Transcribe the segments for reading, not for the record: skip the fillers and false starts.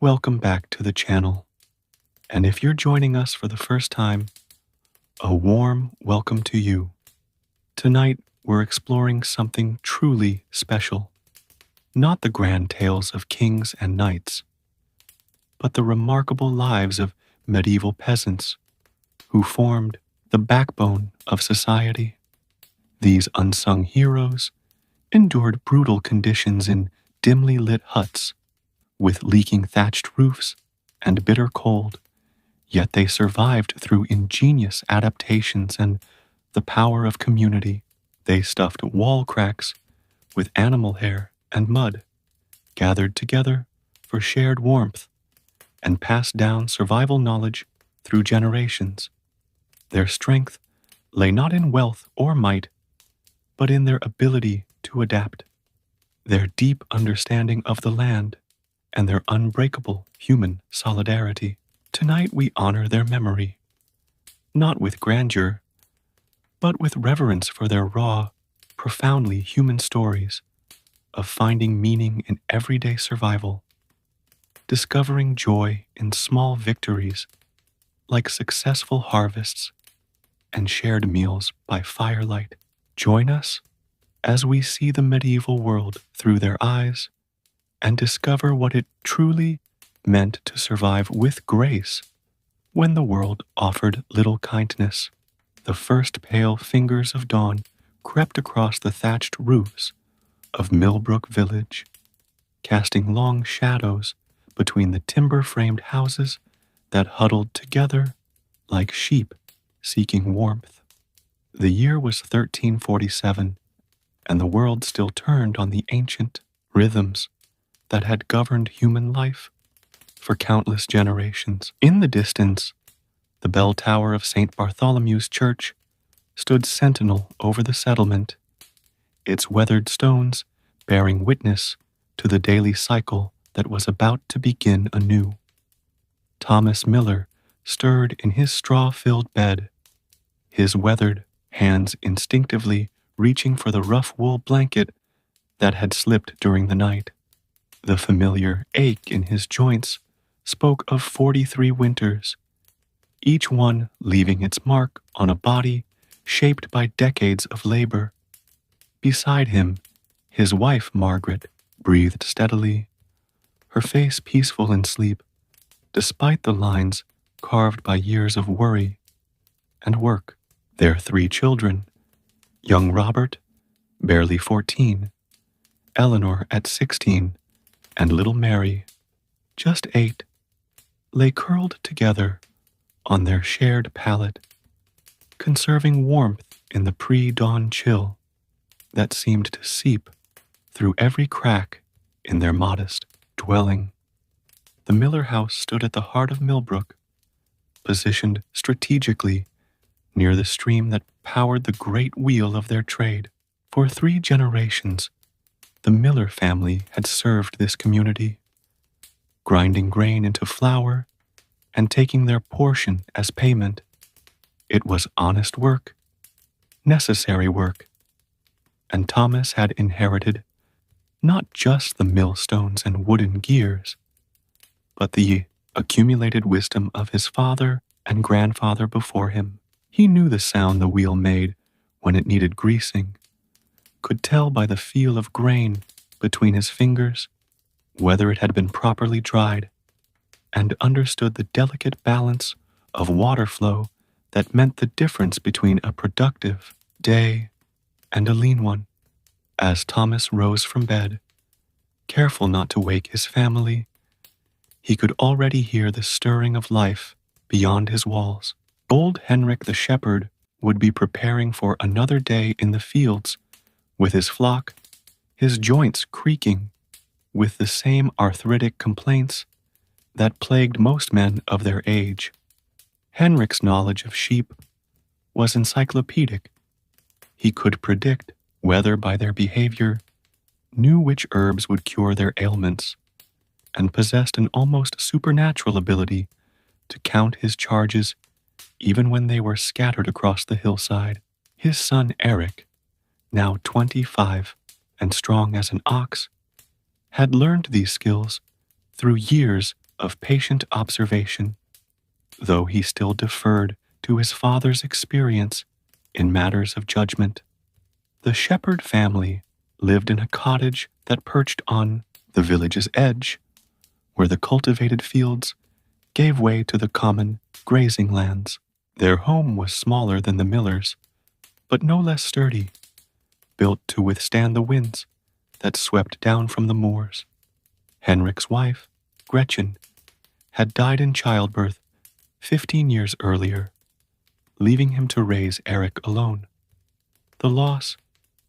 Welcome back to the channel. And if you're joining us for the first time, a warm welcome to you. Tonight, we're exploring something truly special. Not the grand tales of kings and knights, but the remarkable lives of medieval peasants who formed the backbone of society. These unsung heroes endured brutal conditions in dimly lit huts with leaking thatched roofs and bitter cold, yet they survived through ingenious adaptations and the power of community. They stuffed wall cracks with animal hair and mud, gathered together for shared warmth, and passed down survival knowledge through generations. Their strength lay not in wealth or might, but in their ability to adapt, their deep understanding of the land, and their unbreakable human solidarity. Tonight we honor their memory, not with grandeur, but with reverence for their raw, profoundly human stories of finding meaning in everyday survival, discovering joy in small victories like successful harvests and shared meals by firelight. Join us as we see the medieval world through their eyes and discover what it truly meant to survive with grace when the world offered little kindness. The first pale fingers of dawn crept across the thatched roofs of Millbrook Village, casting long shadows between the timber-framed houses that huddled together like sheep seeking warmth. The year was 1347, and the world still turned on the ancient rhythms that had governed human life for countless generations. In the distance, the bell tower of St. Bartholomew's Church stood sentinel over the settlement, its weathered stones bearing witness to the daily cycle that was about to begin anew. Thomas Miller stirred in his straw-filled bed, his weathered hands instinctively reaching for the rough wool blanket that had slipped during the night. The familiar ache in his joints spoke of 43 winters, each one leaving its mark on a body shaped by decades of labor. Beside him, his wife, Margaret, breathed steadily, her face peaceful in sleep, despite the lines carved by years of worry and work. Their 3 children, young Robert, barely 14, Eleanor at 16, and little Mary, just 8, lay curled together on their shared pallet, conserving warmth in the pre-dawn chill that seemed to seep through every crack in their modest dwelling. The Miller house stood at the heart of Millbrook, positioned strategically near the stream that powered the great wheel of their trade. For 3 generations, the Miller family had served this community, grinding grain into flour and taking their portion as payment. It was honest work, necessary work, and Thomas had inherited not just the millstones and wooden gears, but the accumulated wisdom of his father and grandfather before him. He knew the sound the wheel made when it needed greasing, could tell by the feel of grain between his fingers whether it had been properly dried, and understood the delicate balance of water flow that meant the difference between a productive day and a lean one. As Thomas rose from bed, careful not to wake his family, he could already hear the stirring of life beyond his walls. Old Henrik the shepherd would be preparing for another day in the fields with his flock, his joints creaking with the same arthritic complaints that plagued most men of their age. Henrik's knowledge of sheep was encyclopedic. He could predict weather by their behavior, knew which herbs would cure their ailments, and possessed an almost supernatural ability to count his charges even when they were scattered across the hillside. His son Eric, now 25 and strong as an ox, had learned these skills through years of patient observation, though he still deferred to his father's experience in matters of judgment. The shepherd family lived in a cottage that perched on the village's edge, where the cultivated fields gave way to the common grazing lands. Their home was smaller than the miller's, but no less sturdy, built to withstand the winds that swept down from the moors. Henrik's wife, Gretchen, had died in childbirth 15 years earlier, leaving him to raise Eric alone. The loss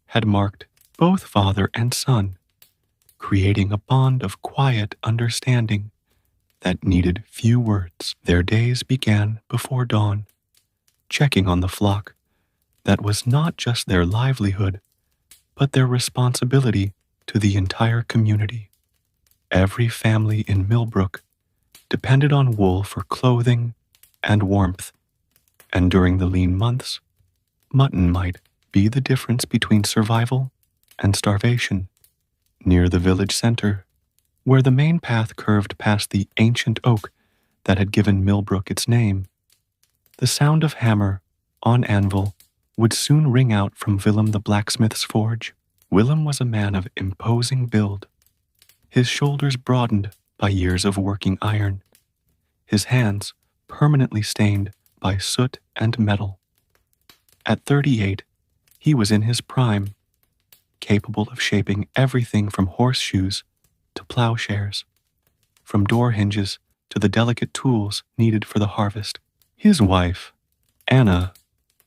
had marked both father and son, creating a bond of quiet understanding that needed few words. Their days began before dawn, checking on the flock that was not just their livelihood, but their responsibility to the entire community. Every family in Millbrook depended on wool for clothing and warmth, and during the lean months, mutton might be the difference between survival and starvation. Near the village center, where the main path curved past the ancient oak that had given Millbrook its name, the sound of hammer on anvil would soon ring out from Willem the blacksmith's forge. Willem was a man of imposing build, his shoulders broadened by years of working iron, his hands permanently stained by soot and metal. At 38, he was in his prime, capable of shaping everything from horseshoes to plowshares, from door hinges to the delicate tools needed for the harvest. His wife, Anna,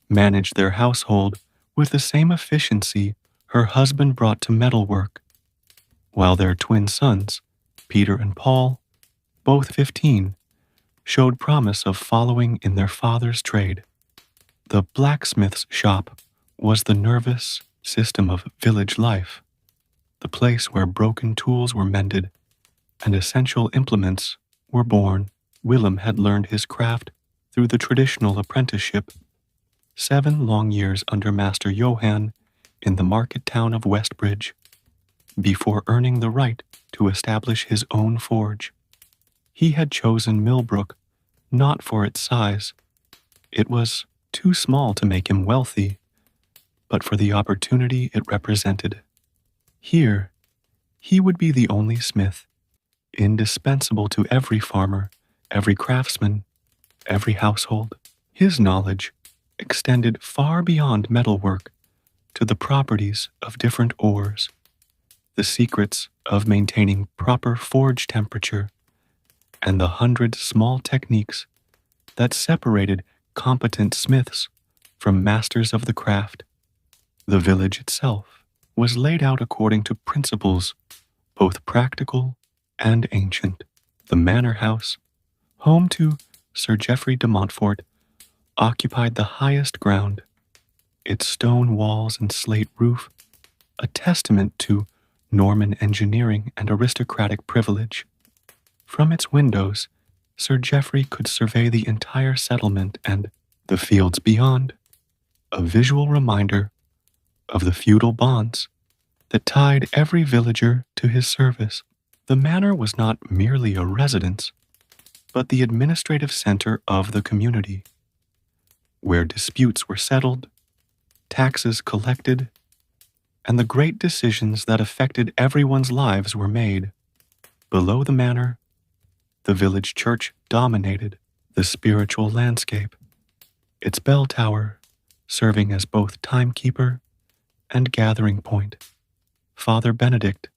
managed their household with the same efficiency her husband brought to metalwork, while their twin sons, Peter and Paul, both 15, showed promise of following in their father's trade. The blacksmith's shop was the nervous system of village life, the place where broken tools were mended and essential implements were born. Willem had learned his craft through the traditional apprenticeship, 7 long years under Master Johann in the market town of Westbridge, before earning the right to establish his own forge. He had chosen Millbrook not for its size. It was too small to make him wealthy, but for the opportunity it represented. Here, he would be the only smith, indispensable to every farmer, every craftsman, every household. His knowledge extended far beyond metalwork to the properties of different ores, the secrets of maintaining proper forge temperature, and the 100 small techniques that separated competent smiths from masters of the craft. The village itself was laid out according to principles both practical and ancient. The manor house, home to Sir Geoffrey de Montfort, occupied the highest ground, its stone walls and slate roof a testament to Norman engineering and aristocratic privilege. From its windows, Sir Geoffrey could survey the entire settlement and the fields beyond, a visual reminder of the feudal bonds that tied every villager to his service. The manor was not merely a residence, but the administrative center of the community, where disputes were settled, taxes collected, and the great decisions that affected everyone's lives were made. Below the manor, the village church dominated the spiritual landscape, its bell tower serving as both timekeeper and gathering point. Father Benedict,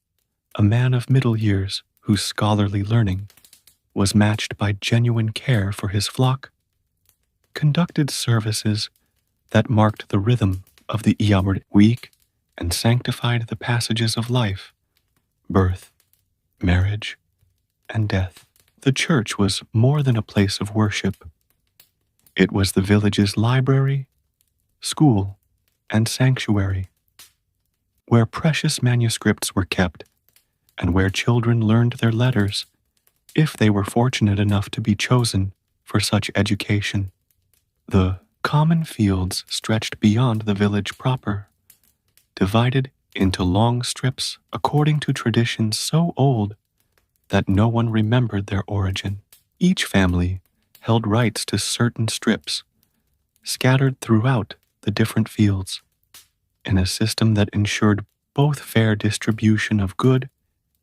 a man of middle years whose scholarly learning was matched by genuine care for his flock, conducted services that marked the rhythm of the Iaward week and sanctified the passages of life, birth, marriage, and death. The church was more than a place of worship. It was the village's library, school, and sanctuary, where precious manuscripts were kept and where children learned their letters if they were fortunate enough to be chosen for such education. The common fields stretched beyond the village proper, divided into long strips according to traditions so old that no one remembered their origin. Each family held rights to certain strips, scattered throughout the different fields, in a system that ensured both fair distribution of good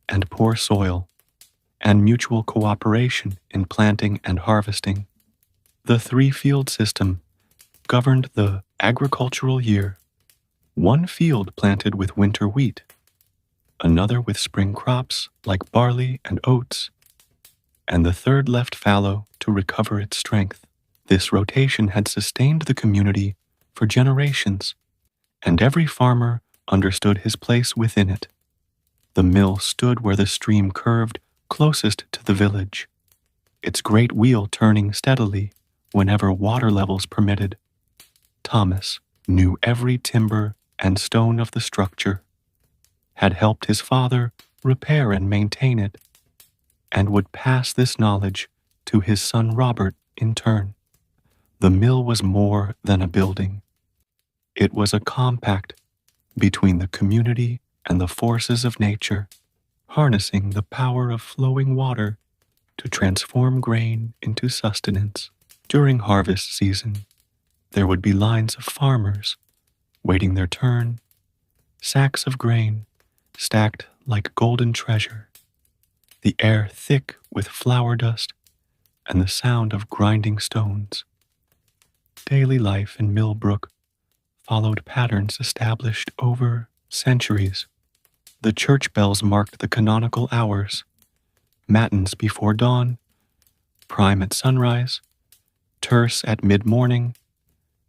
and poor soil, and mutual cooperation in planting and harvesting. The three-field system governed the agricultural year. One field planted with winter wheat, another with spring crops like barley and oats, and the third left fallow to recover its strength. This rotation had sustained the community for generations, and every farmer understood his place within it. The mill stood where the stream curved closest to the village, its great wheel turning steadily whenever water levels permitted. Thomas knew every timber and stone of the structure, had helped his father repair and maintain it, and would pass this knowledge to his son Robert in turn. The mill was more than a building. It was a compact between the community and the forces of nature, harnessing the power of flowing water to transform grain into sustenance. During harvest season, there would be lines of farmers waiting their turn, sacks of grain stacked like golden treasure, the air thick with flour dust and the sound of grinding stones. Daily life in Millbrook followed patterns established over centuries. The church bells marked the canonical hours: matins before dawn, prime at sunrise, terce at mid-morning,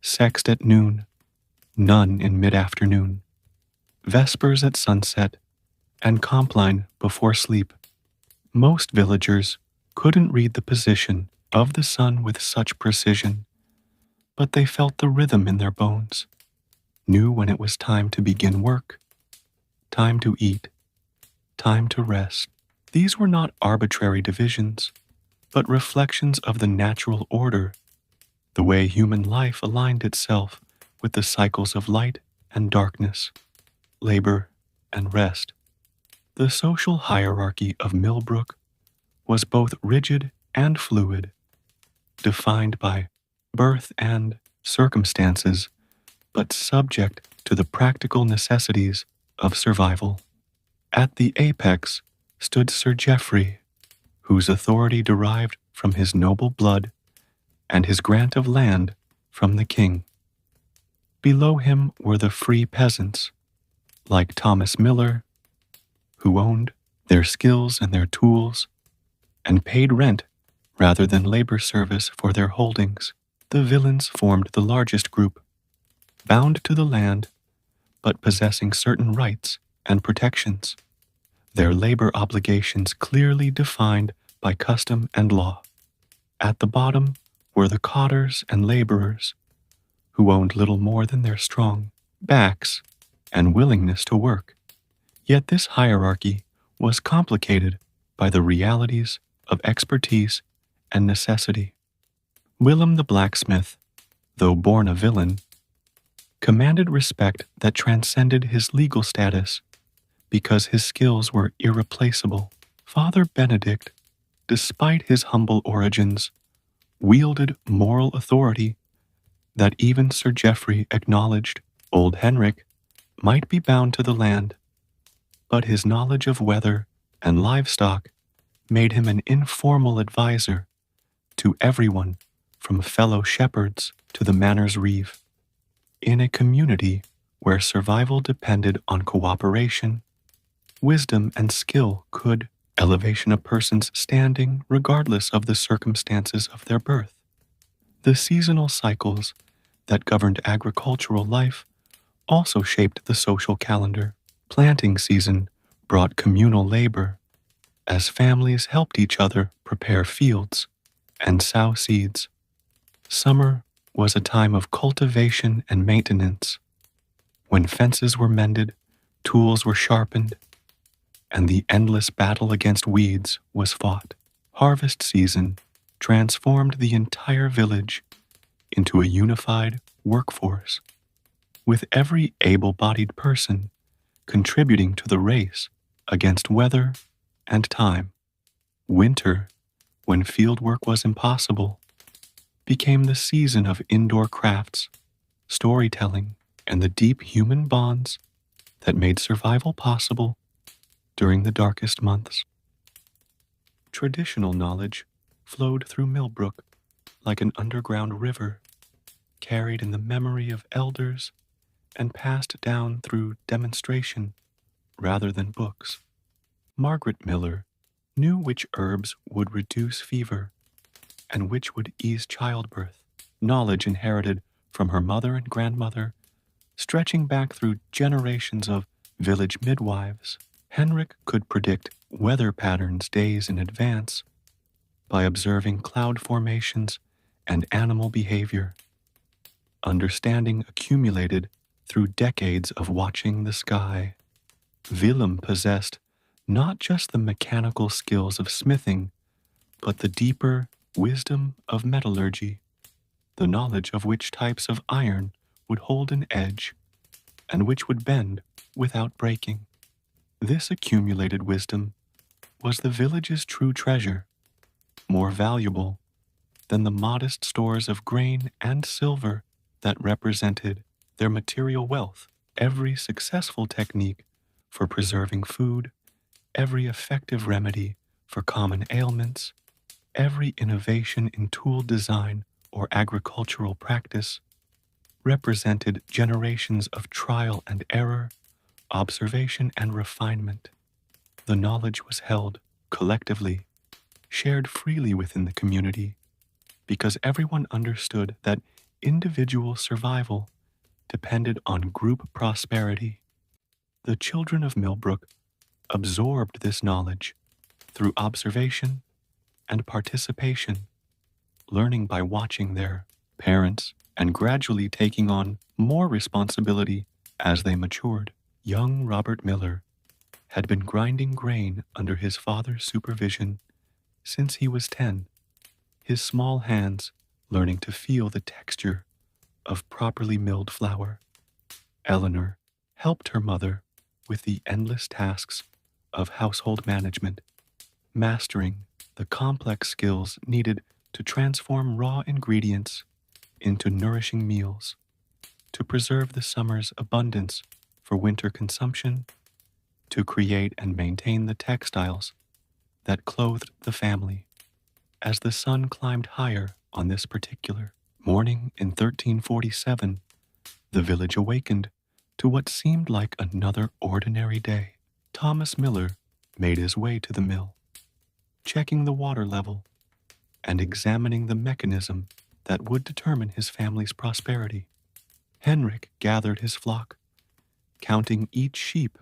sext at noon, none in mid-afternoon, vespers at sunset, and compline before sleep. Most villagers couldn't read the position of the sun with such precision, but they felt the rhythm in their bones, knew when it was time to begin work, time to eat, time to rest. These were not arbitrary divisions, but reflections of the natural order, the way human life aligned itself with the cycles of light and darkness, labor and rest. The social hierarchy of Millbrook was both rigid and fluid, defined by birth and circumstances, but subject to the practical necessities of survival. At the apex stood Sir Geoffrey, whose authority derived from his noble blood and his grant of land from the king. Below him were the free peasants, like Thomas Miller, who owned their skills and their tools, and paid rent rather than labor service for their holdings. The villains formed the largest group, bound to the land, but possessing certain rights and protections, their labor obligations clearly defined by custom and law. At the bottom were the cotters and laborers, who owned little more than their strong backs and willingness to work. Yet this hierarchy was complicated by the realities of expertise and necessity. Willem the blacksmith, though born a villain, commanded respect that transcended his legal status because his skills were irreplaceable. Father Benedict, despite his humble origins, wielded moral authority that even Sir Geoffrey acknowledged. Old Henrik might be bound to the land, but his knowledge of weather and livestock made him an informal advisor to everyone from fellow shepherds to the manor's reeve. In a community where survival depended on cooperation, wisdom and skill could elevation a person's standing regardless of the circumstances of their birth. The seasonal cycles that governed agricultural life also shaped the social calendar. Planting season brought communal labor, as families helped each other prepare fields and sow seeds. Summer was a time of cultivation and maintenance, when fences were mended, tools were sharpened, and the endless battle against weeds was fought. Harvest season transformed the entire village into a unified workforce, with every able-bodied person contributing to the race against weather and time. Winter, when fieldwork was impossible, became the season of indoor crafts, storytelling, and the deep human bonds that made survival possible during the darkest months. Traditional knowledge flowed through Millbrook like an underground river, carried in the memory of elders and passed down through demonstration rather than books. Margaret Miller knew which herbs would reduce fever and which would ease childbirth, knowledge inherited from her mother and grandmother, stretching back through generations of village midwives. Henrik could predict weather patterns days in advance by observing cloud formations and animal behavior. Understanding accumulated through decades of watching the sky. Willem possessed not just the mechanical skills of smithing, but the deeper wisdom of metallurgy, the knowledge of which types of iron would hold an edge and which would bend without breaking. This accumulated wisdom was the village's true treasure, more valuable than the modest stores of grain and silver that represented their material wealth. Every successful technique for preserving food, every effective remedy for common ailments, every innovation in tool design or agricultural practice represented generations of trial and error, observation and refinement. The knowledge was held collectively, shared freely within the community, because everyone understood that individual survival depended on group prosperity. The children of Millbrook absorbed this knowledge through observation and participation, learning by watching their parents and gradually taking on more responsibility as they matured. Young Robert Miller had been grinding grain under his father's supervision since he was 10, his small hands learning to feel the texture of properly milled flour. Eleanor helped her mother with the endless tasks of household management, mastering the complex skills needed to transform raw ingredients into nourishing meals, to preserve the summer's abundance for winter consumption, to create and maintain the textiles that clothed the family. As the sun climbed higher on this particular morning in 1347, the village awakened to what seemed like another ordinary day. Thomas Miller made his way to the mill, checking the water level and examining the mechanism that would determine his family's prosperity. Henrik gathered his flock, counting each sheep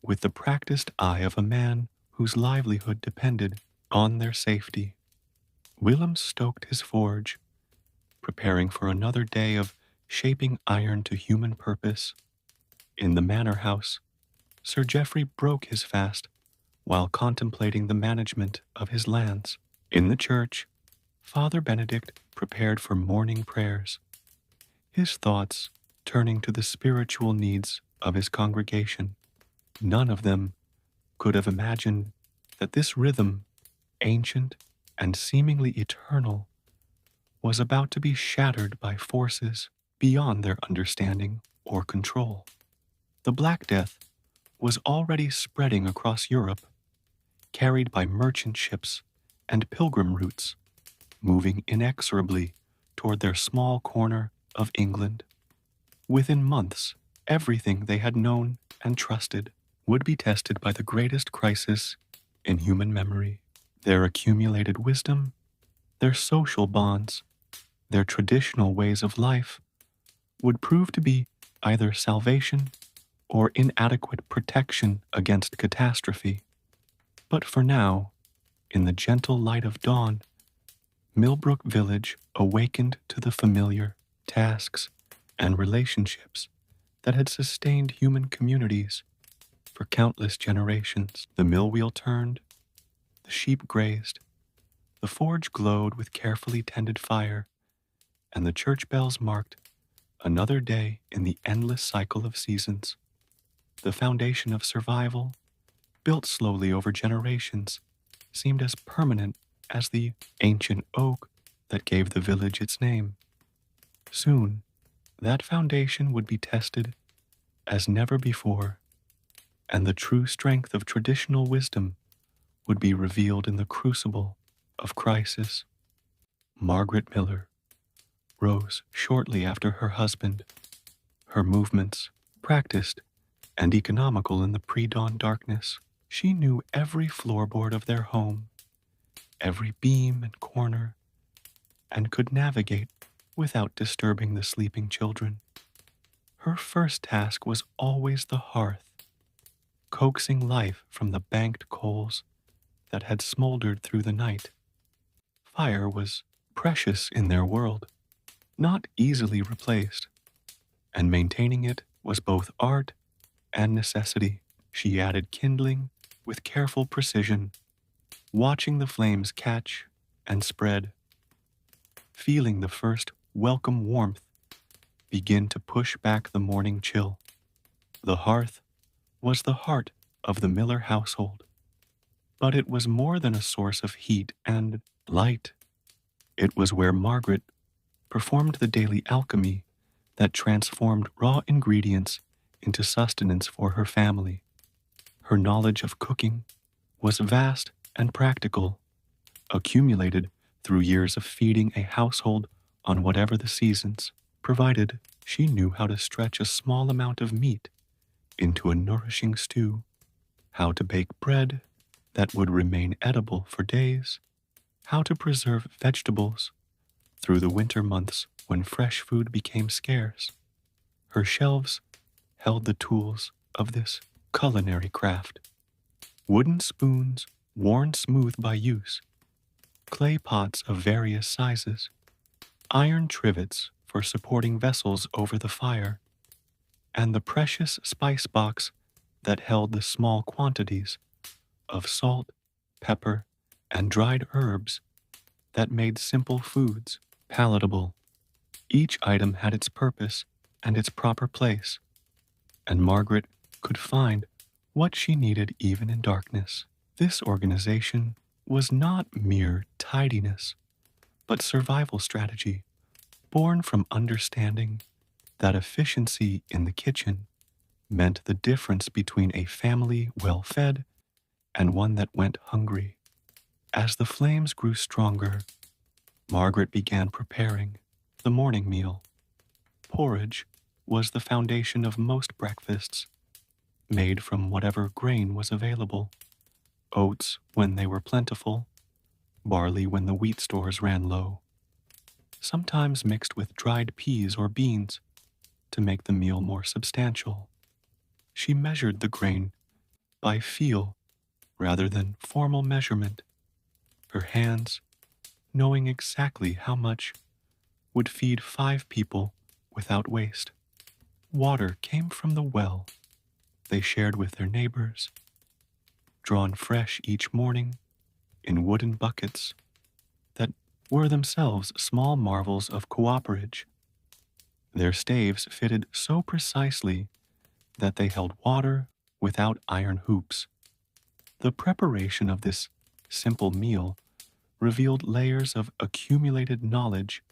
with the practiced eye of a man whose livelihood depended on their safety. Willem stoked his forge, preparing for another day of shaping iron to human purpose. In the manor house, Sir Geoffrey broke his fast while contemplating the management of his lands. In the church, Father Benedict prepared for morning prayers, his thoughts turning to the spiritual needs of his congregation. None of them could have imagined that this rhythm, ancient and seemingly eternal, was about to be shattered by forces beyond their understanding or control. The Black Death was already spreading across Europe, carried by merchant ships and pilgrim routes, moving inexorably toward their small corner of England. Within months, everything they had known and trusted would be tested by the greatest crisis in human memory. Their accumulated wisdom, their social bonds, their traditional ways of life would prove to be either salvation or inadequate protection against catastrophe. But for now, in the gentle light of dawn, Millbrook Village awakened to the familiar tasks and relationships that had sustained human communities for countless generations. The mill wheel turned, the sheep grazed, the forge glowed with carefully tended fire, and the church bells marked another day in the endless cycle of seasons. The foundation of survival, built slowly over generations, seemed as permanent as the ancient oak that gave the village its name. Soon, that foundation would be tested as never before, and the true strength of traditional wisdom would be revealed in the crucible of crisis. Margaret Miller rose shortly after her husband, her movements practiced and economical in the pre-dawn darkness. She knew every floorboard of their home, every beam and corner, and could navigate without disturbing the sleeping children. Her first task was always the hearth, coaxing life from the banked coals that had smoldered through the night. Fire was precious in their world, not easily replaced, and maintaining it was both art and necessity. She added kindling with careful precision, watching the flames catch and spread, feeling the first welcome warmth begin to push back the morning chill. The hearth was the heart of the Miller household, but it was more than a source of heat and light. It was where Margaret performed the daily alchemy that transformed raw ingredients into sustenance for her family. Her knowledge of cooking was vast and practical, accumulated through years of feeding a household on whatever the seasons provided. She knew how to stretch a small amount of meat into a nourishing stew, how to bake bread that would remain edible for days, how to preserve vegetables through the winter months when fresh food became scarce. Her shelves held the tools of this culinary craft: wooden spoons worn smooth by use, clay pots of various sizes, iron trivets for supporting vessels over the fire, and the precious spice box that held the small quantities of salt, pepper, and dried herbs that made simple foods palatable. Each item had its purpose and its proper place, and Margaret could find what she needed even in darkness. This organization was not mere tidiness, but survival strategy, born from understanding that efficiency in the kitchen meant the difference between a family well fed and one that went hungry. As the flames grew stronger, Margaret began preparing the morning meal. Porridge was the foundation of most breakfasts, made from whatever grain was available: oats when they were plentiful, barley when the wheat stores ran low, sometimes mixed with dried peas or beans to make the meal more substantial. She measured the grain by feel rather than formal measurement, her hands knowing exactly how much would feed 5 people without waste. Water came from the well they shared with their neighbors, drawn fresh each morning in wooden buckets that were themselves small marvels of cooperage. Their staves fitted so precisely that they held water without iron hoops. The preparation of this simple meal revealed layers of accumulated knowledge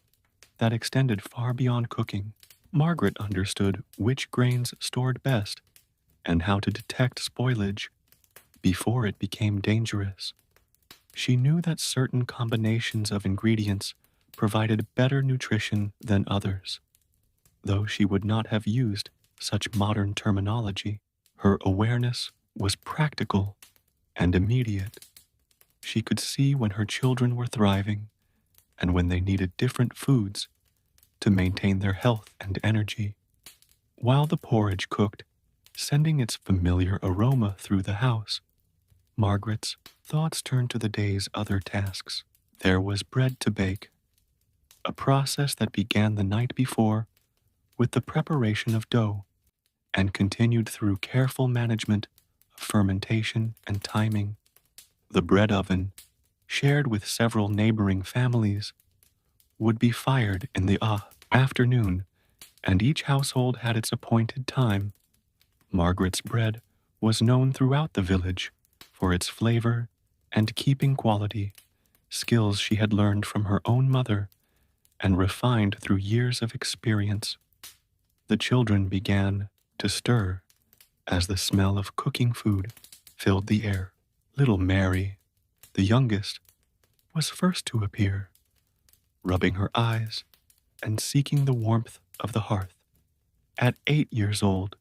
that extended far beyond cooking. Margaret understood which grains stored best and how to detect spoilage before it became dangerous. She knew that certain combinations of ingredients provided better nutrition than others, though she would not have used such modern terminology. Her awareness was practical and immediate. She could see when her children were thriving and when they needed different foods to maintain their health and energy. While the porridge cooked, sending its familiar aroma through the house, Margaret's thoughts turned to the day's other tasks. There was bread to bake, a process that began the night before with the preparation of dough and continued through careful management of fermentation and timing. The bread oven, shared with several neighboring families, would be fired in the afternoon, and each household had its appointed time. Margaret's bread was known throughout the village for its flavor and keeping quality, skills she had learned from her own mother and refined through years of experience. The children began to stir as the smell of cooking food filled the air. Little Mary, the youngest, was first to appear, rubbing her eyes and seeking the warmth of the hearth. At 8 years old,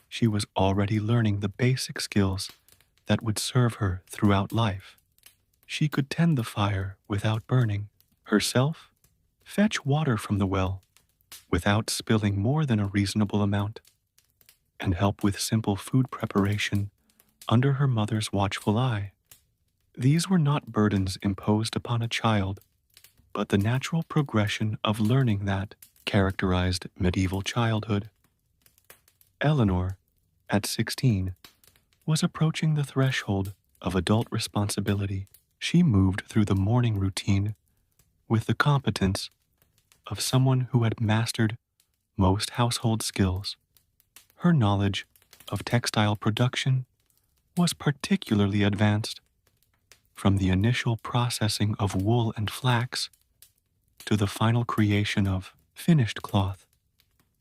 she was already learning the basic skills that would serve her throughout life. She could tend the fire without burning herself, fetch water from the well without spilling more than a reasonable amount, and help with simple food preparation under her mother's watchful eye. These were not burdens imposed upon a child, but the natural progression of learning that characterized medieval childhood. Eleanor, at 16, was approaching the threshold of adult responsibility. She moved through the morning routine with the competence of someone who had mastered most household skills. Her knowledge of textile production was particularly advanced, from the initial processing of wool and flax to the final creation of finished cloth.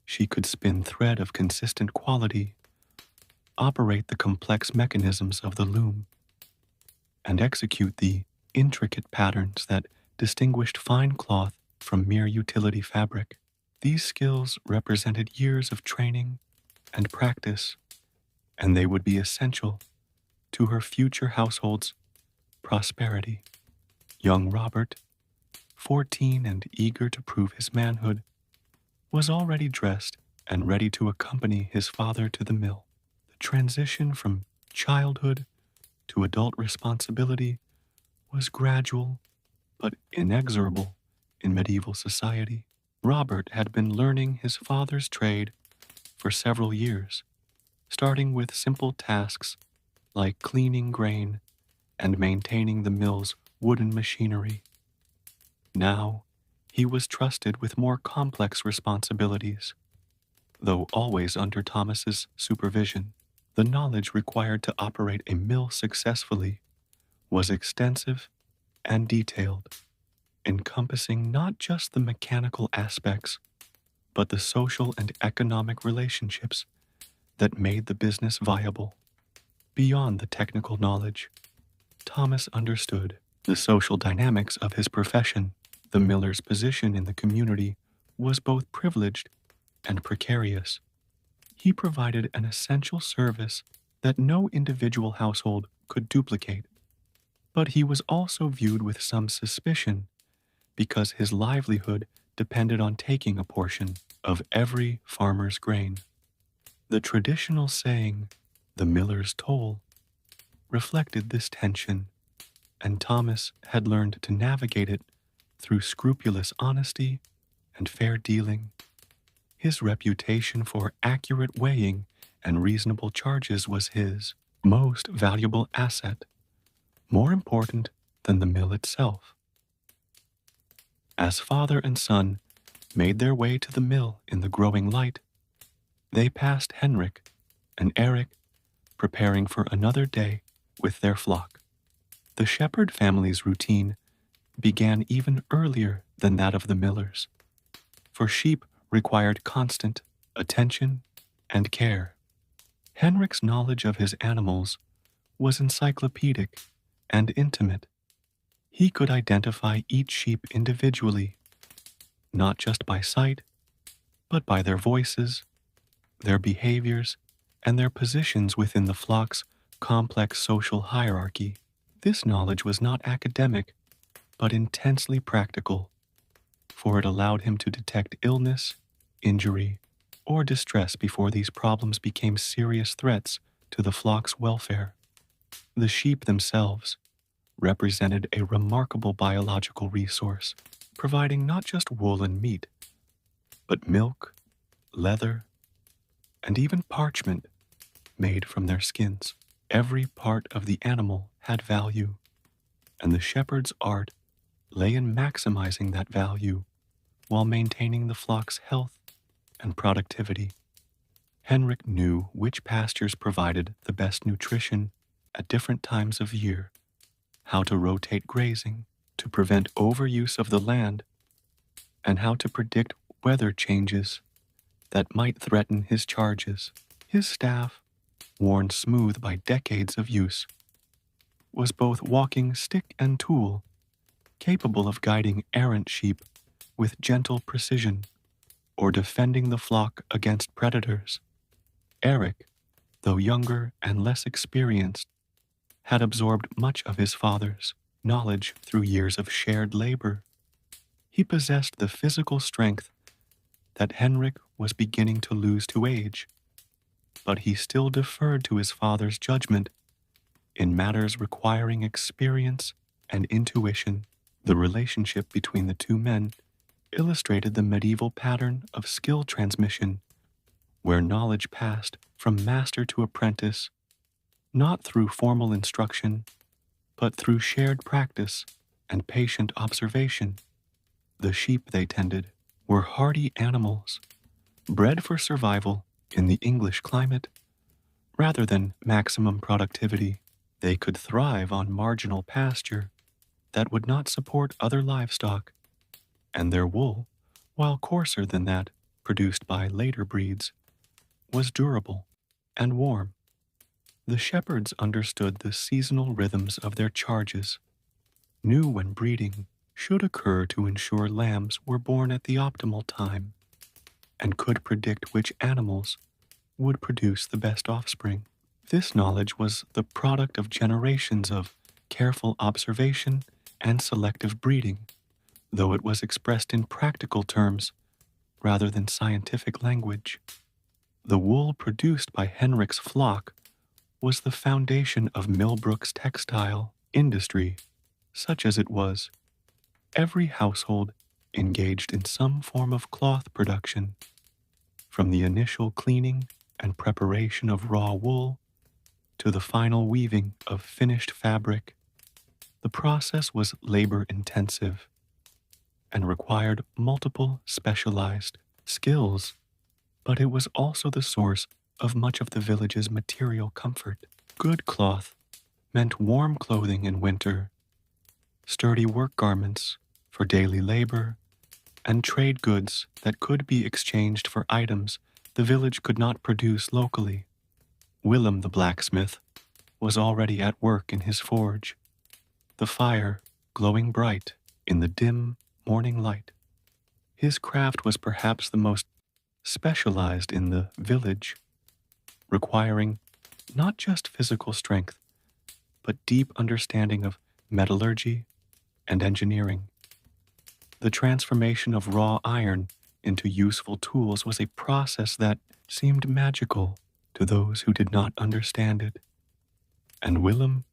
She could spin thread of consistent quality, operate the complex mechanisms of the loom, and execute the intricate patterns that distinguished fine cloth from mere utility fabric. These skills represented years of training and practice, and they would be essential to her future household's prosperity. Young Robert, 14 and eager to prove his manhood, was already dressed and ready to accompany his father to the mill. The transition from childhood to adult responsibility was gradual but inexorable in medieval society. Robert had been learning his father's trade for several years, starting with simple tasks like cleaning grain and maintaining the mill's wooden machinery. Now, he was trusted with more complex responsibilities, though always under Thomas's supervision. The knowledge required to operate a mill successfully was extensive and detailed, encompassing not just the mechanical aspects, but the social and economic relationships that made the business viable. Beyond the technical knowledge, Thomas understood the social dynamics of his profession. The miller's position in the community was both privileged and precarious. He provided an essential service that no individual household could duplicate, but he was also viewed with some suspicion because his livelihood depended on taking a portion of every farmer's grain. The traditional saying, "the miller's toll," reflected this tension, and Thomas had learned to navigate it through scrupulous honesty and fair dealing. His reputation for accurate weighing and reasonable charges was his most valuable asset, more important than the mill itself. As father and son made their way to the mill in the growing light, they passed Henrik and Eric preparing for another day with their flock. The shepherd family's routine began even earlier than that of the millers, for sheep required constant attention and care. Henrik's knowledge of his animals was encyclopedic and intimate. He could identify each sheep individually, not just by sight, but by their voices, their behaviors, and their positions within the flock's complex social hierarchy. This knowledge was not academic, but intensely practical, for it allowed him to detect illness, injury, or distress before these problems became serious threats to the flock's welfare. The sheep themselves represented a remarkable biological resource, providing not just wool and meat, but milk, leather, and even parchment made from their skins. Every part of the animal had value, and the shepherd's art lay in maximizing that value while maintaining the flock's health and productivity. Henrik knew which pastures provided the best nutrition at different times of year, how to rotate grazing to prevent overuse of the land, and how to predict weather changes that might threaten his charges. His staff, worn smooth by decades of use, was both walking stick and tool, capable of guiding errant sheep with gentle precision or defending the flock against predators. Eric, though younger and less experienced, had absorbed much of his father's knowledge through years of shared labor. He possessed the physical strength that Henrik was beginning to lose to age, but he still deferred to his father's judgment in matters requiring experience and intuition. The relationship between the two men illustrated the medieval pattern of skill transmission, where knowledge passed from master to apprentice, not through formal instruction, but through shared practice and patient observation. The sheep they tended were hardy animals, bred for survival in the English climate rather than maximum productivity. They could thrive on marginal pasture that would not support other livestock, and their wool, while coarser than that produced by later breeds, was durable and warm. The shepherds understood the seasonal rhythms of their charges, knew when breeding should occur to ensure lambs were born at the optimal time, and could predict which animals would produce the best offspring. This knowledge was the product of generations of careful observation and selective breeding, though it was expressed in practical terms rather than scientific language. The wool produced by Henrik's flock was the foundation of Millbrook's textile industry. Such as it was, every household engaged in some form of cloth production, from the initial cleaning and preparation of raw wool to the final weaving of finished fabric. The process was labor-intensive and required multiple specialized skills, but it was also the source of much of the village's material comfort. Good cloth meant warm clothing in winter, sturdy work garments for daily labor, and trade goods that could be exchanged for items the village could not produce locally. Willem the blacksmith was already at work in his forge, the fire glowing bright in the dim morning light. His craft was perhaps the most specialized in the village, requiring not just physical strength, but deep understanding of metallurgy and engineering. The transformation of raw iron into useful tools was a process that seemed magical to those who did not understand it, and Willem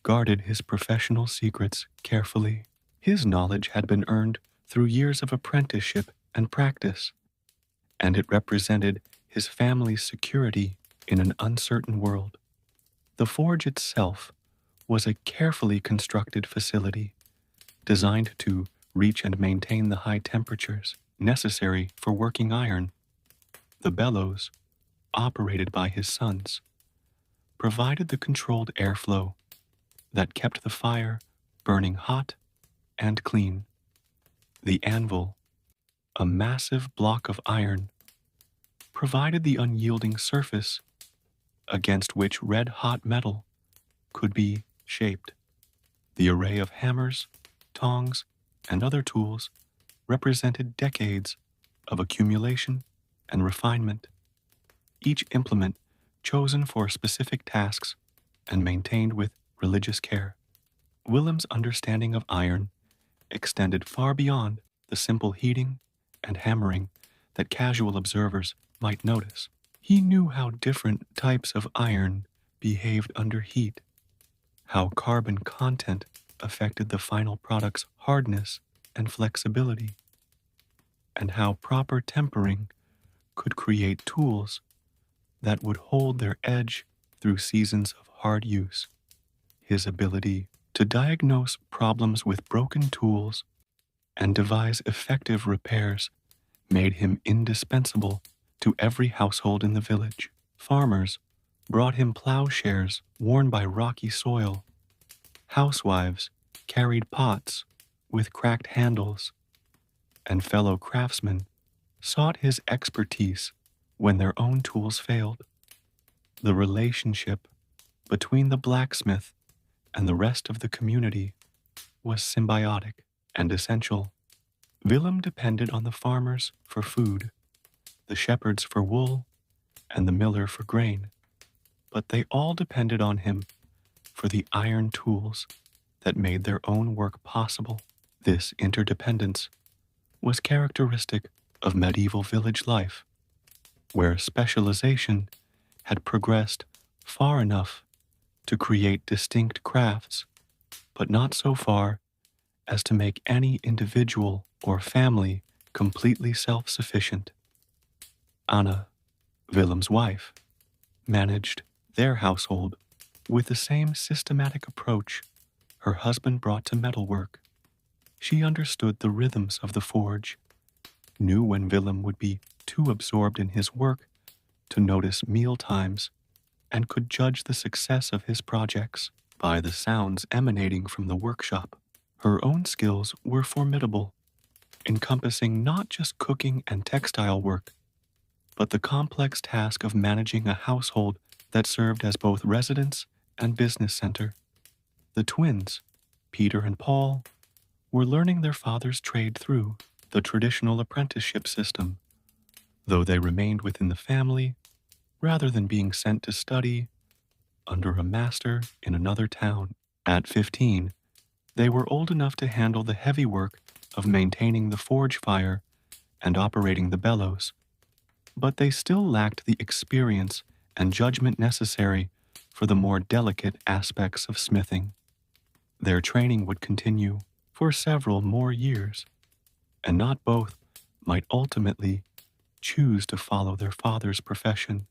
guarded his professional secrets carefully. His knowledge had been earned through years of apprenticeship and practice, and it represented his family's security in an uncertain world. The forge itself was a carefully constructed facility designed to reach and maintain the high temperatures necessary for working iron. The bellows, operated by his sons, provided the controlled airflow that kept the fire burning hot and clean. The anvil, a massive block of iron, provided the unyielding surface against which red-hot metal could be shaped. The array of hammers, tongs, and other tools represented decades of accumulation and refinement, each implement chosen for specific tasks and maintained with religious care. Willem's understanding of iron extended far beyond the simple heating and hammering that casual observers might notice. He knew how different types of iron behaved under heat, how carbon content affected the final product's hardness and flexibility, and how proper tempering could create tools that would hold their edge through seasons of hard use. His ability to diagnose problems with broken tools and devise effective repairs made him indispensable to every household in the village. Farmers brought him plowshares worn by rocky soil, Housewives carried pots with cracked handles, and fellow craftsmen sought his expertise when their own tools failed. The relationship between the blacksmith and the rest of the community was symbiotic and essential. Willem depended on the farmers for food, the shepherds for wool, and the miller for grain, but they all depended on him for the iron tools that made their own work possible. This interdependence was characteristic of medieval village life, where specialization had progressed far enough to create distinct crafts, but not so far as to make any individual or family completely self-sufficient. Anna, Willem's wife, managed their household with the same systematic approach her husband brought to metalwork. She understood the rhythms of the forge, knew when Willem would be too absorbed in his work to notice meal times, and could judge the success of his projects by the sounds emanating from the workshop. Her own skills were formidable, encompassing not just cooking and textile work, but the complex task of managing a household that served as both residence and business center. The twins, Peter and Paul, were learning their father's trade through the traditional apprenticeship system, though they remained within the family rather than being sent to study under a master in another town. At 15, they were old enough to handle the heavy work of maintaining the forge fire and operating the bellows, but they still lacked the experience and judgment necessary for the more delicate aspects of smithing. Their training would continue for several more years, and not both might ultimately choose to follow their father's profession.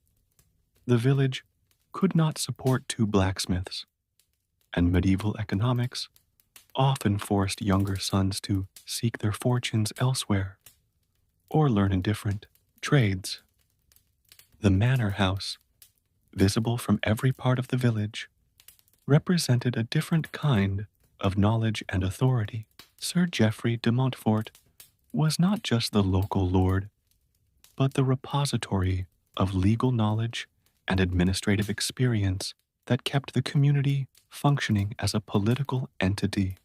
The village could not support two blacksmiths, and medieval economics often forced younger sons to seek their fortunes elsewhere or learn in different trades. The manor house, visible from every part of the village, represented a different kind of knowledge and authority. Sir Geoffrey de Montfort was not just the local lord, but the repository of legal knowledge and administrative experience that kept the community functioning as a political entity.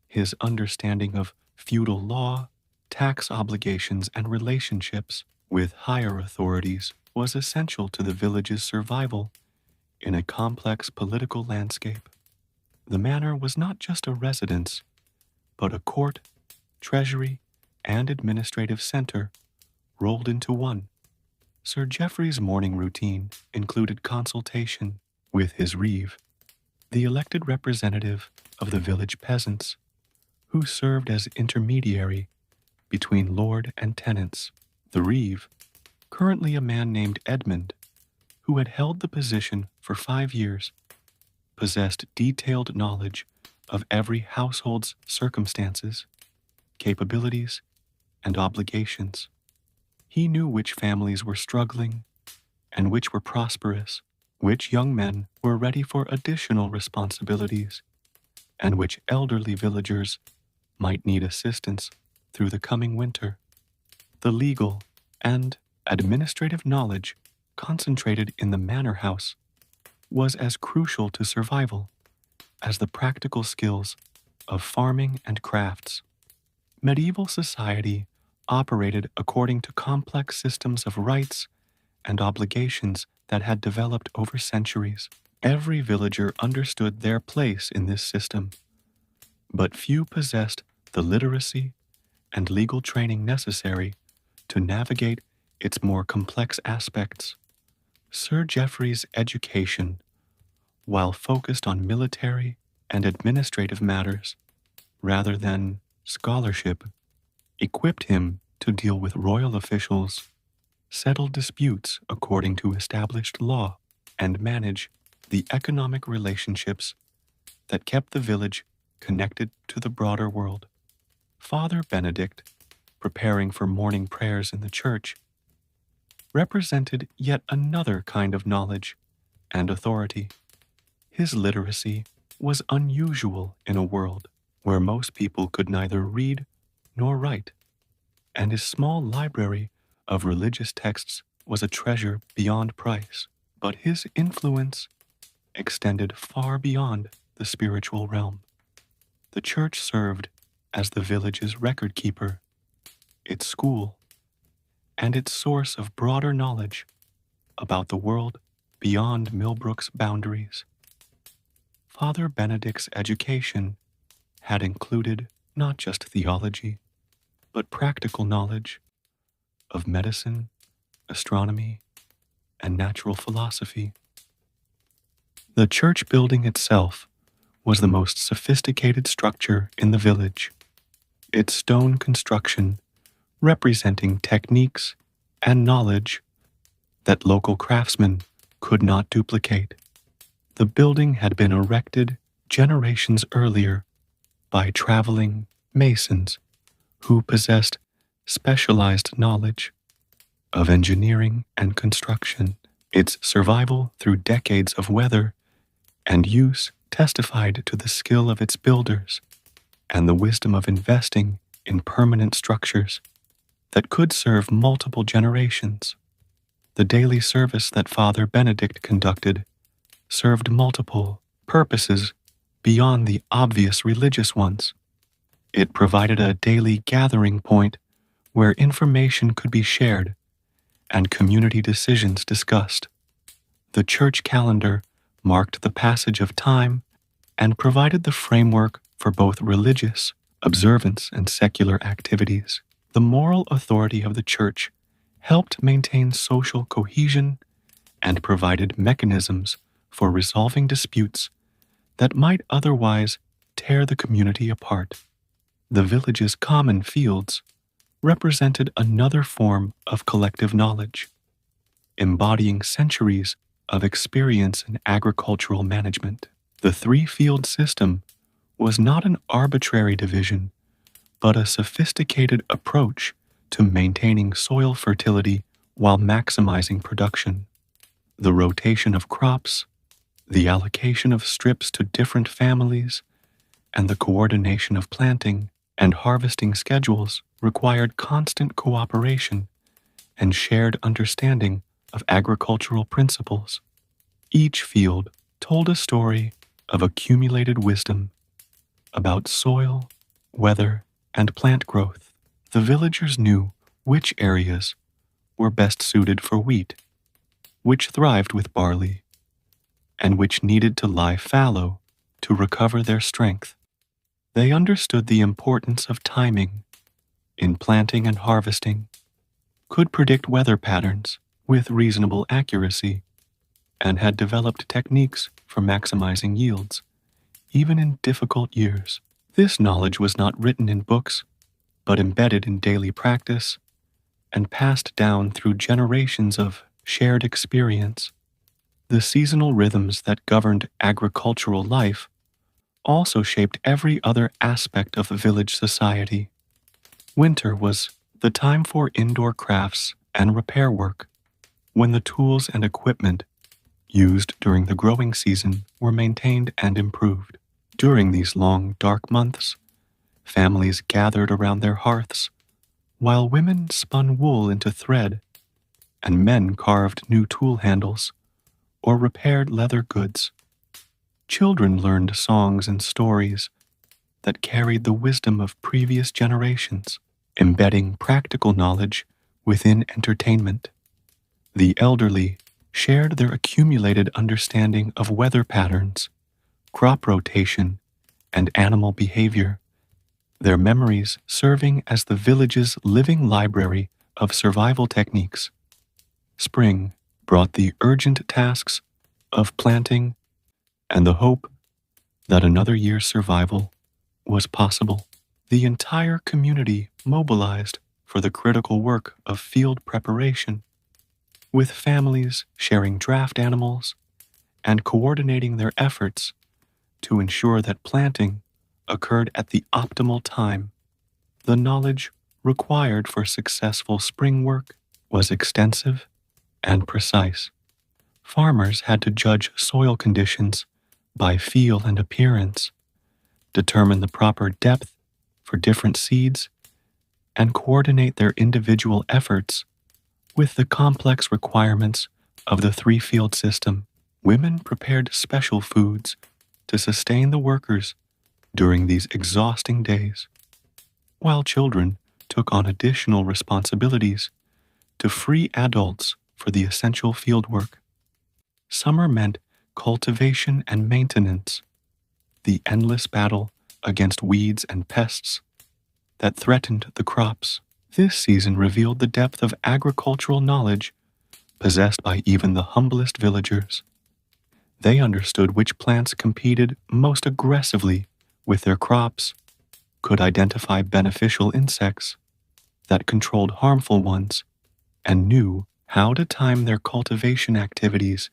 His understanding of feudal law, tax obligations, and relationships with higher authorities was essential to the village's survival in a complex political landscape. The manor was not just a residence, but a court, treasury, and administrative center rolled into one. Sir Geoffrey's morning routine included consultation with his reeve, the elected representative of the village peasants, who served as intermediary between lord and tenants. The reeve, currently a man named Edmund, who had held the position for 5 years, possessed detailed knowledge of every household's circumstances, capabilities, and obligations. He knew which families were struggling and which were prosperous, which young men were ready for additional responsibilities, and which elderly villagers might need assistance through the coming winter. The legal and administrative knowledge concentrated in the manor house was as crucial to survival as the practical skills of farming and crafts. Medieval society operated according to complex systems of rights and obligations that had developed over centuries. Every villager understood their place in this system, but few possessed the literacy and legal training necessary to navigate its more complex aspects. Sir Geoffrey's education, while focused on military and administrative matters rather than scholarship, equipped him to deal with royal officials, settle disputes according to established law, and manage the economic relationships that kept the village connected to the broader world. Father Benedict, preparing for morning prayers in the church, represented yet another kind of knowledge and authority. His literacy was unusual in a world where most people could neither read nor write, and his small library of religious texts was a treasure beyond price. But his influence extended far beyond the spiritual realm. The church served as the village's record keeper, its school, and its source of broader knowledge about the world beyond Millbrook's boundaries. Father Benedict's education had included not just theology, but practical knowledge of medicine, astronomy, and natural philosophy. The church building itself was the most sophisticated structure in the village, its stone construction representing techniques and knowledge that local craftsmen could not duplicate. The building had been erected generations earlier by traveling masons who possessed specialized knowledge of engineering and construction. Its survival through decades of weather and use testified to the skill of its builders and the wisdom of investing in permanent structures that could serve multiple generations. The daily service that Father Benedict conducted served multiple purposes beyond the obvious religious ones. It provided a daily gathering point where information could be shared and community decisions discussed. The church calendar marked the passage of time and provided the framework for both religious observance and secular activities. The moral authority of the church helped maintain social cohesion and provided mechanisms for resolving disputes that might otherwise tear the community apart. The village's common fields represented another form of collective knowledge, embodying centuries of experience in agricultural management. The three-field system was not an arbitrary division, but a sophisticated approach to maintaining soil fertility while maximizing production. The rotation of crops, the allocation of strips to different families, and the coordination of planting and harvesting schedules required constant cooperation and shared understanding of agricultural principles. Each field told a story of accumulated wisdom about soil, weather, and plant growth. The villagers knew which areas were best suited for wheat, which thrived with barley, and which needed to lie fallow to recover their strength. They understood the importance of timing in planting and harvesting, could predict weather patterns with reasonable accuracy, and had developed techniques for maximizing yields, even in difficult years. This knowledge was not written in books, but embedded in daily practice and passed down through generations of shared experience. The seasonal rhythms that governed agricultural life also shaped every other aspect of village society. Winter was the time for indoor crafts and repair work, when the tools and equipment used during the growing season were maintained and improved. During these long, dark months, families gathered around their hearths, while women spun wool into thread, and men carved new tool handles or repaired leather goods. Children learned songs and stories that carried the wisdom of previous generations, embedding practical knowledge within entertainment. The elderly shared their accumulated understanding of weather patterns, crop rotation, and animal behavior, their memories serving as the village's living library of survival techniques. Spring brought the urgent tasks of planting and the hope that another year's survival was possible. The entire community mobilized for the critical work of field preparation, with families sharing draft animals and coordinating their efforts to ensure that planting occurred at the optimal time. The knowledge required for successful spring work was extensive and precise. Farmers had to judge soil conditions by feel and appearance, determine the proper depth for different seeds, and coordinate their individual efforts with the complex requirements of the three-field system. Women prepared special foods to sustain the workers during these exhausting days, while children took on additional responsibilities to free adults for the essential fieldwork. Summer meant cultivation and maintenance, the endless battle against weeds and pests that threatened the crops. This season revealed the depth of agricultural knowledge possessed by even the humblest villagers. They understood which plants competed most aggressively with their crops, could identify beneficial insects that controlled harmful ones, and knew how to time their cultivation activities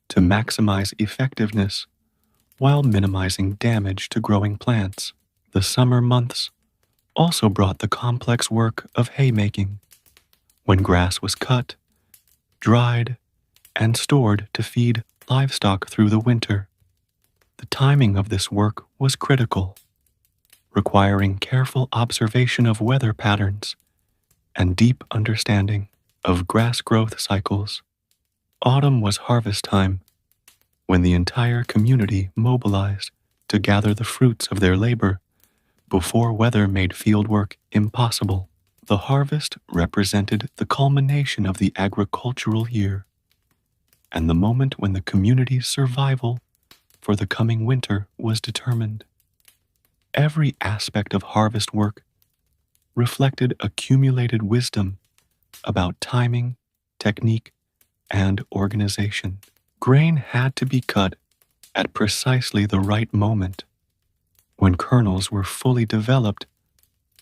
to maximize effectiveness while minimizing damage to growing plants. The summer months also brought the complex work of haymaking, when grass was cut, dried, and stored to feed livestock through the winter. The timing of this work was critical, requiring careful observation of weather patterns and deep understanding of grass growth cycles. Autumn was harvest time, when the entire community mobilized to gather the fruits of their labor before weather made fieldwork impossible. The harvest represented the culmination of the agricultural year, and the moment when the community's survival for the coming winter was determined. Every aspect of harvest work reflected accumulated wisdom about timing, technique, and organization. Grain had to be cut at precisely the right moment, when kernels were fully developed,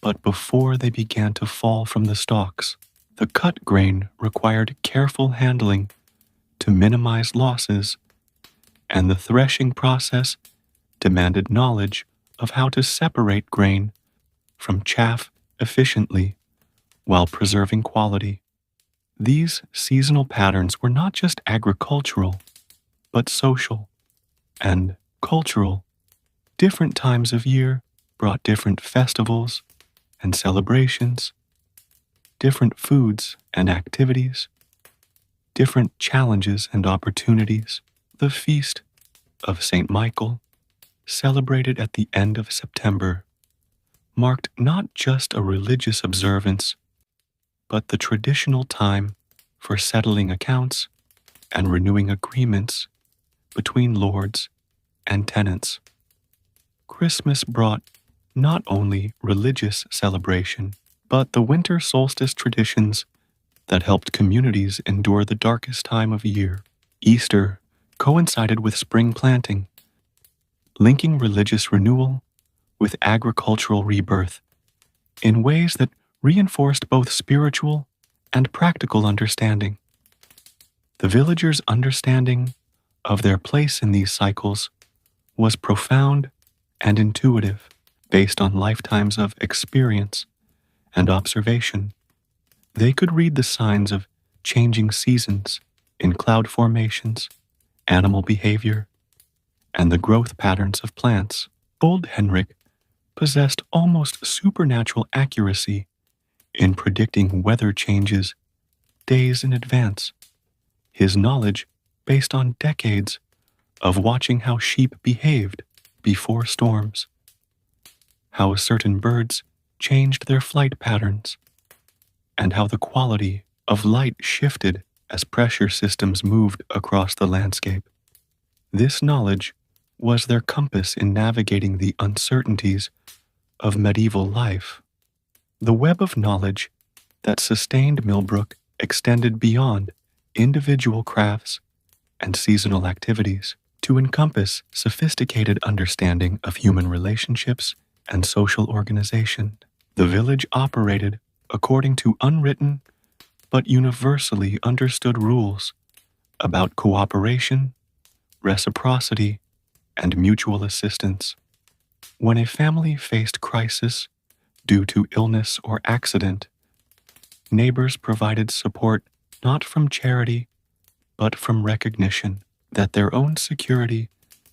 but before they began to fall from the stalks. The cut grain required careful handling to minimize losses, and the threshing process demanded knowledge of how to separate grain from chaff efficiently while preserving quality. These seasonal patterns were not just agricultural, but social and cultural. Different times of year brought different festivals and celebrations, different foods and activities, different challenges and opportunities. The feast of St. Michael, celebrated at the end of September, marked not just a religious observance, but the traditional time for settling accounts and renewing agreements between lords and tenants. Christmas brought not only religious celebration, but the winter solstice traditions that helped communities endure the darkest time of year. Easter coincided with spring planting, linking religious renewal with agricultural rebirth in ways that reinforced both spiritual and practical understanding. The villagers' understanding of their place in these cycles was profound and intuitive, based on lifetimes of experience and observation. They could read the signs of changing seasons in cloud formations, animal behavior, and the growth patterns of plants. Old Henrik possessed almost supernatural accuracy in predicting weather changes days in advance. His knowledge based on decades of watching how sheep behaved before storms, how certain birds changed their flight patterns, and how the quality of light shifted as pressure systems moved across the landscape. This knowledge was their compass in navigating the uncertainties of medieval life. The web of knowledge that sustained Millbrook extended beyond individual crafts and seasonal activities to encompass sophisticated understanding of human relationships and social organization. The village operated according to unwritten but universally understood rules about cooperation, reciprocity, and mutual assistance. When a family faced crisis due to illness or accident, neighbors provided support not from charity, but from recognition that their own security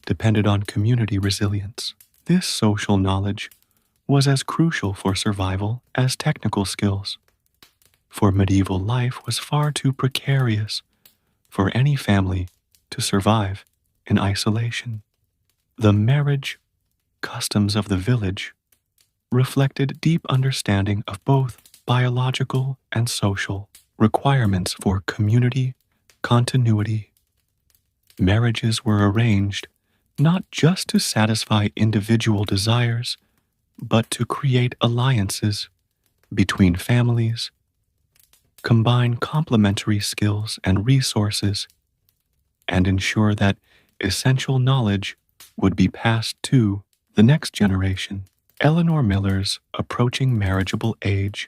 depended on community resilience. This social knowledge was as crucial for survival as technical skills, for medieval life was far too precarious for any family to survive in isolation. The marriage customs of the village reflected deep understanding of both biological and social requirements for community continuity. Marriages were arranged not just to satisfy individual desires, but to create alliances between families, combine complementary skills and resources, and ensure that essential knowledge would be passed to the next generation. Eleanor Miller's approaching marriageable age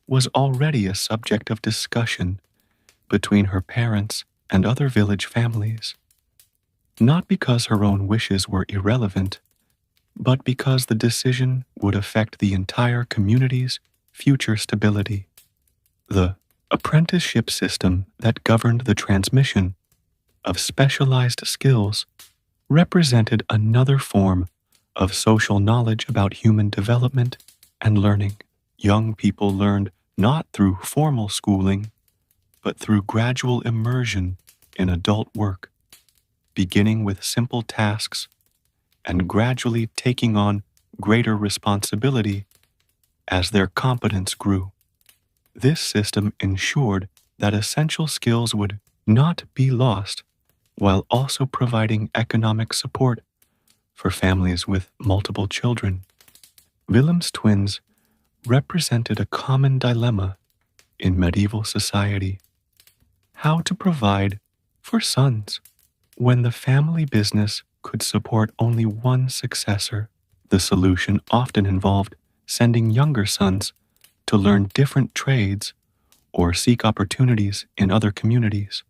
was already a subject of discussion between her parents and other village families, not because her own wishes were irrelevant, but because the decision would affect the entire community's future stability. The apprenticeship system that governed the transmission of specialized skills represented another form of social knowledge about human development and learning. Young people learned not through formal schooling, but through gradual immersion in adult work, beginning with simple tasks and gradually taking on greater responsibility as their competence grew. This system ensured that essential skills would not be lost, while also providing economic support for families with multiple children. Willem's twins represented a common dilemma in medieval society: how to provide for sons when the family business could support only one successor. The solution often involved sending younger sons to learn different trades or seek opportunities in other communities.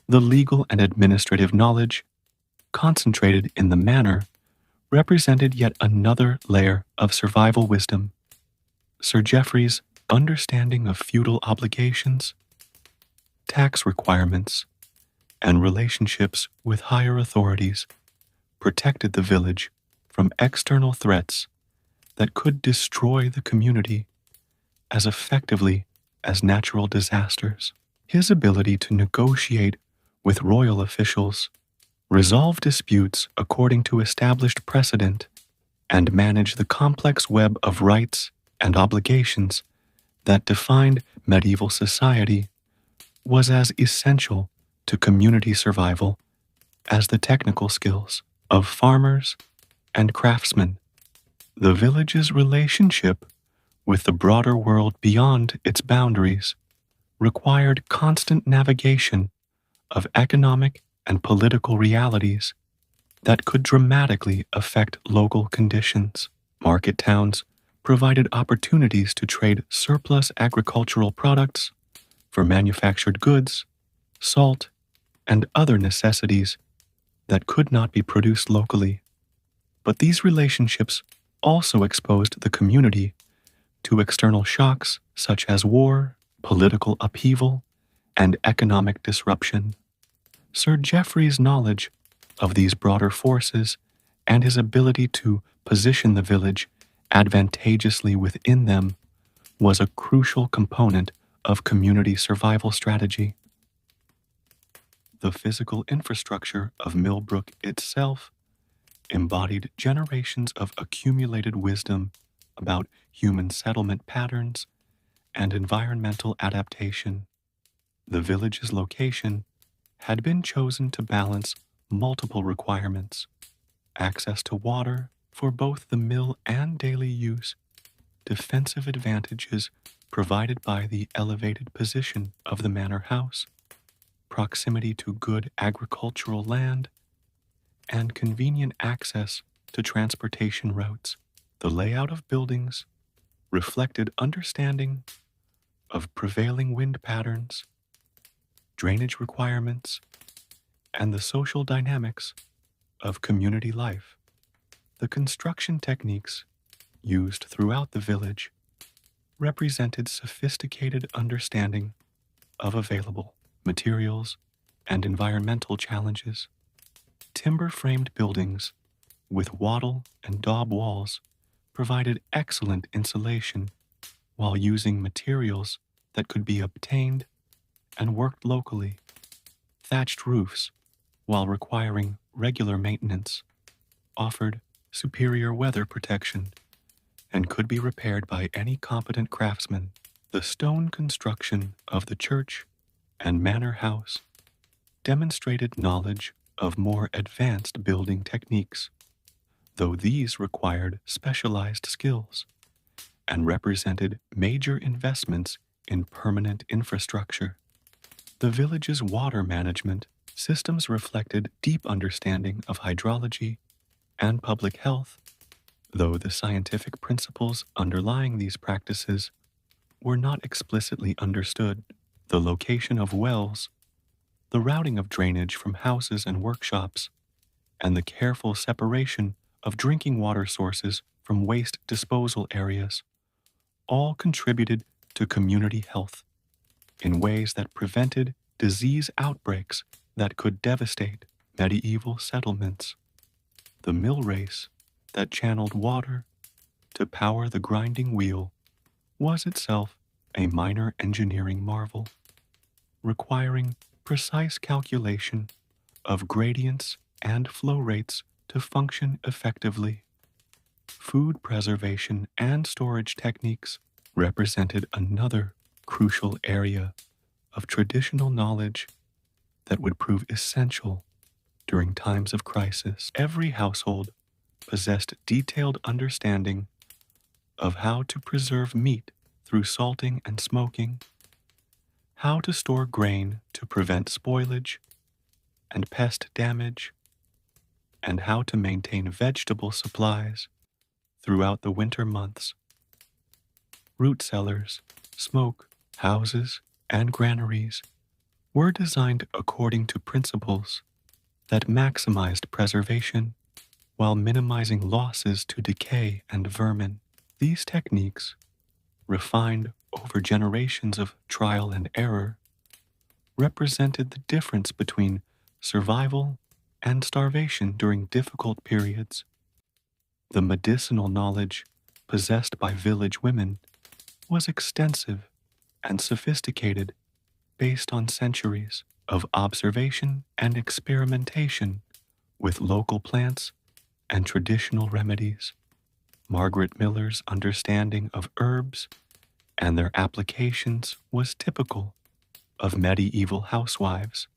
The legal and administrative knowledge concentrated in the manor represented yet another layer of survival wisdom. Sir Geoffrey's understanding of feudal obligations, tax requirements, and relationships with higher authorities protected the village from external threats that could destroy the community as effectively as natural disasters. His ability to negotiate with royal officials, resolve disputes according to established precedent, and manage the complex web of rights and obligations that defined medieval society was as essential to community survival as the technical skills of farmers and craftsmen. The village's relationship with the broader world beyond its boundaries required constant navigation of economic and political realities that could dramatically affect local conditions. Market towns provided opportunities to trade surplus agricultural products for manufactured goods, salt, and other necessities that could not be produced locally. But these relationships also exposed the community to external shocks such as war, political upheaval, and economic disruption. Sir Geoffrey's knowledge of these broader forces and his ability to position the village advantageously within them was a crucial component of community survival strategy. The physical infrastructure of Millbrook itself embodied generations of accumulated wisdom about human settlement patterns and environmental adaptation. The village's location had been chosen to balance multiple requirements: access to water for both the mill and daily use, defensive advantages provided by the elevated position of the manor house, proximity to good agricultural land, and convenient access to transportation routes. The layout of buildings reflected understanding of prevailing wind patterns, drainage requirements, and the social dynamics of community life. The construction techniques used throughout the village represented sophisticated understanding of available materials and environmental challenges. timber-framed buildings with wattle and daub walls provided excellent insulation while using materials that could be obtained and worked locally. Thatched roofs, while requiring regular maintenance, offered superior weather protection and could be repaired by any competent craftsman. The stone construction of the church and manor house demonstrated knowledge of more advanced building techniques, though these required specialized skills and represented major investments in permanent infrastructure. The village's water management systems reflected deep understanding of hydrology and public health, though the scientific principles underlying these practices were not explicitly understood. The location of wells, the routing of drainage from houses and workshops, and the careful separation of drinking water sources from waste disposal areas all contributed to community health in ways that prevented disease outbreaks that could devastate medieval settlements. The mill race that channeled water to power the grinding wheel was itself a minor engineering marvel, requiring precise calculation of gradients and flow rates to function effectively. Food preservation and storage techniques represented another crucial area of traditional knowledge that would prove essential during times of crisis. Every household possessed detailed understanding of how to preserve meat through salting and smoking, how to store grain to prevent spoilage and pest damage, and how to maintain vegetable supplies throughout the winter months. Root cellars, smoke houses, and granaries were designed according to principles that maximized preservation while minimizing losses to decay and vermin. These techniques, refined over generations of trial and error, represented the difference between survival and starvation during difficult periods. The medicinal knowledge possessed by village women was extensive and sophisticated, based on centuries of observation and experimentation with local plants and traditional remedies. Margaret Miller's understanding of herbs and their applications was typical of medieval housewives,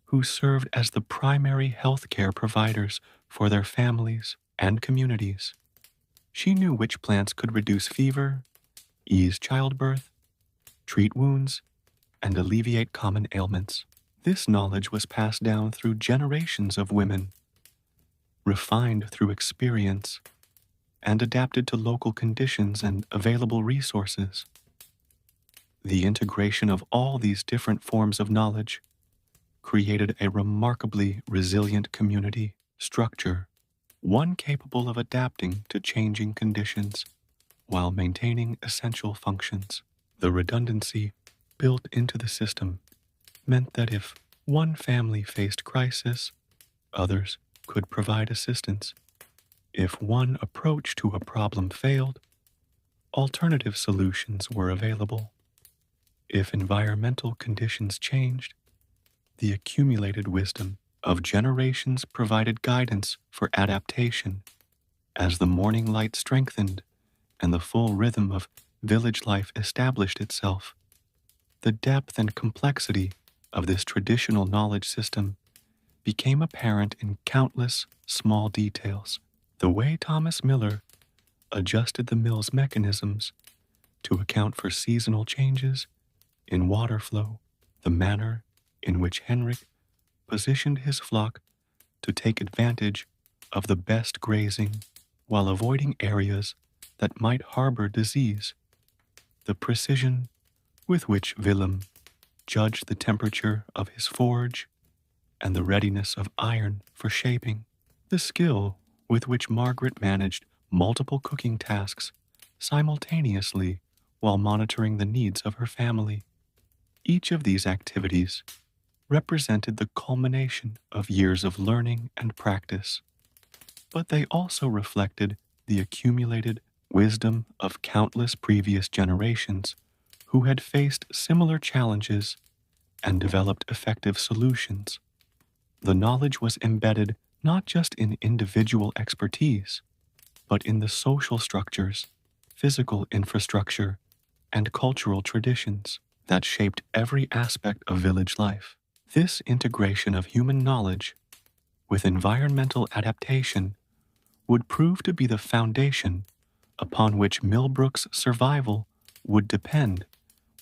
who served as the primary healthcare providers for their families and communities. She knew which plants could reduce fever, ease childbirth, treat wounds, and alleviate common ailments. This knowledge was passed down through generations of women, refined through experience, and adapted to local conditions and available resources. The integration of all these different forms of knowledge created a remarkably resilient community structure, one capable of adapting to changing conditions while maintaining essential functions. The redundancy built into the system meant that if one family faced crisis, others could provide assistance. If one approach to a problem failed, alternative solutions were available. If environmental conditions changed, the accumulated wisdom of generations provided guidance for adaptation. As the morning light strengthened and the full rhythm of village life established itself, the depth and complexity of this traditional knowledge system became apparent in countless small details. The way Thomas Miller adjusted the mill's mechanisms to account for seasonal changes in water flow, the manner in which Henrik positioned his flock to take advantage of the best grazing while avoiding areas that might harbor disease, the precision with which Willem judged the temperature of his forge and the readiness of iron for shaping, the skill with which Margaret managed multiple cooking tasks simultaneously while monitoring the needs of her family. Each of these activities represented the culmination of years of learning and practice, but they also reflected the accumulated wisdom of countless previous generations who had faced similar challenges and developed effective solutions. The knowledge was embedded not just in individual expertise, but in the social structures, physical infrastructure, and cultural traditions that shaped every aspect of village life. This integration of human knowledge with environmental adaptation would prove to be the foundation upon which Millbrook's survival would depend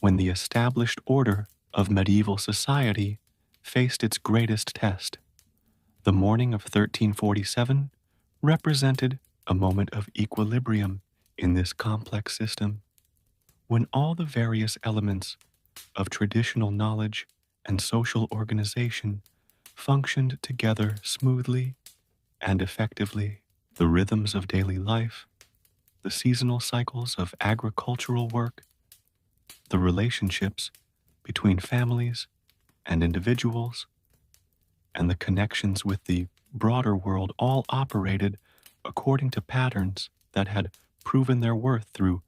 when the established order of medieval society faced its greatest test. The morning of 1347 represented a moment of equilibrium in this complex system, when all the various elements of traditional knowledge and social organization functioned together smoothly and effectively. The rhythms of daily life, the seasonal cycles of agricultural work, the relationships between families and individuals, and the connections with the broader world all operated according to patterns that had proven their worth through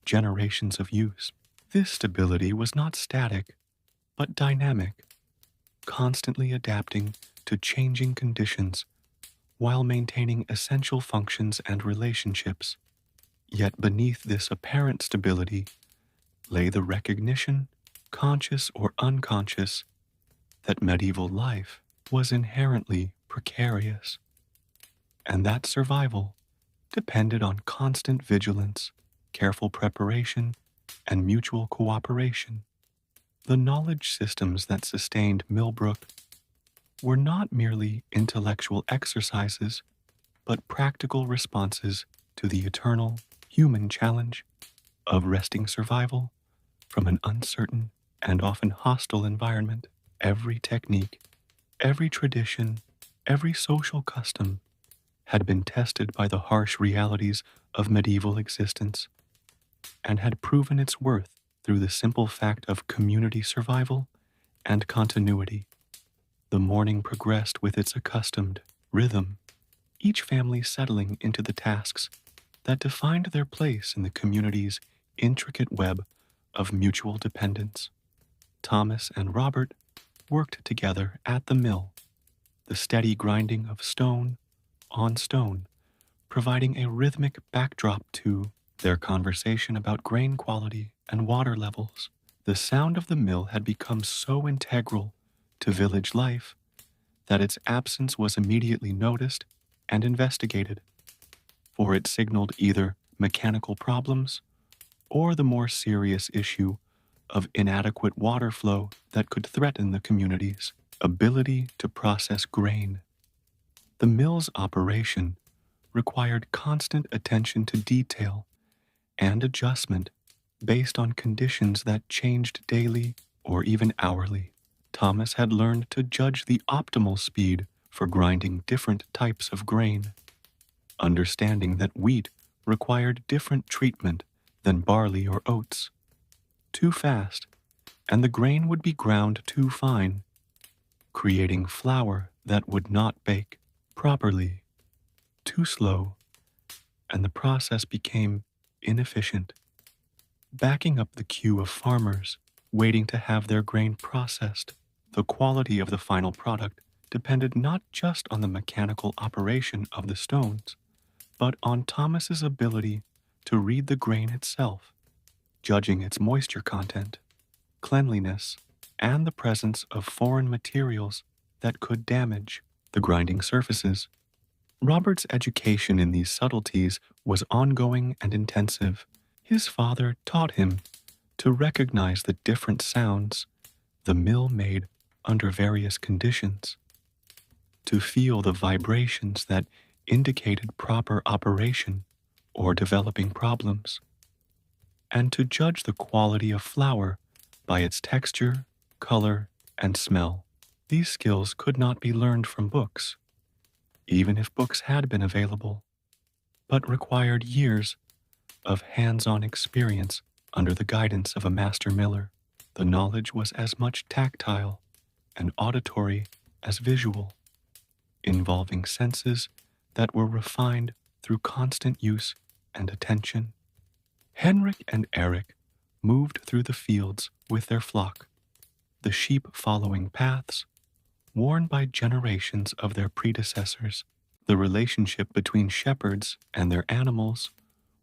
generations of use. This stability was not static, but dynamic, constantly adapting to changing conditions while maintaining essential functions and relationships. Yet beneath this apparent stability lay the recognition, conscious or unconscious, that medieval life was inherently precarious, and that survival depended on constant vigilance, careful preparation, and mutual cooperation. The knowledge systems that sustained Millbrook were not merely intellectual exercises, but practical responses to the eternal human challenge of wresting survival from an uncertain and often hostile environment. Every technique, every tradition, every social custom had been tested by the harsh realities of medieval existence and had proven its worth through the simple fact of community survival and continuity. The morning progressed with its accustomed rhythm, each family settling into the tasks that defined their place in the community's intricate web of mutual dependence. Thomas and Robert worked together at the mill, the steady grinding of stone on stone, providing a rhythmic backdrop to their conversation about grain quality and water levels. The sound of the mill had become so integral to village life that its absence was immediately noticed and investigated, for it signaled either mechanical problems or the more serious issue of inadequate water flow that could threaten the community's ability to process grain. The mill's operation required constant attention to detail and adjustment based on conditions that changed daily or even hourly. Thomas had learned to judge the optimal speed for grinding different types of grain, understanding that wheat required different treatment than barley or oats. Too fast, and the grain would be ground too fine, creating flour that would not bake properly. Too slow, and the process became inefficient, backing up the queue of farmers waiting to have their grain processed. The quality of the final product depended not just on the mechanical operation of the stones, but on Thomas's ability to read the grain itself, judging its moisture content, cleanliness, and the presence of foreign materials that could damage the grinding surfaces. Robert's education in these subtleties was ongoing and intensive. His father taught him to recognize the different sounds the mill made under various conditions, to feel the vibrations that indicated proper operation or developing problems, and to judge the quality of flour by its texture, color, and smell. These skills could not be learned from books, even if books had been available, but required years of hands-on experience under the guidance of a master miller. The knowledge was as much tactile and auditory as visual, involving senses that were refined through constant use and attention. Henrik and Eric moved through the fields with their flock, the sheep following paths worn by generations of their predecessors. The relationship between shepherds and their animals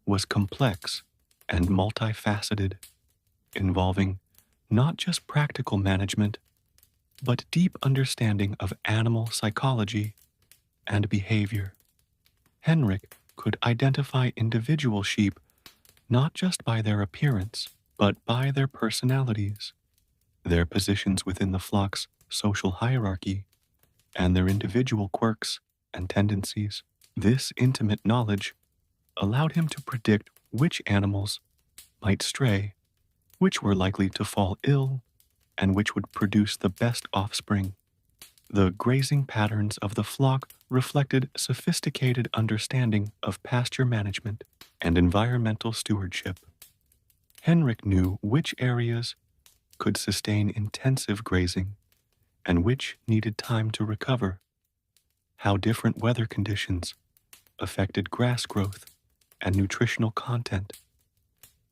was complex and multifaceted, involving not just practical management, but deep understanding of animal psychology and behavior. Henrik could identify individual sheep not just by their appearance, but by their personalities, their positions within the flock's social hierarchy, and their individual quirks and tendencies. This intimate knowledge allowed him to predict which animals might stray, which were likely to fall ill, and which would produce the best offspring. The grazing patterns of the flock reflected sophisticated understanding of pasture management and environmental stewardship. Henrik knew which areas could sustain intensive grazing and which needed time to recover, how different weather conditions affected grass growth and nutritional content,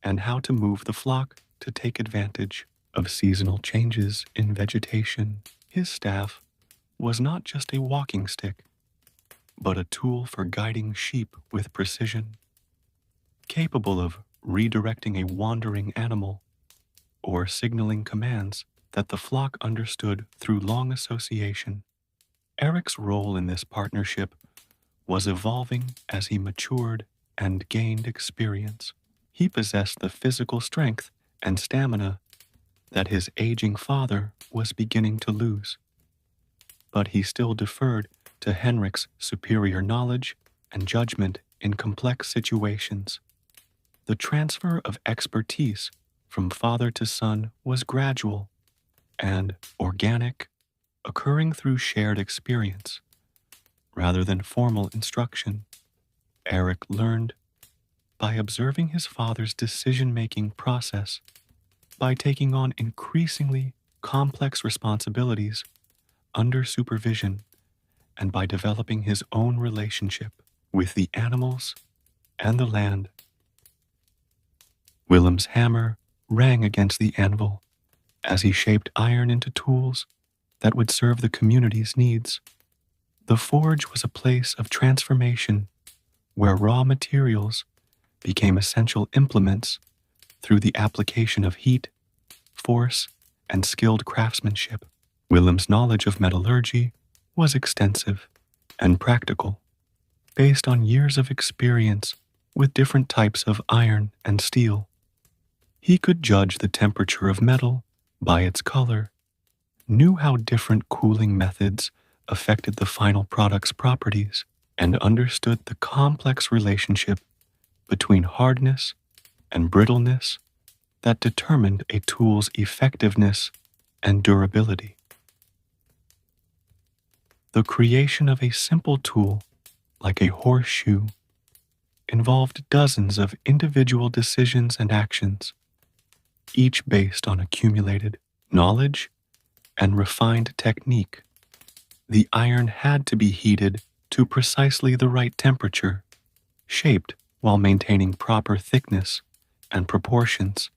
and how to move the flock to take advantage of seasonal changes in vegetation. His staff was not just a walking stick, but a tool for guiding sheep with precision, capable of redirecting a wandering animal or signaling commands that the flock understood through long association. Eric's role in this partnership was evolving as he matured and gained experience. He possessed the physical strength and stamina that his aging father was beginning to lose, but he still deferred to Henrik's superior knowledge and judgment in complex situations. The transfer of expertise from father to son was gradual and organic, occurring through shared experience rather than formal instruction. Eric learned by observing his father's decision-making process, by taking on increasingly complex responsibilities under supervision, and by developing his own relationship with the animals and the land. Willem's hammer rang against the anvil as he shaped iron into tools that would serve the community's needs. The forge was a place of transformation where raw materials became essential implements through the application of heat, force, and skilled craftsmanship. Willem's knowledge of metallurgy was extensive and practical, based on years of experience with different types of iron and steel. He could judge the temperature of metal by its color, knew how different cooling methods affected the final product's properties, and understood the complex relationship between hardness and brittleness that determined a tool's effectiveness and durability. The creation of a simple tool, like a horseshoe, involved dozens of individual decisions and actions, each based on accumulated knowledge and refined technique. The iron had to be heated to precisely the right temperature, shaped while maintaining proper thickness and proportions,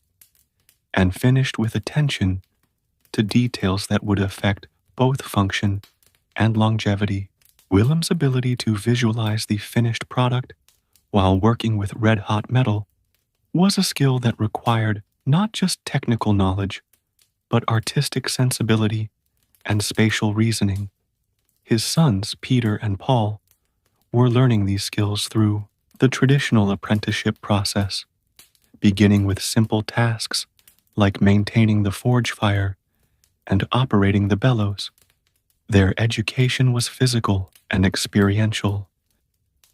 and finished with attention to details that would affect both function and longevity. Willem's ability to visualize the finished product while working with red-hot metal was a skill that required not just technical knowledge, but artistic sensibility and spatial reasoning. His sons, Peter and Paul, were learning these skills through the traditional apprenticeship process, beginning with simple tasks like maintaining the forge fire and operating the bellows. Their education was physical and experiential,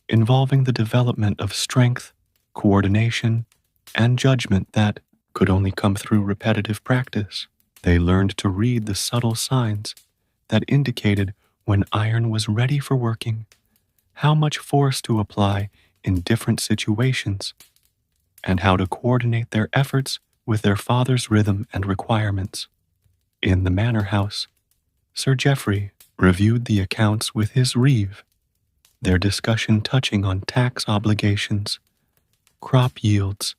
involving the development of strength, coordination, and judgment that could only come through repetitive practice. They learned to read the subtle signs that indicated when iron was ready for working, how much force to apply in different situations, and how to coordinate their efforts with their father's rhythm and requirements. In the manor house, Sir Geoffrey reviewed the accounts with his reeve, their discussion touching on tax obligations, crop yields,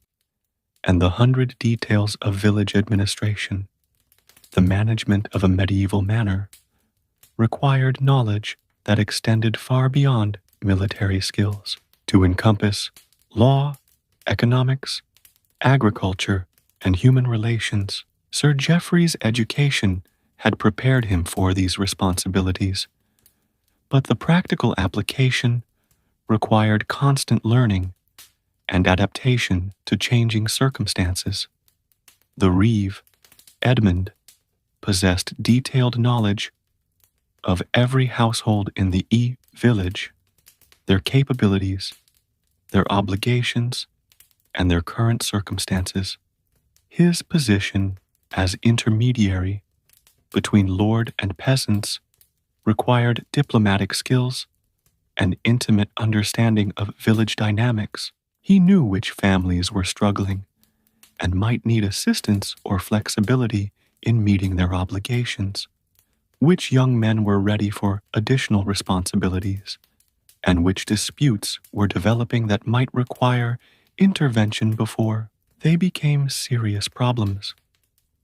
and the 100 details of village administration. The management of a medieval manor required knowledge that extended far beyond military skills to encompass law, economics, agriculture, and human relations. Sir Geoffrey's education had prepared him for these responsibilities, but the practical application required constant learning and adaptation to changing circumstances. The reeve, Edmund, possessed detailed knowledge of every household in the village, their capabilities, their obligations, and their current circumstances. His position as intermediary between lord and peasants required diplomatic skills and intimate understanding of village dynamics. He knew which families were struggling and might need assistance or flexibility in meeting their obligations, which young men were ready for additional responsibilities, and which disputes were developing that might require intervention before they became serious problems.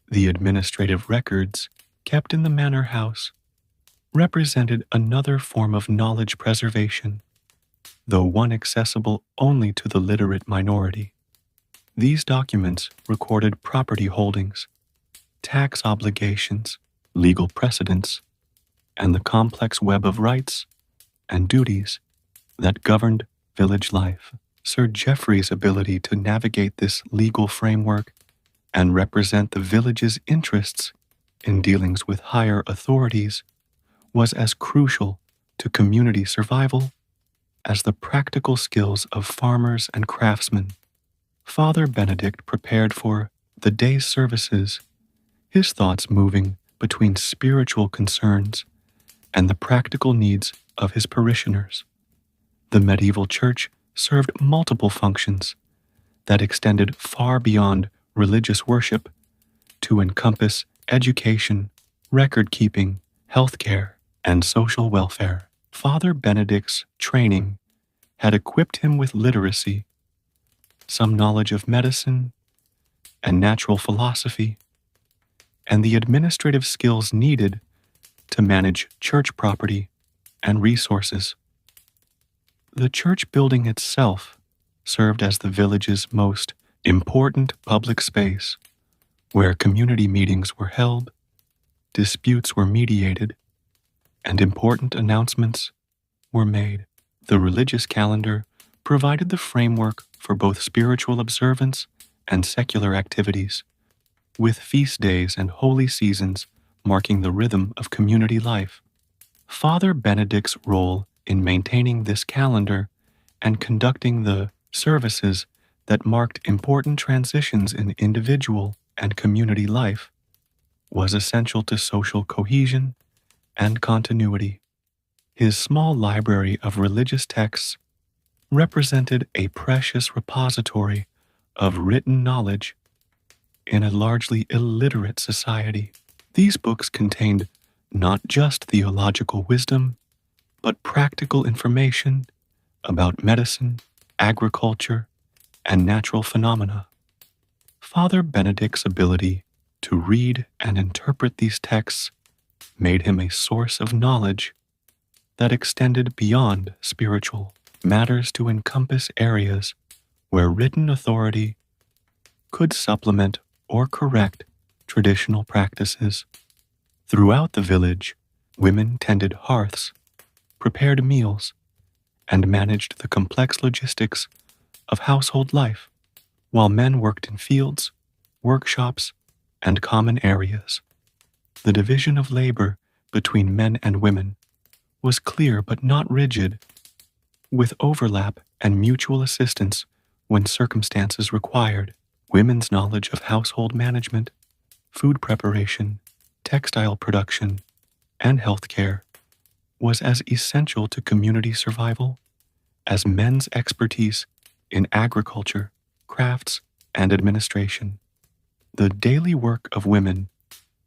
The administrative records kept in the manor house represented another form of knowledge preservation, though one accessible only to the literate minority. These documents recorded property holdings, tax obligations, legal precedents, and the complex web of rights and duties that governed village life. Sir Geoffrey's ability to navigate this legal framework and represent the village's interests in dealings with higher authorities was as crucial to community survival as the practical skills of farmers and craftsmen. Father Benedict prepared for the day's services, his thoughts moving between spiritual concerns and the practical needs of his parishioners. The medieval church served multiple functions that extended far beyond religious worship to encompass education, record-keeping, healthcare, and social welfare. Father Benedict's training had equipped him with literacy, some knowledge of medicine and natural philosophy, and the administrative skills needed to manage church property and resources. The church building itself served as the village's most important public space, where community meetings were held, disputes were mediated, and important announcements were made. The religious calendar provided the framework for both spiritual observance and secular activities, with feast days and holy seasons marking the rhythm of community life. Father Benedict's role in maintaining this calendar and conducting the services that marked important transitions in individual and community life was essential to social cohesion and continuity. His small library of religious texts represented a precious repository of written knowledge in a largely illiterate society. These books contained not just theological wisdom, but practical information about medicine, agriculture, and natural phenomena. Father Benedict's ability to read and interpret these texts made him a source of knowledge that extended beyond spiritual matters to encompass areas where written authority could supplement or correct traditional practices. Throughout the village, women tended hearths, prepared meals, and managed the complex logistics of household life, while men worked in fields, workshops, and common areas. The division of labor between men and women was clear but not rigid, with overlap and mutual assistance when circumstances required. Women's knowledge of household management, food preparation, textile production, and healthcare was as essential to community survival as men's expertise in agriculture, crafts, and administration. The daily work of women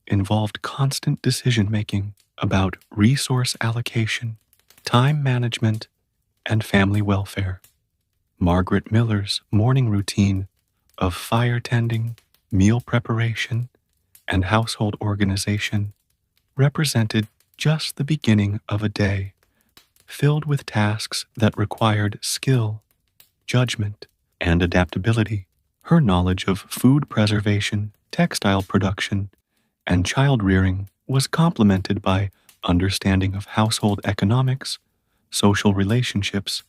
involved constant decision-making about resource allocation, time management, and family welfare. Margaret Miller's morning routine of fire tending, meal preparation, and household organization represented just the beginning of a day filled with tasks that required skill, judgment, and adaptability. Her knowledge of food preservation, textile production, and child rearing was complemented by understanding of household economics, social relationships,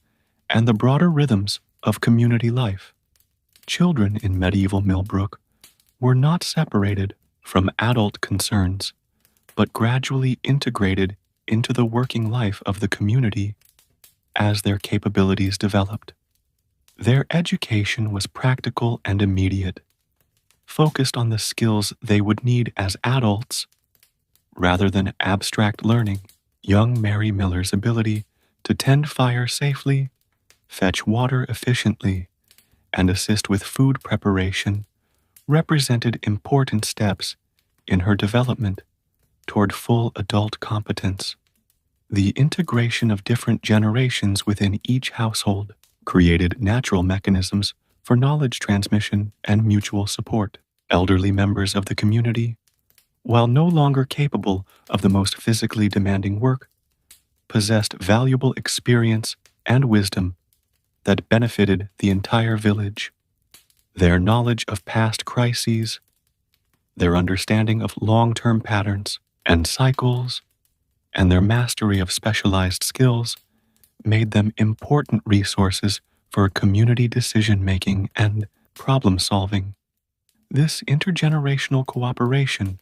and the broader rhythms of community life. Children in medieval Millbrook were not separated from adult concerns, but gradually integrated into the working life of the community as their capabilities developed. Their education was practical and immediate, focused on the skills they would need as adults rather than abstract learning. Young Mary Miller's ability to tend fire safely, fetch water efficiently, and assist with food preparation represented important steps in her development toward full adult competence. The integration of different generations within each household created natural mechanisms for knowledge transmission and mutual support. Elderly members of the community, while no longer capable of the most physically demanding work, possessed valuable experience and wisdom that benefited the entire village. Their knowledge of past crises, their understanding of long-term patterns and cycles, and their mastery of specialized skills made them important resources for community decision-making and problem-solving. This intergenerational cooperation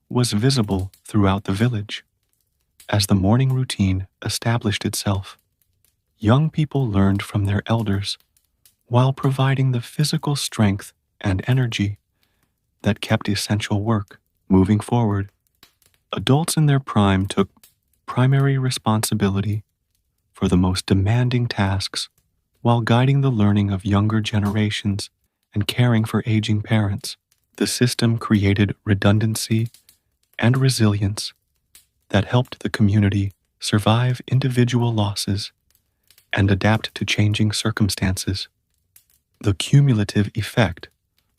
was visible throughout the village. As the morning routine established itself, young people learned from their elders while providing the physical strength and energy that kept essential work moving forward. Adults in their prime took primary responsibility for the most demanding tasks while guiding the learning of younger generations and caring for aging parents. The system created redundancy and resilience that helped the community survive individual losses and adapt to changing circumstances. The cumulative effect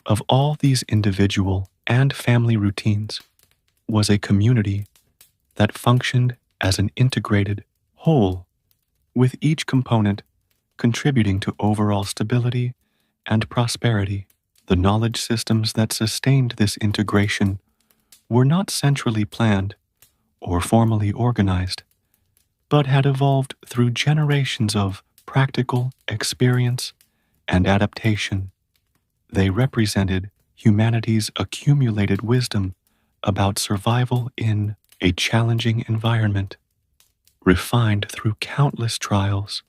of all these individual and family routines was a community that functioned as an integrated whole, with each component contributing to overall stability and prosperity. The knowledge systems that sustained this integration were not centrally planned or formally organized, but had evolved through generations of practical experience and adaptation. They represented humanity's accumulated wisdom about survival in a challenging environment, refined through countless trials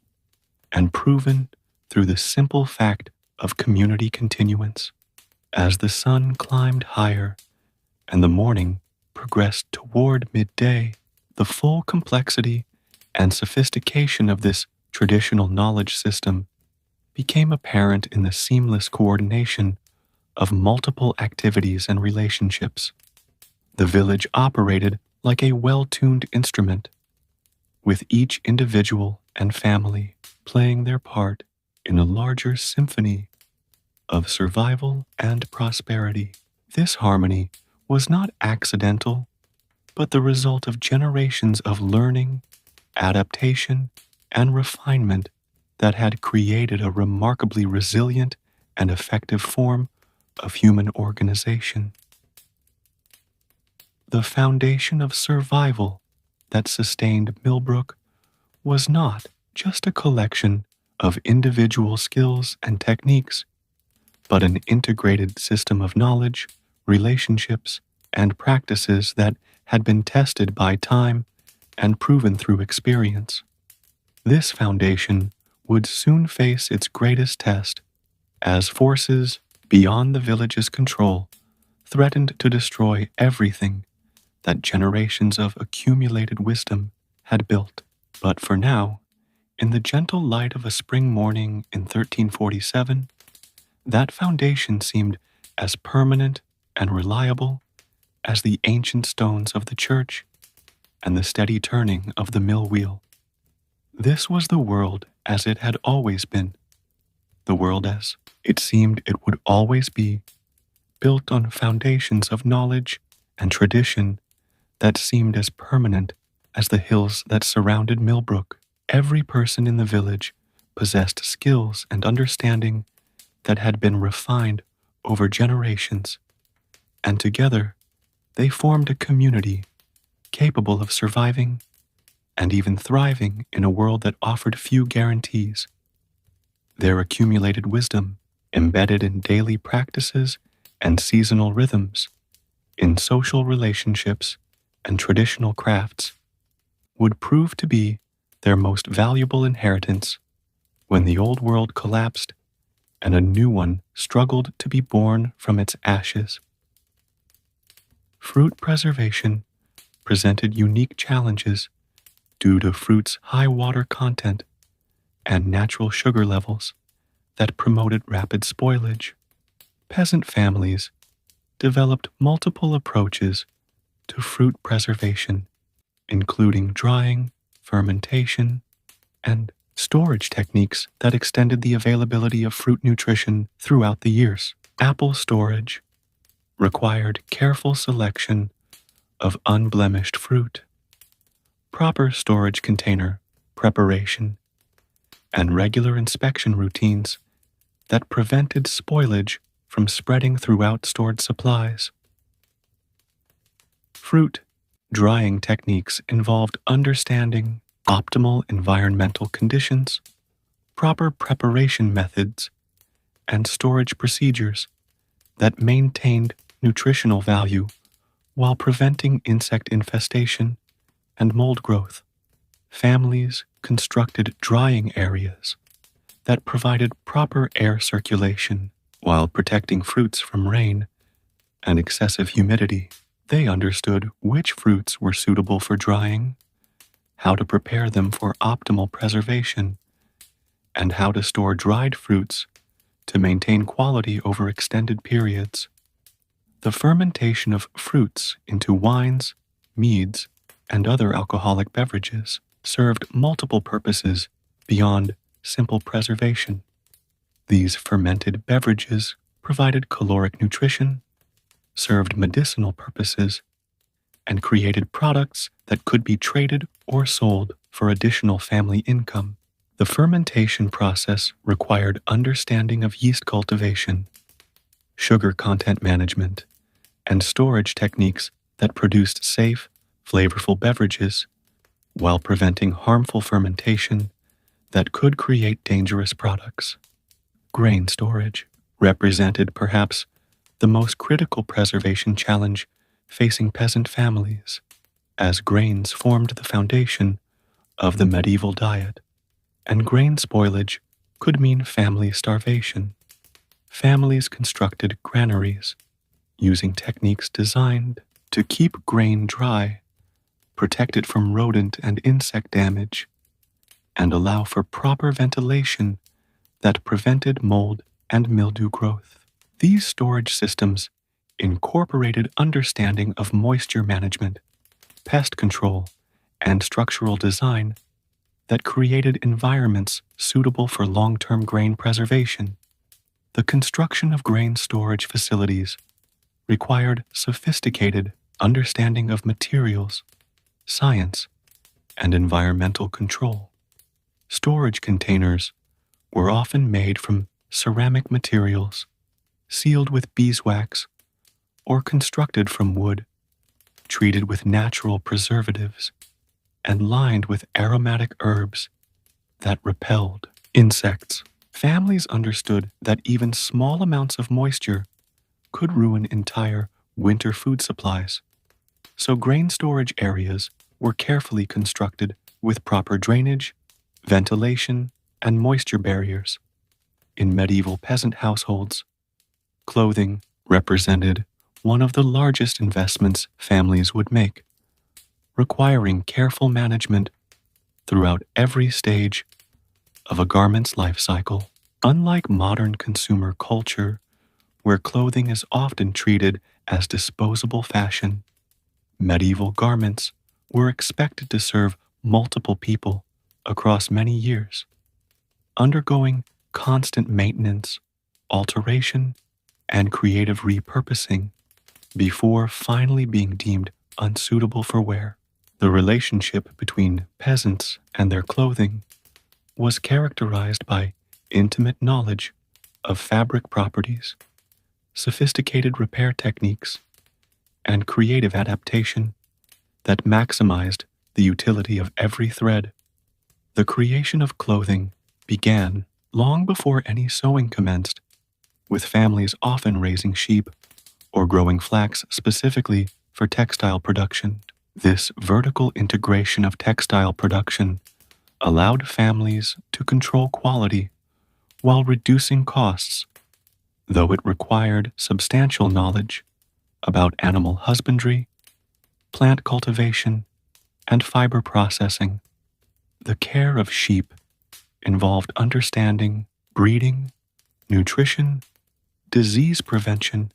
and proven through the simple fact of community continuance. As the sun climbed higher and the morning progressed toward midday, the full complexity and sophistication of this traditional knowledge system became apparent in the seamless coordination of multiple activities and relationships. The village operated like a well-tuned instrument, with each individual and family playing their part in a larger symphony of survival and prosperity. This harmony was not accidental, but the result of generations of learning, adaptation, and refinement that had created a remarkably resilient and effective form of human organization. The foundation of survival that sustained Millbrook was not just a collection of individual skills and techniques, but an integrated system of knowledge, relationships, and practices that had been tested by time and proven through experience. This foundation would soon face its greatest test as forces beyond the village's control threatened to destroy everything that generations of accumulated wisdom had built. But for now, in the gentle light of a spring morning in 1347, that foundation seemed as permanent and reliable as the ancient stones of the church and the steady turning of the mill wheel. This was the world as it had always been, the world as it seemed it would always be, built on foundations of knowledge and tradition that seemed as permanent as the hills that surrounded Millbrook. Every person in the village possessed skills and understanding that had been refined over generations, and together they formed a community capable of surviving and even thriving in a world that offered few guarantees. Their accumulated wisdom, embedded in daily practices and seasonal rhythms, in social relationships and traditional crafts, would prove to be their most valuable inheritance when the old world collapsed and a new one struggled to be born from its ashes. Fruit preservation presented unique challenges due to fruit's high water content and natural sugar levels that promoted rapid spoilage. Peasant families developed multiple approaches to fruit preservation, including drying, fermentation, and storage techniques that extended the availability of fruit nutrition throughout the years. Apple storage required careful selection of unblemished fruit, proper storage container preparation, and regular inspection routines that prevented spoilage from spreading throughout stored supplies. Fruit drying techniques involved understanding optimal environmental conditions, proper preparation methods, and storage procedures that maintained nutritional value while preventing insect infestation and mold growth. Families constructed drying areas that provided proper air circulation while protecting fruits from rain and excessive humidity. They understood which fruits were suitable for drying, how to prepare them for optimal preservation, and how to store dried fruits to maintain quality over extended periods. The fermentation of fruits into wines, meads, and other alcoholic beverages served multiple purposes beyond simple preservation. These fermented beverages provided caloric nutrition, served medicinal purposes, and created products that could be traded or sold for additional family income. The fermentation process required understanding of yeast cultivation, sugar content management, and storage techniques that produced safe, flavorful beverages while preventing harmful fermentation that could create dangerous products. Grain storage represented perhaps the most critical preservation challenge facing peasant families, as grains formed the foundation of the medieval diet, and grain spoilage could mean family starvation. Families constructed granaries using techniques designed to keep grain dry, protect it from rodent and insect damage, and allow for proper ventilation that prevented mold and mildew growth. These storage systems incorporated understanding of moisture management, pest control, and structural design that created environments suitable for long-term grain preservation. The construction of grain storage facilities required sophisticated understanding of materials, science, and environmental control. Storage containers were often made from ceramic materials, sealed with beeswax, or constructed from wood, treated with natural preservatives, and lined with aromatic herbs that repelled insects. Families understood that even small amounts of moisture could ruin entire winter food supplies, so grain storage areas were carefully constructed with proper drainage, ventilation, and moisture barriers. In medieval peasant households, clothing represented one of the largest investments families would make, requiring careful management throughout every stage of a garment's life cycle. Unlike modern consumer culture, where clothing is often treated as disposable fashion. Medieval garments were expected to serve multiple people across many years, undergoing constant maintenance, alteration, and creative repurposing before finally being deemed unsuitable for wear. The relationship between peasants and their clothing was characterized by intimate knowledge of fabric properties, sophisticated repair techniques, and creative adaptation that maximized the utility of every thread. The creation of clothing began long before any sewing commenced, with families often raising sheep or growing flax specifically for textile production. This vertical integration of textile production allowed families to control quality while reducing costs, though it required substantial knowledge about animal husbandry, plant cultivation, and fiber processing. The care of sheep involved understanding breeding, nutrition, disease prevention,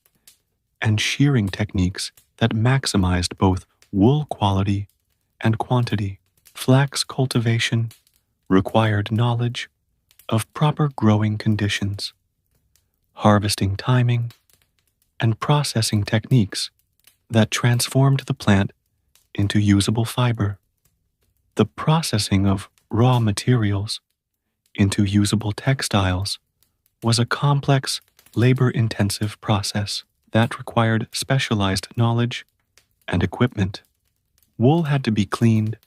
and shearing techniques that maximized both wool quality and quantity. Flax cultivation required knowledge of proper growing conditions, harvesting timing, and processing techniques that transformed the plant into usable fiber. The processing of raw materials into usable textiles was a complex, labor-intensive process that required specialized knowledge and equipment. Wool had to be cleaned,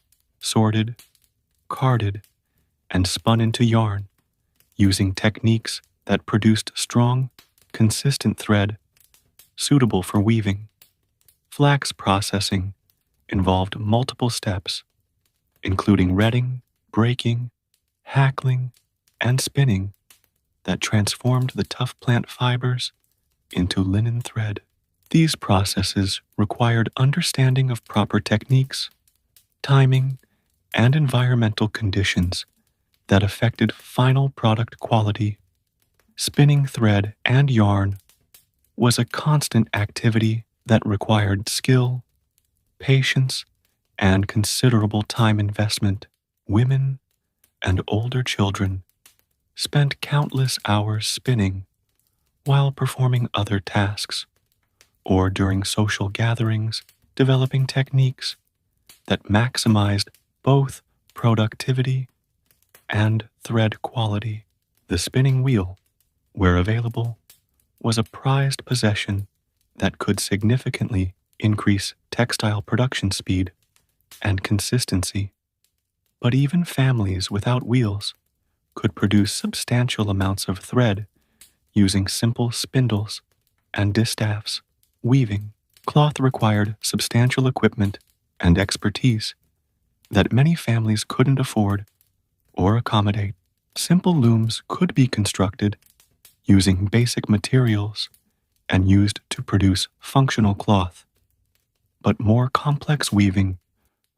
sorted, carded, and spun into yarn using techniques that produced strong, consistent thread suitable for weaving. Flax processing involved multiple steps, including retting, breaking, hackling, and spinning that transformed the tough plant fibers into linen thread. These processes required understanding of proper techniques, timing, and environmental conditions that affected final product quality. Spinning thread and yarn was a constant activity that required skill, patience, and considerable time investment. Women and older children spent countless hours spinning while performing other tasks, or during social gatherings, developing techniques that maximized both productivity and thread quality. The spinning wheel, where available, was a prized possession that could significantly increase textile production speed and consistency. But even families without wheels could produce substantial amounts of thread using simple spindles and distaffs. Weaving cloth required substantial equipment and expertise that many families couldn't afford or accommodate. Simple looms could be constructed using basic materials and used to produce functional cloth, but more complex weaving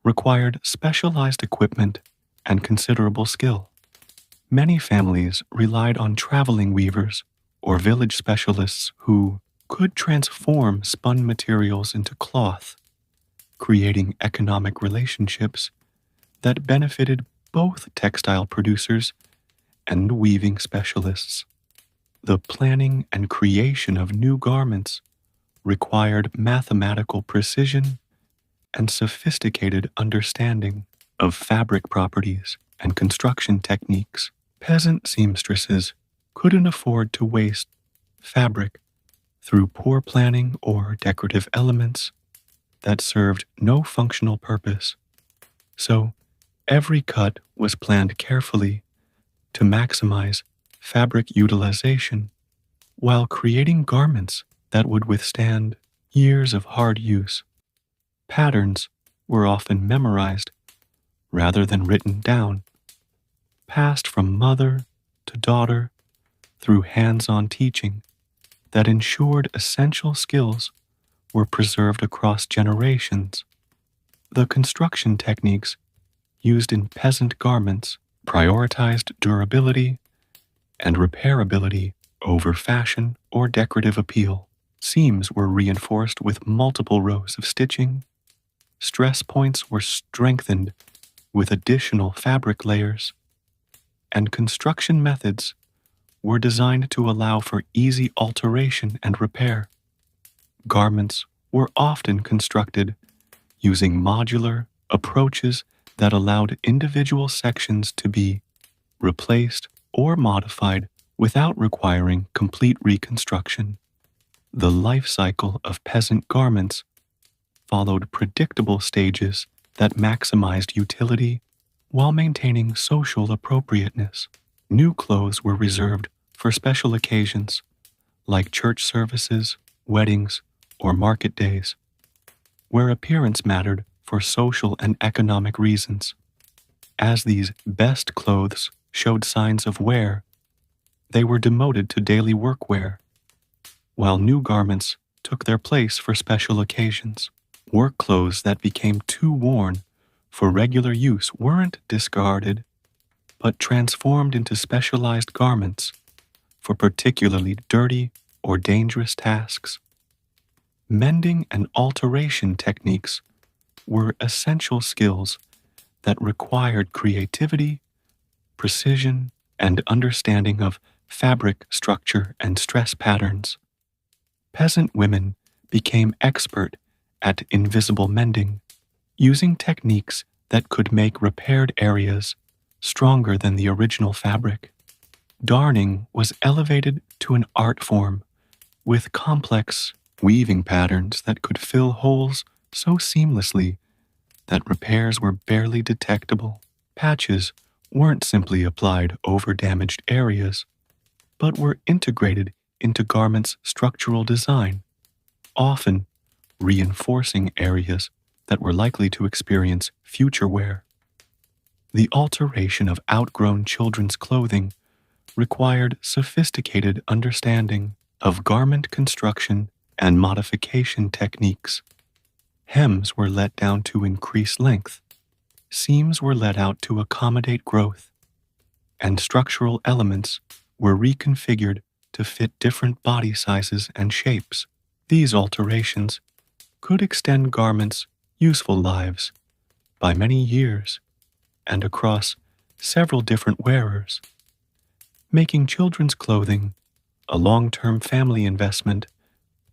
required specialized equipment and considerable skill. Many families relied on traveling weavers or village specialists who could transform spun materials into cloth, creating economic relationships that benefited both textile producers and weaving specialists. The planning and creation of new garments required mathematical precision and sophisticated understanding of fabric properties and construction techniques. Peasant seamstresses couldn't afford to waste fabric through poor planning or decorative elements that served no functional purpose. So, every cut was planned carefully to maximize fabric utilization while creating garments that would withstand years of hard use. Patterns were often memorized rather than written down, passed from mother to daughter through hands-on teaching that ensured essential skills were preserved across generations. The construction techniques used in peasant garments prioritized durability and repairability over fashion or decorative appeal. Seams were reinforced with multiple rows of stitching. Stress points were strengthened with additional fabric layers, and construction methods were designed to allow for easy alteration and repair. Garments were often constructed using modular approaches that allowed individual sections to be replaced or modified without requiring complete reconstruction. The life cycle of peasant garments followed predictable stages that maximized utility while maintaining social appropriateness. New clothes were reserved for special occasions like church services, weddings, or market days, where appearance mattered for social and economic reasons. As these best clothes showed signs of wear, they were demoted to daily work wear, while new garments took their place for special occasions. Work clothes that became too worn for regular use weren't discarded, but transformed into specialized garments for particularly dirty or dangerous tasks. Mending and alteration techniques were essential skills that required creativity, precision, and understanding of fabric structure and stress patterns. Peasant women became expert at invisible mending, using techniques that could make repaired areas stronger than the original fabric. Darning was elevated to an art form with complex weaving patterns that could fill holes so seamlessly that repairs were barely detectable. Patches weren't simply applied over damaged areas, but were integrated into garments' structural design, often reinforcing areas that were likely to experience future wear. The alteration of outgrown children's clothing required sophisticated understanding of garment construction and modification techniques. Hems were let down to increase length, seams were let out to accommodate growth, and structural elements were reconfigured to fit different body sizes and shapes. These alterations could extend garments' useful lives by many years and across several different wearers, making children's clothing a long-term family investment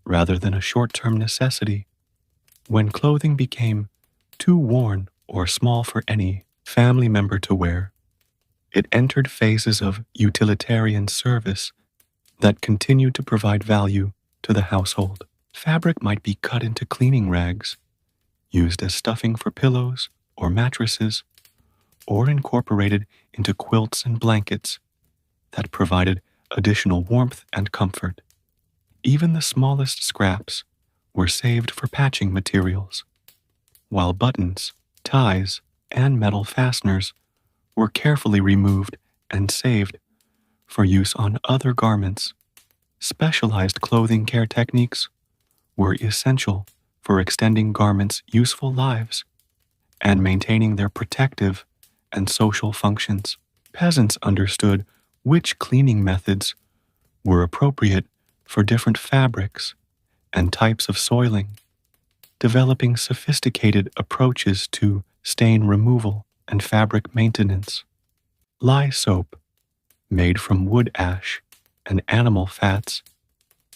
rather than a short-term necessity. When clothing became too worn or small for any family member to wear, it entered phases of utilitarian service that continued to provide value to the household. Fabric might be cut into cleaning rags, used as stuffing for pillows or mattresses, or incorporated into quilts and blankets that provided additional warmth and comfort. Even the smallest scraps were saved for patching materials, while buttons, ties, and metal fasteners were carefully removed and saved for use on other garments. Specialized clothing care techniques were essential for extending garments' useful lives and maintaining their protective and social functions. Peasants understood which cleaning methods were appropriate for different fabrics and types of soiling, developing sophisticated approaches to stain removal and fabric maintenance. Lye soap, made from wood ash and animal fats,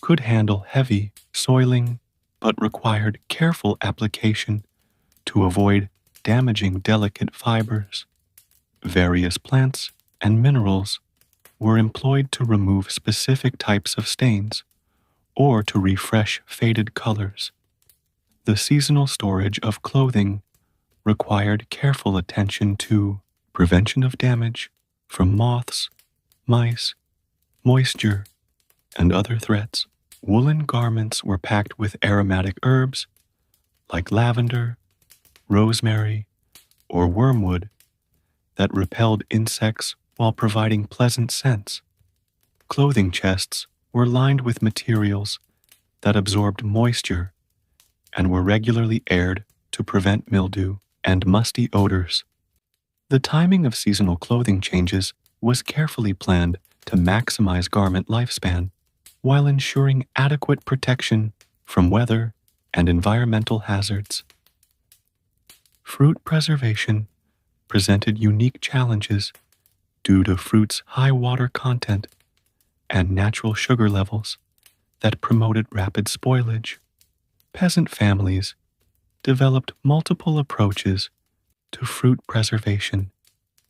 could handle heavy soiling but required careful application to avoid damaging delicate fibers. Various plants and minerals were employed to remove specific types of stains or to refresh faded colors. The seasonal storage of clothing required careful attention to prevention of damage from moths, mice, moisture, and other threats. Woolen garments were packed with aromatic herbs like lavender, rosemary, or wormwood that repelled insects while providing pleasant scents. Clothing chests were lined with materials that absorbed moisture and were regularly aired to prevent mildew and musty odors. The timing of seasonal clothing changes was carefully planned to maximize garment lifespan. while ensuring adequate protection from weather and environmental hazards. Fruit preservation presented unique challenges due to fruit's high water content and natural sugar levels that promoted rapid spoilage. Peasant families developed multiple approaches to fruit preservation,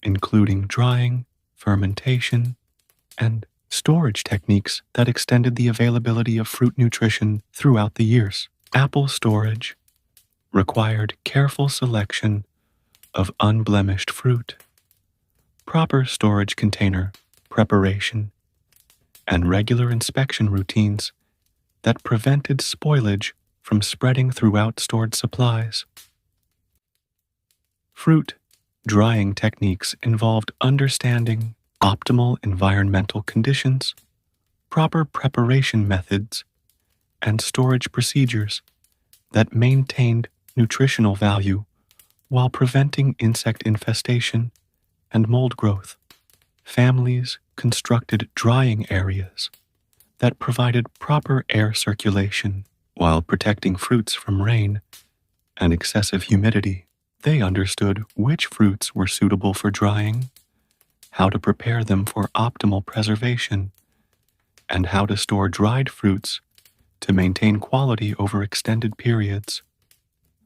including drying, fermentation, and storage techniques that extended the availability of fruit nutrition throughout the years. Apple storage required careful selection of unblemished fruit, proper storage container preparation, and regular inspection routines that prevented spoilage from spreading throughout stored supplies. Fruit drying techniques involved understanding optimal environmental conditions, proper preparation methods, and storage procedures that maintained nutritional value while preventing insect infestation and mold growth. Families constructed drying areas that provided proper air circulation while protecting fruits from rain and excessive humidity. They understood which fruits were suitable for drying, how to prepare them for optimal preservation, and how to store dried fruits to maintain quality over extended periods.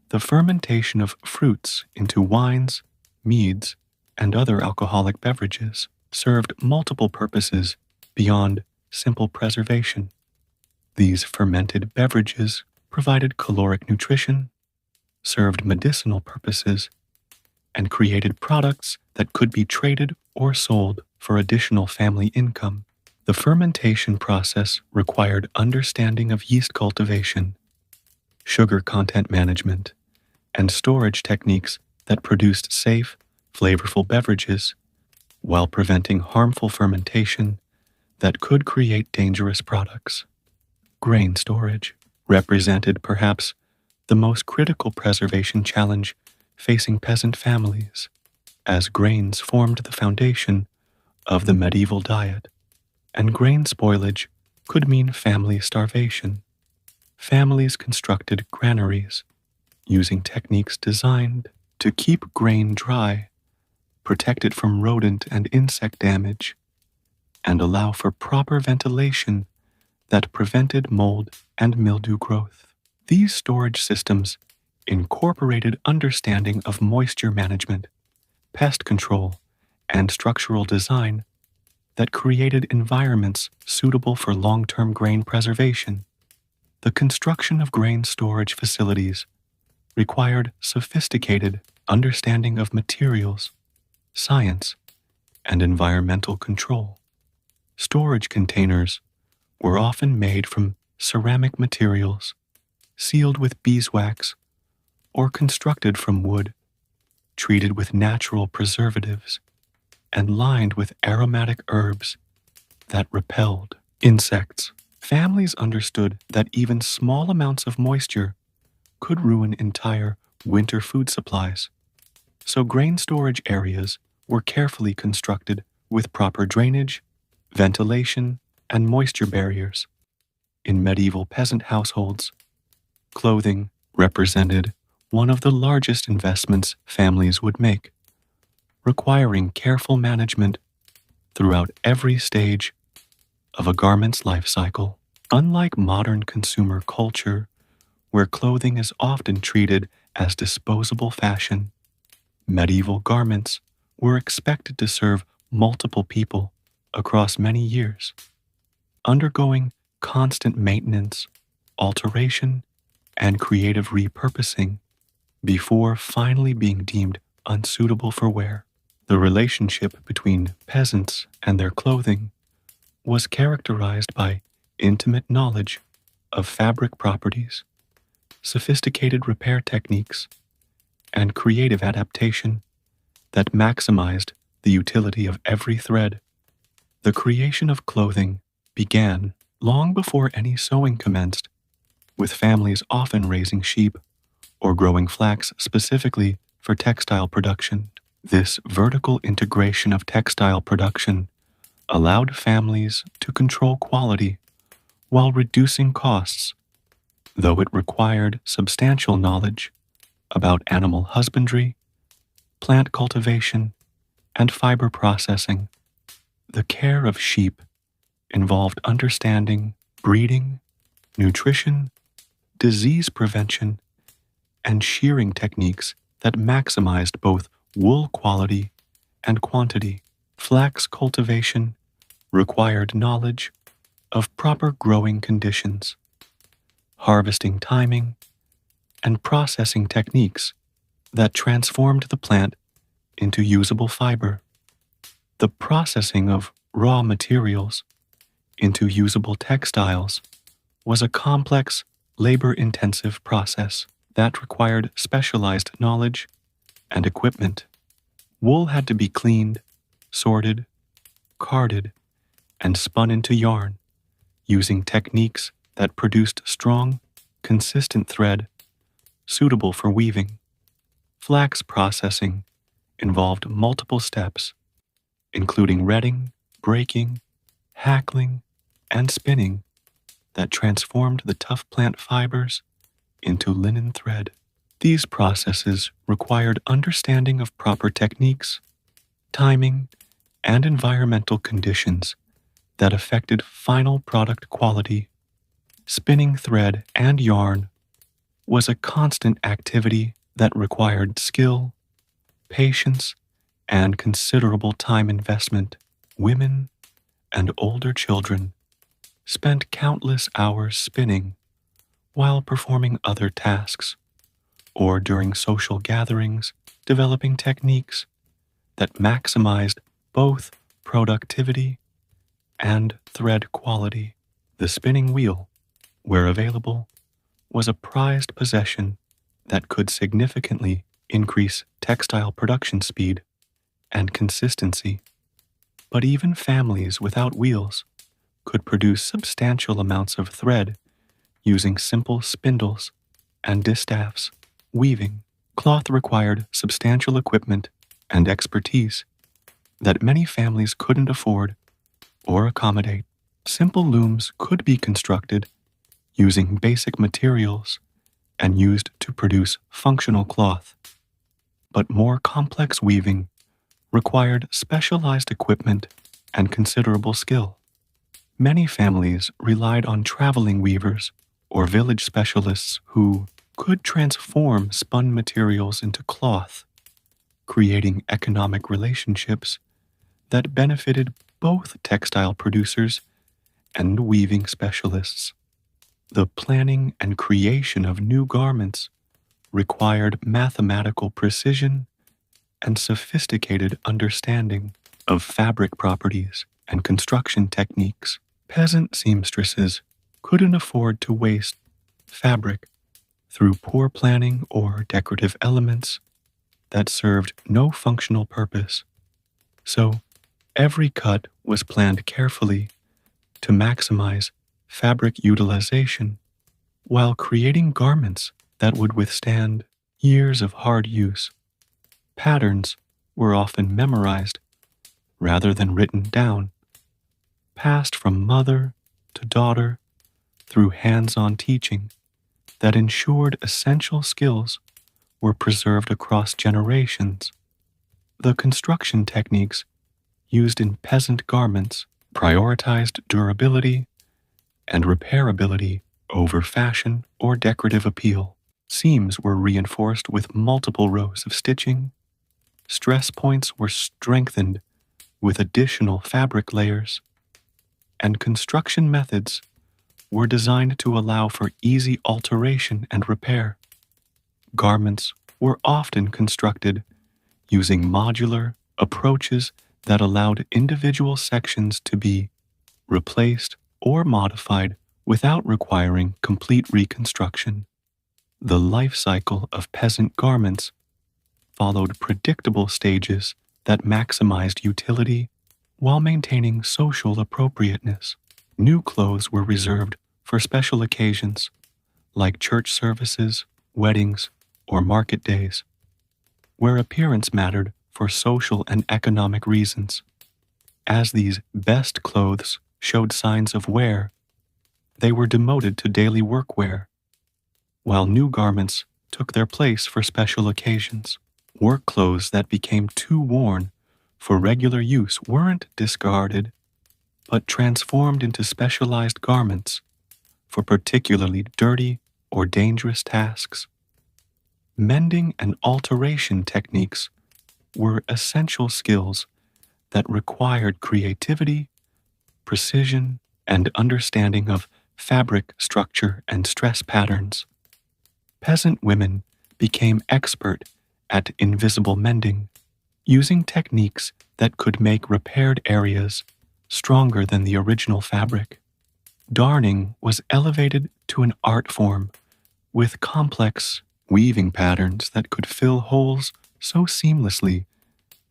The fermentation of fruits into wines, meads, and other alcoholic beverages served multiple purposes beyond simple preservation. These fermented beverages provided caloric nutrition, served medicinal purposes, and created products that could be traded or sold for additional family income. The fermentation process required understanding of yeast cultivation, sugar content management, and storage techniques that produced safe, flavorful beverages while preventing harmful fermentation that could create dangerous products. Grain storage represented perhaps the most critical preservation challenge facing peasant families, as grains formed the foundation of the medieval diet, and grain spoilage could mean family starvation. Families constructed granaries using techniques designed to keep grain dry, protect it from rodent and insect damage, and allow for proper ventilation that prevented mold and mildew growth. These storage systems incorporated understanding of moisture management, pest control, and structural design that created environments suitable for long-term grain preservation. The construction of grain storage facilities required sophisticated understanding of materials, science, and environmental control. Storage containers were often made from ceramic materials, sealed with beeswax, or constructed from wood, treated with natural preservatives, and lined with aromatic herbs that repelled insects. Families understood that even small amounts of moisture could ruin entire winter food supplies, so grain storage areas were carefully constructed with proper drainage, ventilation, and moisture barriers. In medieval peasant households, clothing represented one of the largest investments families would make, requiring careful management throughout every stage of a garment's life cycle. Unlike modern consumer culture, where clothing is often treated as disposable fashion, medieval garments were expected to serve multiple people across many years, undergoing constant maintenance, alteration, and creative repurposing before finally being deemed unsuitable for wear. The relationship between peasants and their clothing was characterized by intimate knowledge of fabric properties, sophisticated repair techniques, and creative adaptation that maximized the utility of every thread. The creation of clothing began long before any sewing commenced, with families often raising sheep or growing flax specifically for textile production. This vertical integration of textile production allowed families to control quality while reducing costs, though it required substantial knowledge about animal husbandry, plant cultivation, and fiber processing. The care of sheep involved understanding breeding, nutrition, disease prevention, and shearing techniques that maximized both wool quality and quantity. Flax cultivation required knowledge of proper growing conditions, harvesting timing, and processing techniques that transformed the plant into usable fiber. The processing of raw materials into usable textiles was a complex, labor-intensive process that required specialized knowledge and equipment. Wool had to be cleaned, sorted, carded, and spun into yarn using techniques that produced strong, consistent thread suitable for weaving. Flax processing involved multiple steps, including retting, breaking, hackling, and spinning that transformed the tough plant fibers into linen thread. These processes required understanding of proper techniques, timing, and environmental conditions that affected final product quality. Spinning thread and yarn was a constant activity that required skill, patience, and considerable time investment. Women and older children spent countless hours spinning while performing other tasks, or during social gatherings, developing techniques that maximized both productivity and thread quality. The spinning wheel, where available, was a prized possession that could significantly increase textile production speed and consistency. But even families without wheels could produce substantial amounts of thread using simple spindles and distaffs. Weaving cloth required substantial equipment and expertise that many families couldn't afford or accommodate. Simple looms could be constructed using basic materials and used to produce functional cloth. But more complex weaving required specialized equipment and considerable skill. Many families relied on traveling weavers or village specialists who could transform spun materials into cloth, creating economic relationships that benefited both textile producers and weaving specialists. The planning and creation of new garments required mathematical precision and sophisticated understanding of fabric properties and construction techniques. Peasant seamstresses couldn't afford to waste fabric through poor planning or decorative elements that served no functional purpose. So, every cut was planned carefully to maximize fabric utilization while creating garments that would withstand years of hard use. Patterns were often memorized rather than written down, passed from mother to daughter through hands-on teaching that ensured essential skills were preserved across generations. The construction techniques used in peasant garments prioritized durability and repairability over fashion or decorative appeal. Seams were reinforced with multiple rows of stitching. Stress points were strengthened with additional fabric layers, and construction methods were designed to allow for easy alteration and repair. Garments were often constructed using modular approaches that allowed individual sections to be replaced or modified without requiring complete reconstruction. The life cycle of peasant garments followed predictable stages that maximized utility while maintaining social appropriateness. New clothes were reserved for special occasions like church services, weddings, or market days, where appearance mattered for social and economic reasons. As these best clothes showed signs of wear, they were demoted to daily workwear, while new garments took their place for special occasions. Work clothes that became too worn for regular use weren't discarded, but transformed into specialized garments for particularly dirty or dangerous tasks. Mending and alteration techniques were essential skills that required creativity, precision, and understanding of fabric structure and stress patterns. Peasant women became expert at invisible mending, using techniques that could make repaired areas stronger than the original fabric. Darning was elevated to an art form with complex weaving patterns that could fill holes so seamlessly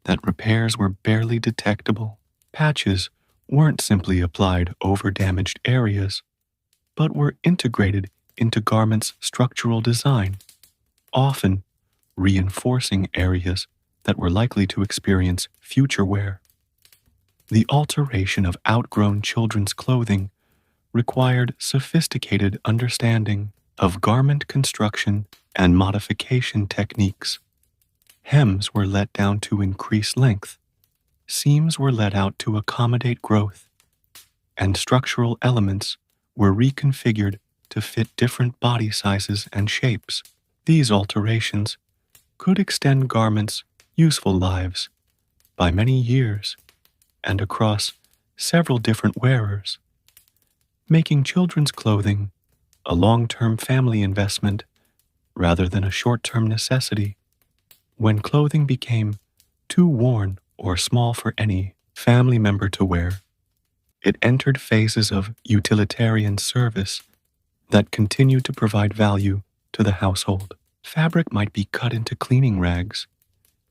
that repairs were barely detectable. Patches weren't simply applied over damaged areas, but were integrated into garments' structural design, often reinforcing areas that were likely to experience future wear. The alteration of outgrown children's clothing required sophisticated understanding of garment construction and modification techniques. Hems were let down to increase length, seams were let out to accommodate growth, and structural elements were reconfigured to fit different body sizes and shapes. These alterations could extend garments' useful lives by many years and across several different wearers, making children's clothing a long-term family investment rather than a short-term necessity. When clothing became too worn or small for any family member to wear, it entered phases of utilitarian service that continued to provide value to the household. Fabric might be cut into cleaning rags,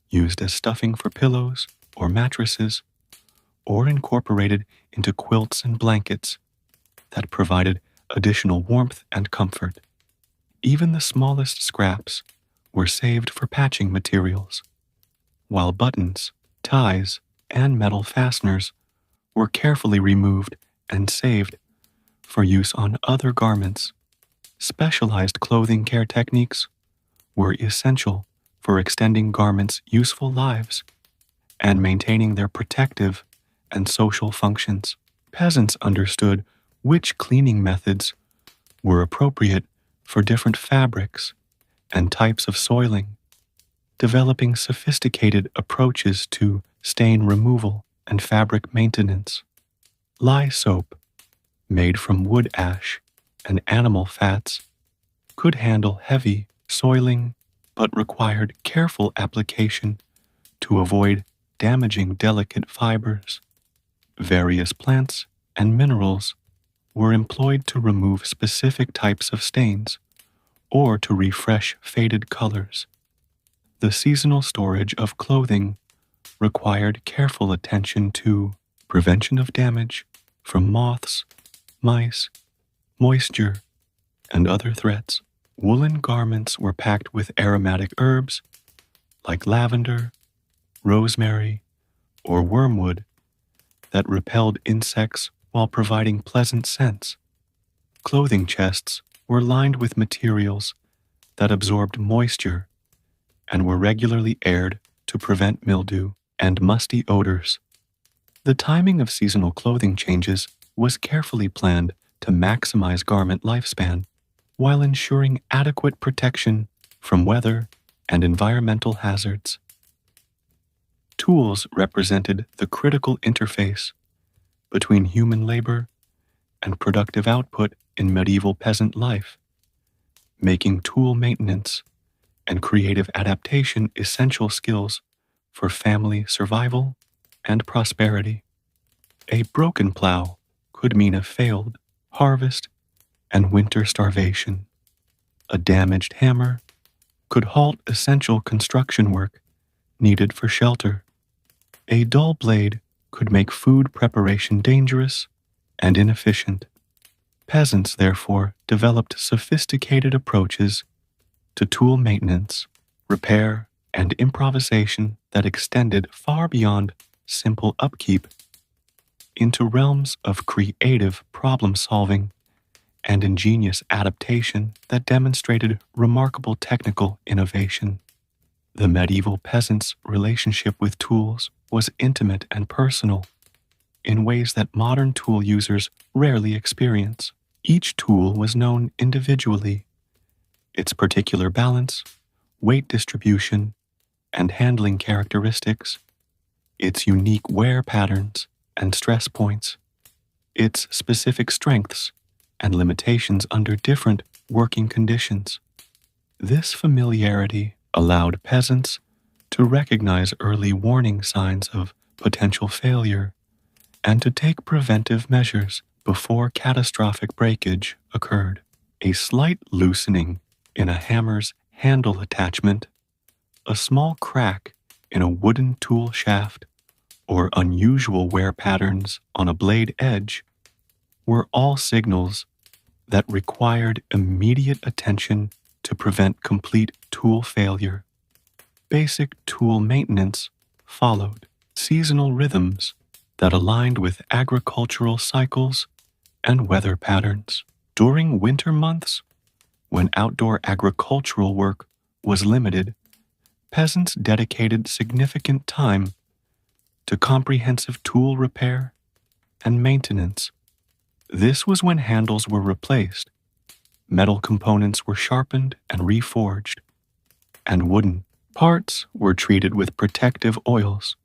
used as stuffing for pillows or mattresses, or incorporated into quilts and blankets that provided additional warmth and comfort. Even the smallest scraps were saved for patching materials, while buttons, ties, and metal fasteners were carefully removed and saved for use on other garments. Specialized clothing care techniques were essential for extending garments' useful lives and maintaining their protective and social functions. Peasants understood which cleaning methods were appropriate for different fabrics and types of soiling, developing sophisticated approaches to stain removal and fabric maintenance. Lye soap, made from wood ash and animal fats, could handle heavy soiling but required careful application to avoid damaging delicate fibers. Various plants and minerals were employed to remove specific types of stains or to refresh faded colors. The seasonal storage of clothing required careful attention to prevention of damage from moths, mice, moisture, and other threats. Woolen garments were packed with aromatic herbs like lavender, rosemary, or wormwood that repelled insects while providing pleasant scents. Clothing chests were lined with materials that absorbed moisture and were regularly aired to prevent mildew and musty odors. The timing of seasonal clothing changes was carefully planned to maximize garment lifespan while ensuring adequate protection from weather and environmental hazards. Tools represented the critical interface between human labor and productive output in medieval peasant life, making tool maintenance and creative adaptation essential skills for family survival and prosperity. A broken plow could mean a failed harvest and winter starvation. A damaged hammer could halt essential construction work needed for shelter. A dull blade could make food preparation dangerous and inefficient. Peasants, therefore, developed sophisticated approaches to tool maintenance, repair, and improvisation that extended far beyond simple upkeep into realms of creative problem-solving and ingenious adaptation that demonstrated remarkable technical innovation. The medieval peasant's relationship with tools was intimate and personal in ways that modern tool users rarely experience. Each tool was known individually, its particular balance, weight distribution, and handling characteristics, its unique wear patterns and stress points, its specific strengths and limitations under different working conditions. This familiarity allowed peasants to recognize early warning signs of potential failure and to take preventive measures before catastrophic breakage occurred. A slight loosening in a hammer's handle attachment, a small crack in a wooden tool shaft, or unusual wear patterns on a blade edge were all signals that required immediate attention to prevent complete tool failure. Basic tool maintenance followed seasonal rhythms that aligned with agricultural cycles and weather patterns. During winter months, when outdoor agricultural work was limited, peasants dedicated significant time to comprehensive tool repair and maintenance. This was when handles were replaced, metal components were sharpened and reforged, and wooden parts were treated with protective oils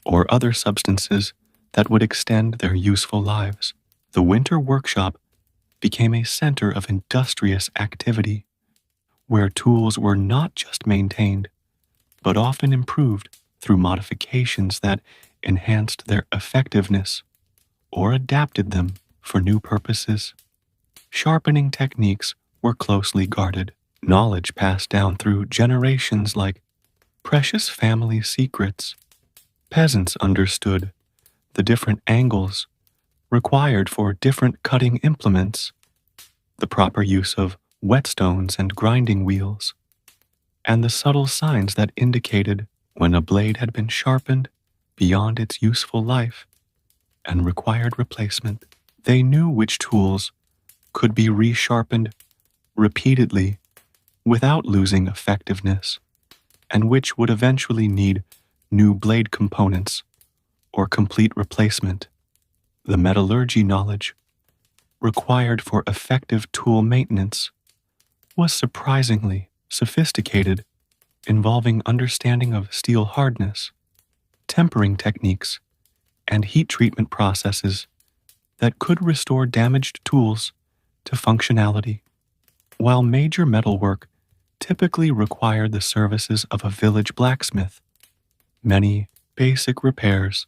or other substances that would extend their useful lives. The winter workshop became a center of industrious activity, where tools were not just maintained, but often improved through modifications that enhanced their effectiveness or adapted them for new purposes. Sharpening techniques were closely guarded. Knowledge passed down through generations like precious family secrets. Peasants understood the different angles required for different cutting implements, the proper use of whetstones and grinding wheels, and the subtle signs that indicated when a blade had been sharpened beyond its useful life and required replacement. They knew which tools could be resharpened repeatedly without losing effectiveness, and which would eventually need new blade components or complete replacement. The metallurgy knowledge required for effective tool maintenance was surprisingly sophisticated, involving understanding of steel hardness, tempering techniques, and heat treatment processes that could restore damaged tools to functionality. While major metalwork typically required the services of a village blacksmith, many basic repairs,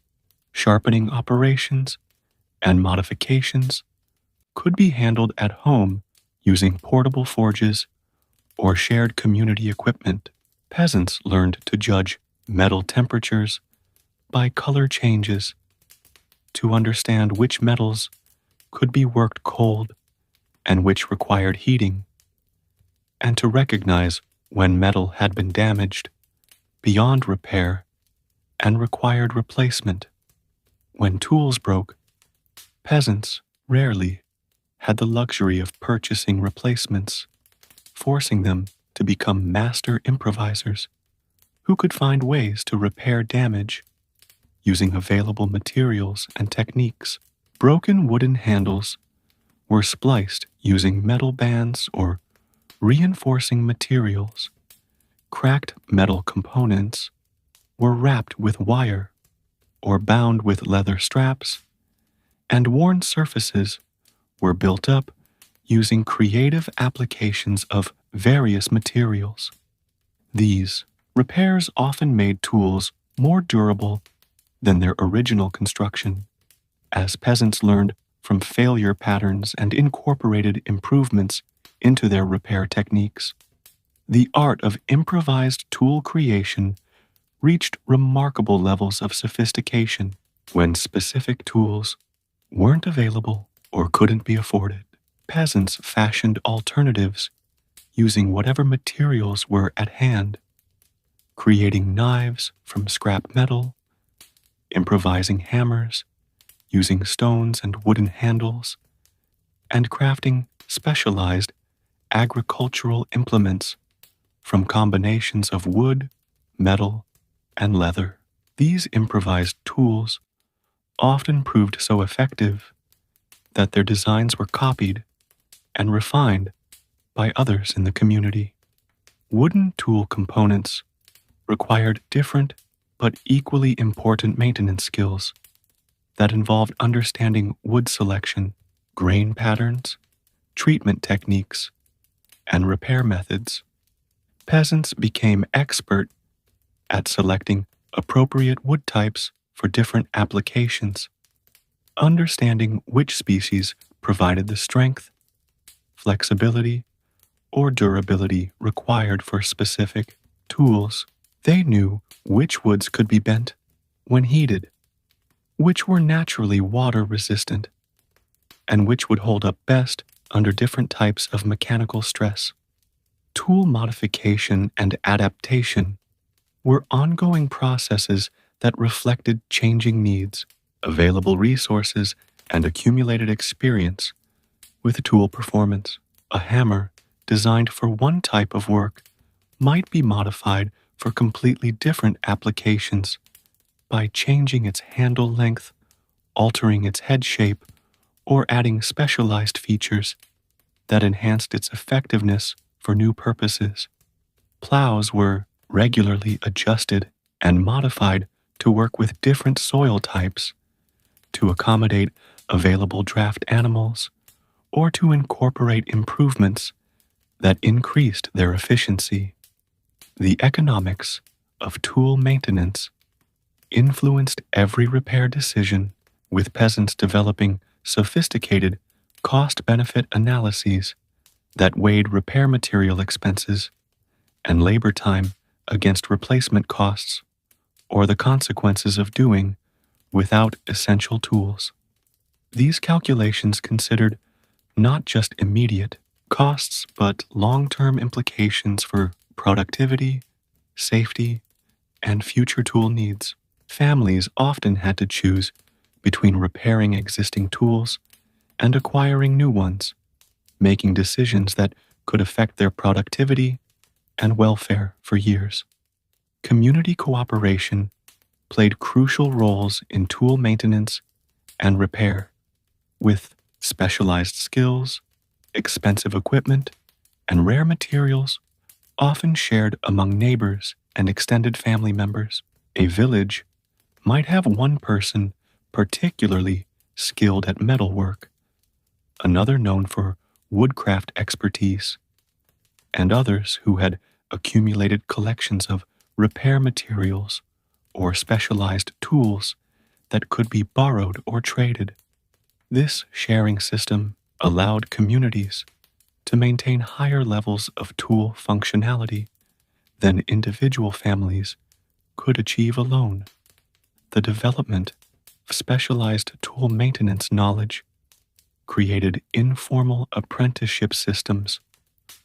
sharpening operations, and modifications could be handled at home using portable forges or shared community equipment. Peasants learned to judge metal temperatures by color changes to understand which metals could be worked cold and which required heating, and to recognize when metal had been damaged beyond repair and required replacement. When tools broke, peasants rarely had the luxury of purchasing replacements, forcing them to become master improvisers who could find ways to repair damage using available materials and techniques. Broken wooden handles were spliced using metal bands or reinforcing materials. Cracked metal components were wrapped with wire or bound with leather straps, and worn surfaces were built up using creative applications of various materials. These repairs often made tools more durable than their original construction, as peasants learned from failure patterns and incorporated improvements into their repair techniques. The art of improvised tool creation reached remarkable levels of sophistication when specific tools weren't available or couldn't be afforded. Peasants fashioned alternatives using whatever materials were at hand, creating knives from scrap metal, improvising hammers using stones and wooden handles, and crafting specialized agricultural implements from combinations of wood, metal, and leather. These improvised tools often proved so effective that their designs were copied and refined by others in the community. Wooden tool components required different but equally important maintenance skills that involved understanding wood selection, grain patterns, treatment techniques, and repair methods. Peasants became expert at selecting appropriate wood types for different applications, understanding which species provided the strength, flexibility, or durability required for specific tools. They knew which woods could be bent when heated, which were naturally water resistant, and which would hold up best under different types of mechanical stress. Tool modification and adaptation were ongoing processes that reflected changing needs, available resources, and accumulated experience with tool performance. A hammer designed for one type of work might be modified for completely different applications by changing its handle length, altering its head shape, or adding specialized features that enhanced its effectiveness for new purposes. Plows were regularly adjusted and modified to work with different soil types, to accommodate available draft animals, or to incorporate improvements that increased their efficiency. The economics of tool maintenance influenced every repair decision, with peasants developing sophisticated cost-benefit analyses that weighed repair material expenses and labor time against replacement costs or the consequences of doing without essential tools. These calculations considered not just immediate costs but long-term implications for productivity, safety, and future tool needs. Families often had to choose between repairing existing tools and acquiring new ones, making decisions that could affect their productivity and welfare for years. Community cooperation played crucial roles in tool maintenance and repair, with specialized skills, expensive equipment, and rare materials often shared among neighbors and extended family members. A village might have one person particularly skilled at metalwork, another known for woodcraft expertise, and others who had accumulated collections of repair materials or specialized tools that could be borrowed or traded. This sharing system allowed communities to maintain higher levels of tool functionality than individual families could achieve alone. The development of specialized tool maintenance knowledge created informal apprenticeship systems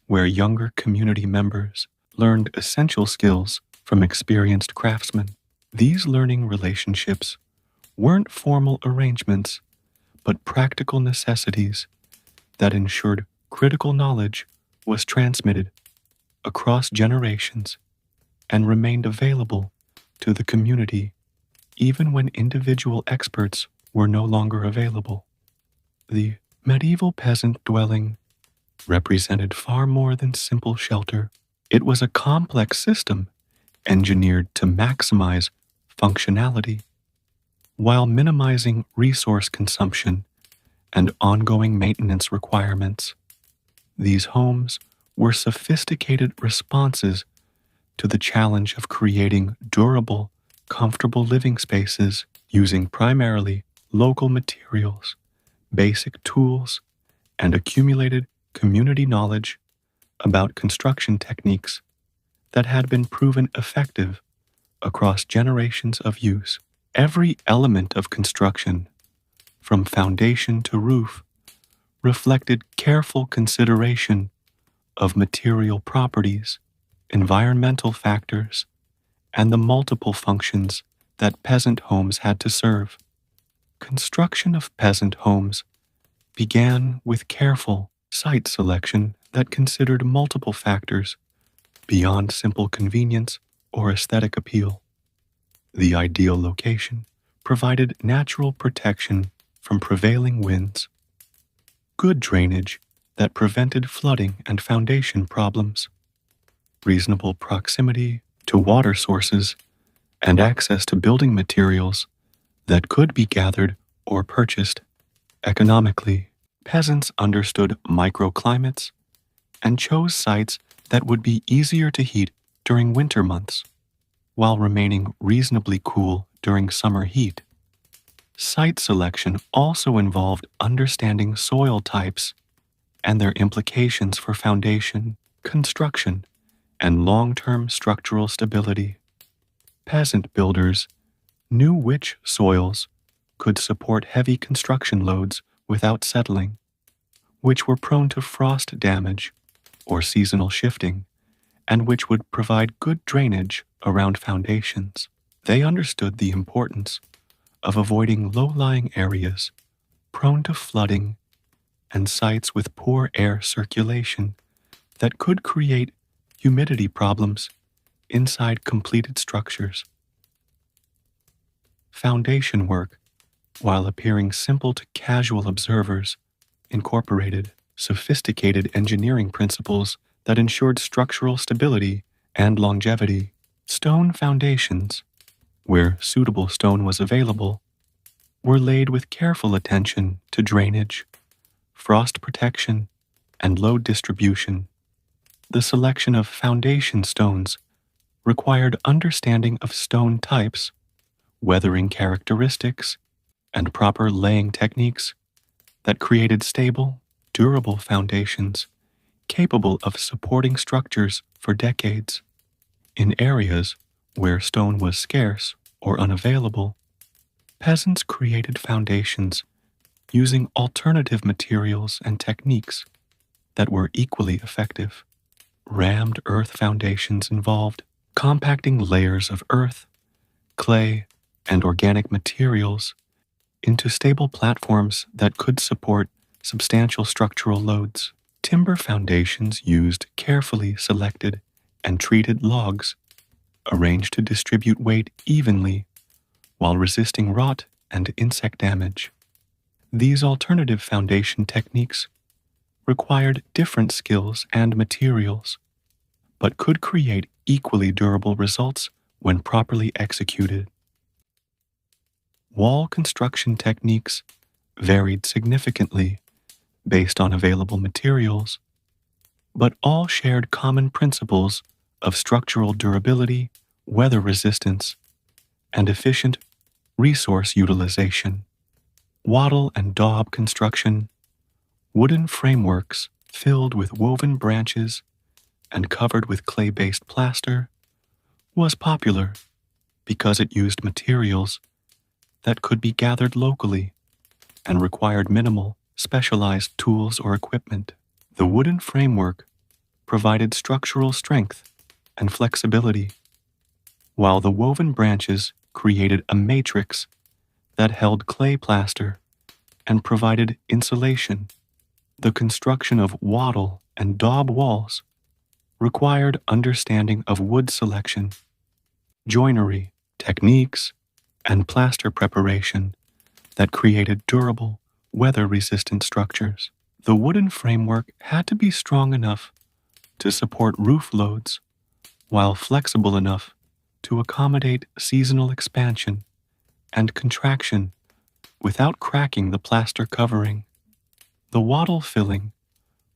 where younger community members learned essential skills from experienced craftsmen. These learning relationships weren't formal arrangements, but practical necessities that ensured critical knowledge was transmitted across generations and remained available to the community even when individual experts were no longer available. The medieval peasant dwelling represented far more than simple shelter. It was a complex system engineered to maximize functionality while minimizing resource consumption and ongoing maintenance requirements. These homes were sophisticated responses to the challenge of creating durable, comfortable living spaces using primarily local materials, basic tools, and accumulated community knowledge about construction techniques that had been proven effective across generations of use. Every element of construction, from foundation to roof, reflected careful consideration of material properties, environmental factors, and the multiple functions that peasant homes had to serve. Construction of peasant homes began with careful, site selection that considered multiple factors beyond simple convenience or aesthetic appeal. The ideal location provided natural protection from prevailing winds, good drainage that prevented flooding and foundation problems, reasonable proximity to water sources, and access to building materials that could be gathered or purchased economically. Peasants understood microclimates and chose sites that would be easier to heat during winter months, while remaining reasonably cool during summer heat. Site selection also involved understanding soil types and their implications for foundation, construction, and long-term structural stability. Peasant builders knew which soils could support heavy construction loads without settling, which were prone to frost damage or seasonal shifting, and which would provide good drainage around foundations. They understood the importance of avoiding low-lying areas prone to flooding and sites with poor air circulation that could create humidity problems inside completed structures. Foundation work, while appearing simple to casual observers, incorporated sophisticated engineering principles that ensured structural stability and longevity. Stone foundations, where suitable stone was available, were laid with careful attention to drainage, frost protection, and load distribution. The selection of foundation stones required understanding of stone types, weathering characteristics, and proper laying techniques that created stable, durable foundations capable of supporting structures for decades. In areas where stone was scarce or unavailable, peasants created foundations using alternative materials and techniques that were equally effective. Rammed earth foundations involved compacting layers of earth, clay, and organic materials into stable platforms that could support substantial structural loads. Timber foundations used carefully selected and treated logs, arranged to distribute weight evenly while resisting rot and insect damage. These alternative foundation techniques required different skills and materials, but could create equally durable results when properly executed. Wall construction techniques varied significantly based on available materials, but all shared common principles of structural durability, weather resistance, and efficient resource utilization. Wattle and daub construction, wooden frameworks filled with woven branches and covered with clay-based plaster, was popular because it used materials that could be gathered locally and required minimal, specialized tools or equipment. The wooden framework provided structural strength and flexibility, while the woven branches created a matrix that held clay plaster and provided insulation. The construction of wattle and daub walls required understanding of wood selection, joinery, techniques, and plaster preparation that created durable, weather-resistant structures. The wooden framework had to be strong enough to support roof loads, while flexible enough to accommodate seasonal expansion and contraction without cracking the plaster covering. The wattle filling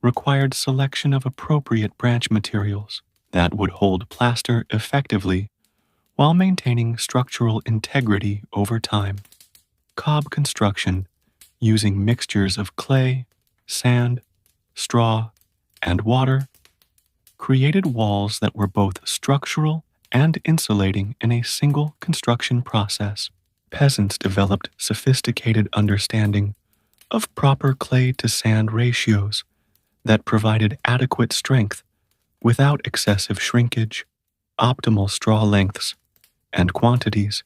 required selection of appropriate branch materials that would hold plaster effectively while maintaining structural integrity over time. Cob construction, using mixtures of clay, sand, straw, and water, created walls that were both structural and insulating in a single construction process. Peasants developed sophisticated understanding of proper clay to sand ratios that provided adequate strength without excessive shrinkage, optimal straw lengths, and quantities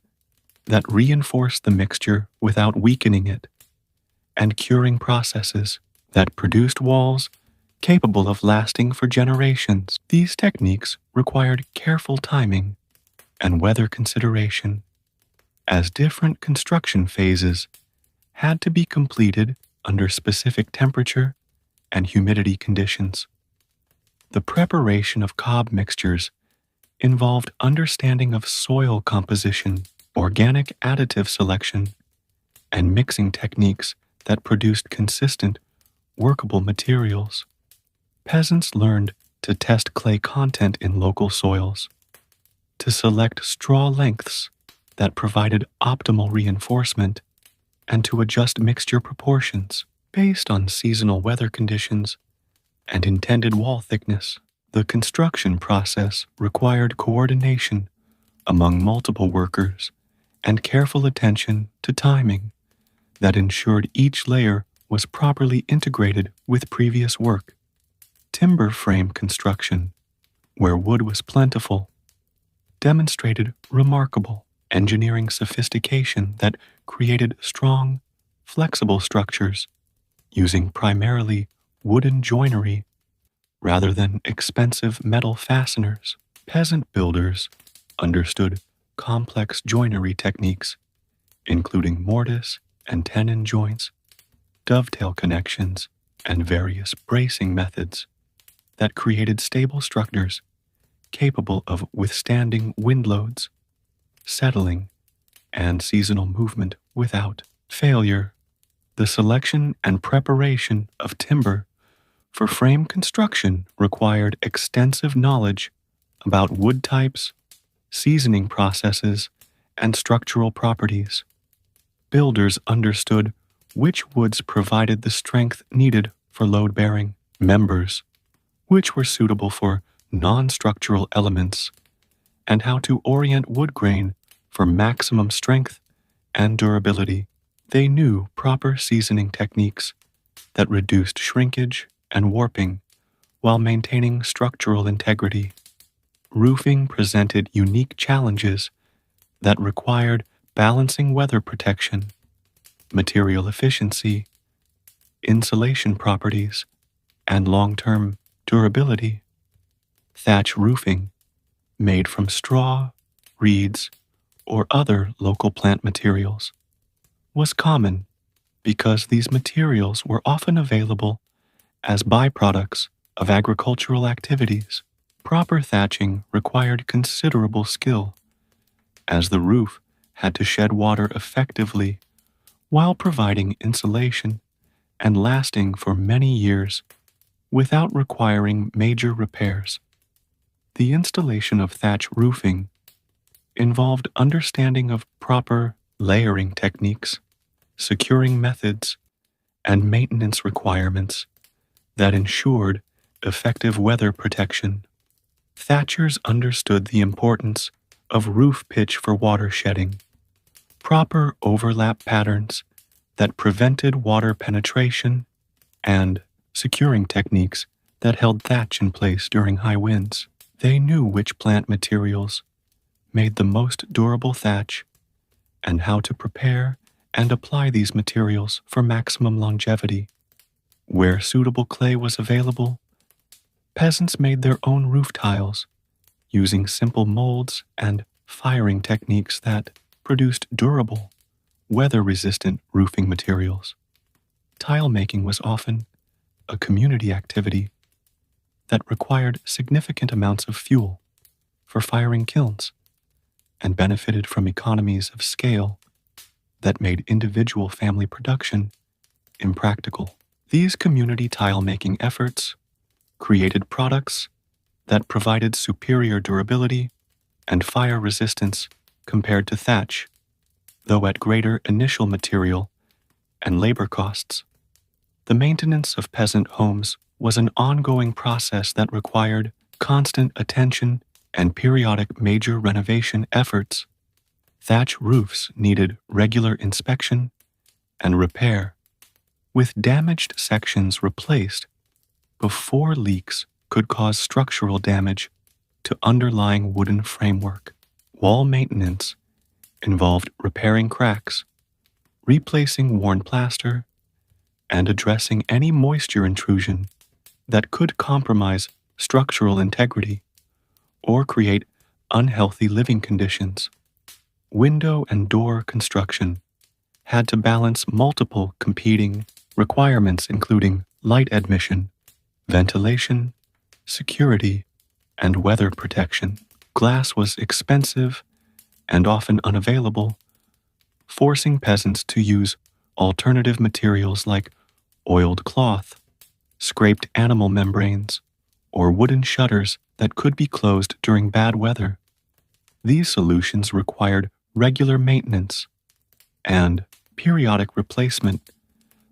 that reinforced the mixture without weakening it, and curing processes that produced walls capable of lasting for generations. These techniques required careful timing and weather consideration, as different construction phases had to be completed under specific temperature and humidity conditions. The preparation of cob mixtures involved understanding of soil composition, organic additive selection, and mixing techniques that produced consistent, workable materials. Peasants learned to test clay content in local soils, to select straw lengths that provided optimal reinforcement, and to adjust mixture proportions based on seasonal weather conditions and intended wall thickness. The construction process required coordination among multiple workers and careful attention to timing that ensured each layer was properly integrated with previous work. Timber frame construction, where wood was plentiful, demonstrated remarkable engineering sophistication that created strong, flexible structures using primarily wooden joinery rather than expensive metal fasteners. Peasant builders understood complex joinery techniques, including mortise and tenon joints, dovetail connections, and various bracing methods that created stable structures capable of withstanding wind loads, settling, and seasonal movement without failure. The selection and preparation of timber for frame construction required extensive knowledge about wood types, seasoning processes, and structural properties. Builders understood which woods provided the strength needed for load-bearing members, which were suitable for non-structural elements, and how to orient wood grain for maximum strength and durability. They knew proper seasoning techniques that reduced shrinkage and warping while maintaining structural integrity. Roofing presented unique challenges that required balancing weather protection, material efficiency, insulation properties, and long-term durability. Thatch roofing, made from straw, reeds, or other local plant materials, was common because these materials were often available as byproducts of agricultural activities. Proper thatching required considerable skill, as the roof had to shed water effectively while providing insulation and lasting for many years without requiring major repairs. The installation of thatch roofing involved understanding of proper layering techniques, securing methods, and maintenance requirements that ensured effective weather protection. Thatchers understood the importance of roof pitch for water shedding, proper overlap patterns that prevented water penetration, and securing techniques that held thatch in place during high winds. They knew which plant materials made the most durable thatch and how to prepare and apply these materials for maximum longevity. Where suitable clay was available, peasants made their own roof tiles using simple molds and firing techniques that produced durable, weather-resistant roofing materials. Tile making was often a community activity that required significant amounts of fuel for firing kilns and benefited from economies of scale that made individual family production impractical. These community tile-making efforts created products that provided superior durability and fire resistance compared to thatch, though at greater initial material and labor costs. The maintenance of peasant homes was an ongoing process that required constant attention and periodic major renovation efforts. Thatch roofs needed regular inspection and repair, with damaged sections replaced before leaks could cause structural damage to underlying wooden framework. Wall maintenance involved repairing cracks, replacing worn plaster, and addressing any moisture intrusion that could compromise structural integrity or create unhealthy living conditions. Window and door construction had to balance multiple competing requirements, including light admission, ventilation, security, and weather protection. Glass was expensive and often unavailable, forcing peasants to use alternative materials like oiled cloth, scraped animal membranes, or wooden shutters that could be closed during bad weather. These solutions required regular maintenance and periodic replacement,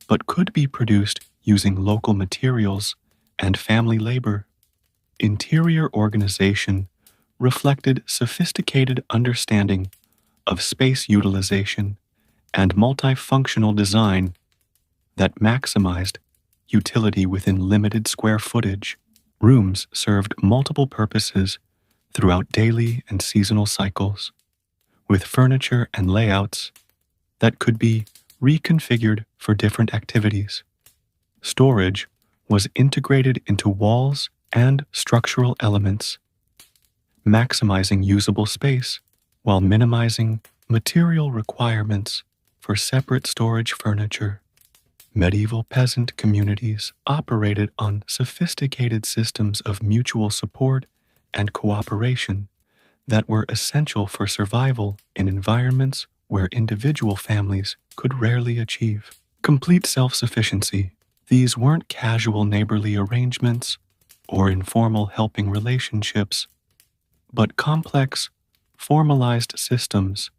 but could be produced using local materials and family labor. Interior organization reflected sophisticated understanding of space utilization and multifunctional design that maximized utility within limited square footage. Rooms served multiple purposes throughout daily and seasonal cycles, with furniture and layouts that could be reconfigured for different activities. Storage was integrated into walls and structural elements, maximizing usable space while minimizing material requirements for separate storage furniture. Medieval peasant communities operated on sophisticated systems of mutual support and cooperation that were essential for survival in environments where individual families could rarely achieve complete self-sufficiency. These weren't casual neighborly arrangements or informal helping relationships, but complex, formalized systems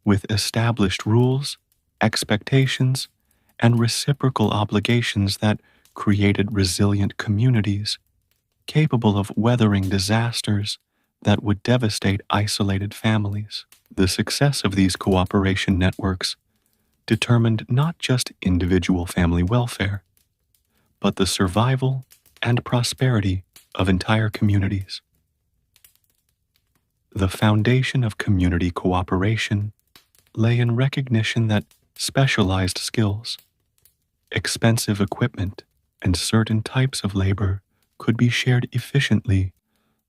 with established rules, expectations, and reciprocal obligations that created resilient communities capable of weathering disasters that would devastate isolated families. The success of these cooperation networks determined not just individual family welfare, but the survival and prosperity of entire communities. The foundation of community cooperation lay in recognition that specialized skills, expensive equipment, and certain types of labor could be shared efficiently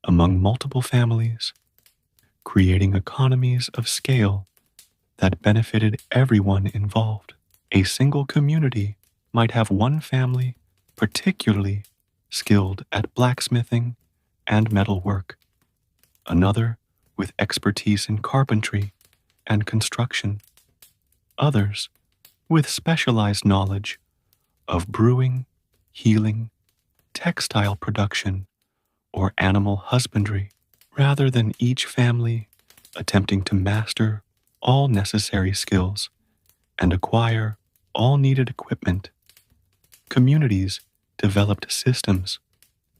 among multiple families, creating economies of scale that benefited everyone involved. A single community might have one family particularly skilled at blacksmithing and metalwork, another with expertise in carpentry and construction, others with specialized knowledge of brewing, healing, textile production, or animal husbandry, rather than each family attempting to master all necessary skills and acquire all needed equipment. Communities developed systems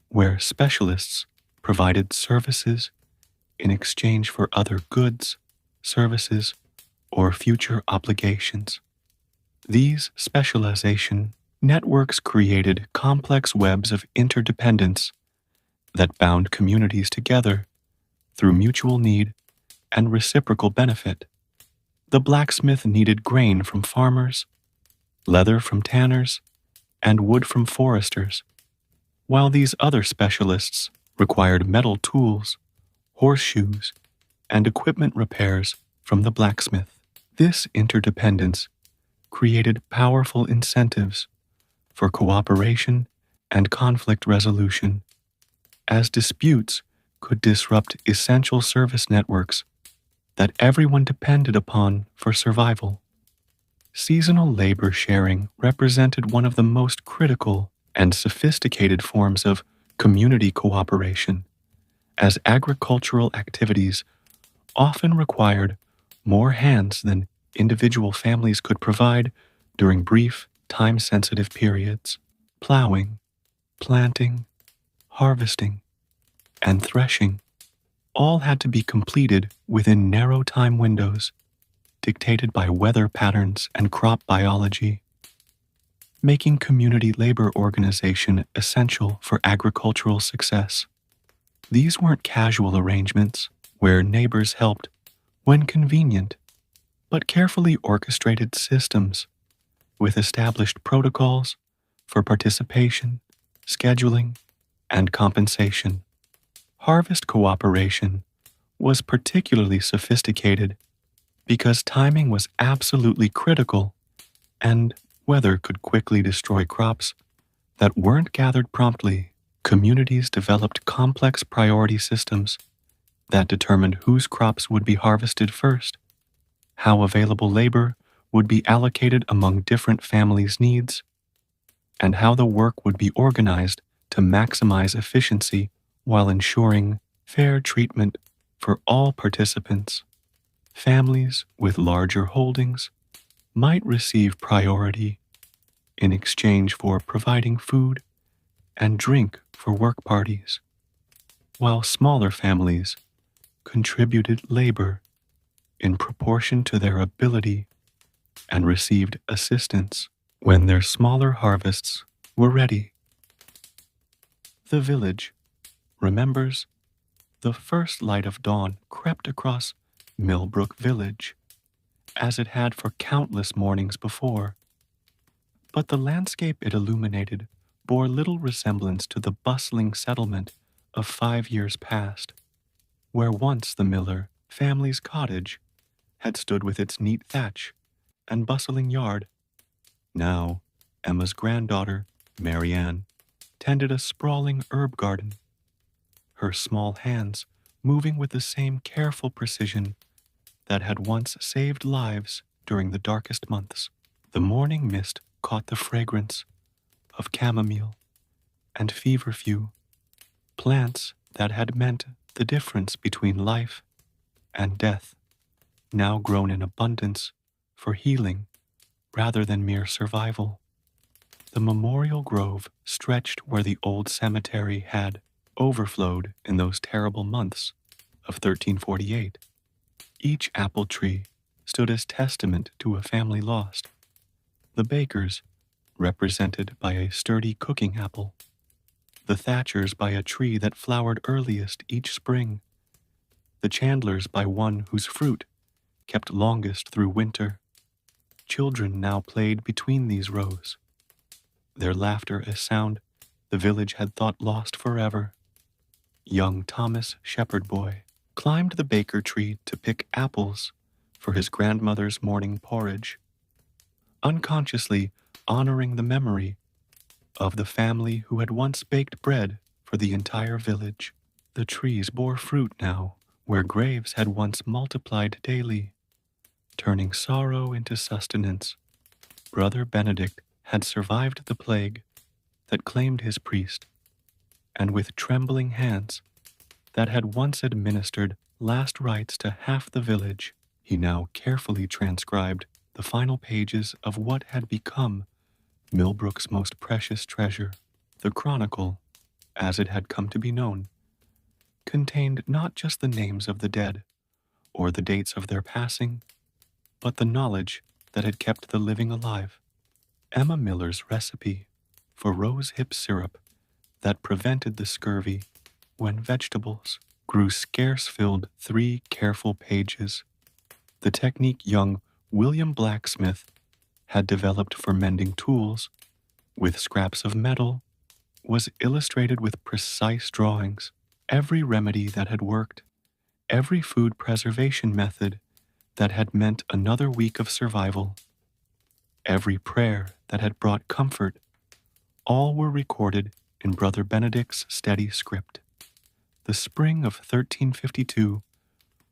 where specialists provided services in exchange for other goods, services, or future obligations. These specialization networks created complex webs of interdependence that bound communities together through mutual need and reciprocal benefit. The blacksmith needed grain from farmers, leather from tanners, and wood from foresters, while these other specialists required metal tools, horseshoes, and equipment repairs from the blacksmith. This interdependence created powerful incentives for cooperation and conflict resolution, as disputes could disrupt essential service networks that everyone depended upon for survival. Seasonal labor sharing represented one of the most critical and sophisticated forms of community cooperation, as agricultural activities often required more hands than individual families could provide during brief, time-sensitive periods. Plowing, planting, harvesting, and threshing all had to be completed within narrow time windows dictated by weather patterns and crop biology, making community labor organization essential for agricultural success. These weren't casual arrangements where neighbors helped when convenient, but carefully orchestrated systems with established protocols for participation, scheduling, and compensation. Harvest cooperation was particularly sophisticated because timing was absolutely critical and weather could quickly destroy crops that weren't gathered promptly. Communities developed complex priority systems that determined whose crops would be harvested first, how available labor would be allocated among different families' needs, and how the work would be organized to maximize efficiency while ensuring fair treatment for all participants. Families with larger holdings might receive priority in exchange for providing food and drink for work parties, while smaller families contributed labor in proportion to their ability and received assistance when their smaller harvests were ready. The village remembers the first light of dawn crept across Millbrook Village, as it had for countless mornings before. But the landscape it illuminated bore little resemblance to the bustling settlement of 5 years past, where once the Miller family's cottage had stood with its neat thatch and bustling yard. Now, Emma's granddaughter, Marianne, tended a sprawling herb garden, her small hands moving with the same careful precision that had once saved lives during the darkest months. The morning mist caught the fragrance of chamomile and feverfew, plants that had meant the difference between life and death, now grown in abundance for healing rather than mere survival. The memorial grove stretched where the old cemetery had overflowed in those terrible months of 1348. Each apple tree stood as testament to a family lost. The bakers, represented by a sturdy cooking apple. The thatchers by a tree that flowered earliest each spring. The chandlers by one whose fruit kept longest through winter. Children now played between these rows, their laughter a sound the village had thought lost forever. Young Thomas, shepherd boy, climbed the baker tree to pick apples for his grandmother's morning porridge, unconsciously honoring the memory of the family who had once baked bread for the entire village. The trees bore fruit now, where graves had once multiplied daily, turning sorrow into sustenance. Brother Benedict had survived the plague that claimed his priest, and with trembling hands that had once administered last rites to half the village, he now carefully transcribed the final pages of what had become Millbrook's most precious treasure. The chronicle, as it had come to be known, contained not just the names of the dead or the dates of their passing, but the knowledge that had kept the living alive. Emma Miller's recipe for rosehip syrup that prevented the scurvy when vegetables grew scarce filled 3 careful pages. The technique young William Blacksmith had developed for mending tools with scraps of metal was illustrated with precise drawings. Every remedy that had worked, every food preservation method that had meant another week of survival, every prayer that had brought comfort, all were recorded in Brother Benedict's steady script. The spring of 1352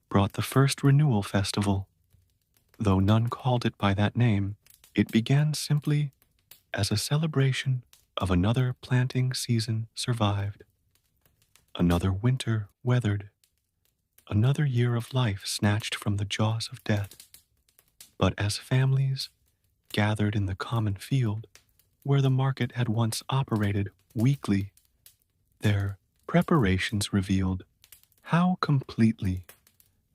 brought the first renewal festival. Though none called it by that name, it began simply as a celebration of another planting season survived, another winter weathered, another year of life snatched from the jaws of death. But as families gathered in the common field, where the market had once operated weekly, their preparations revealed how completely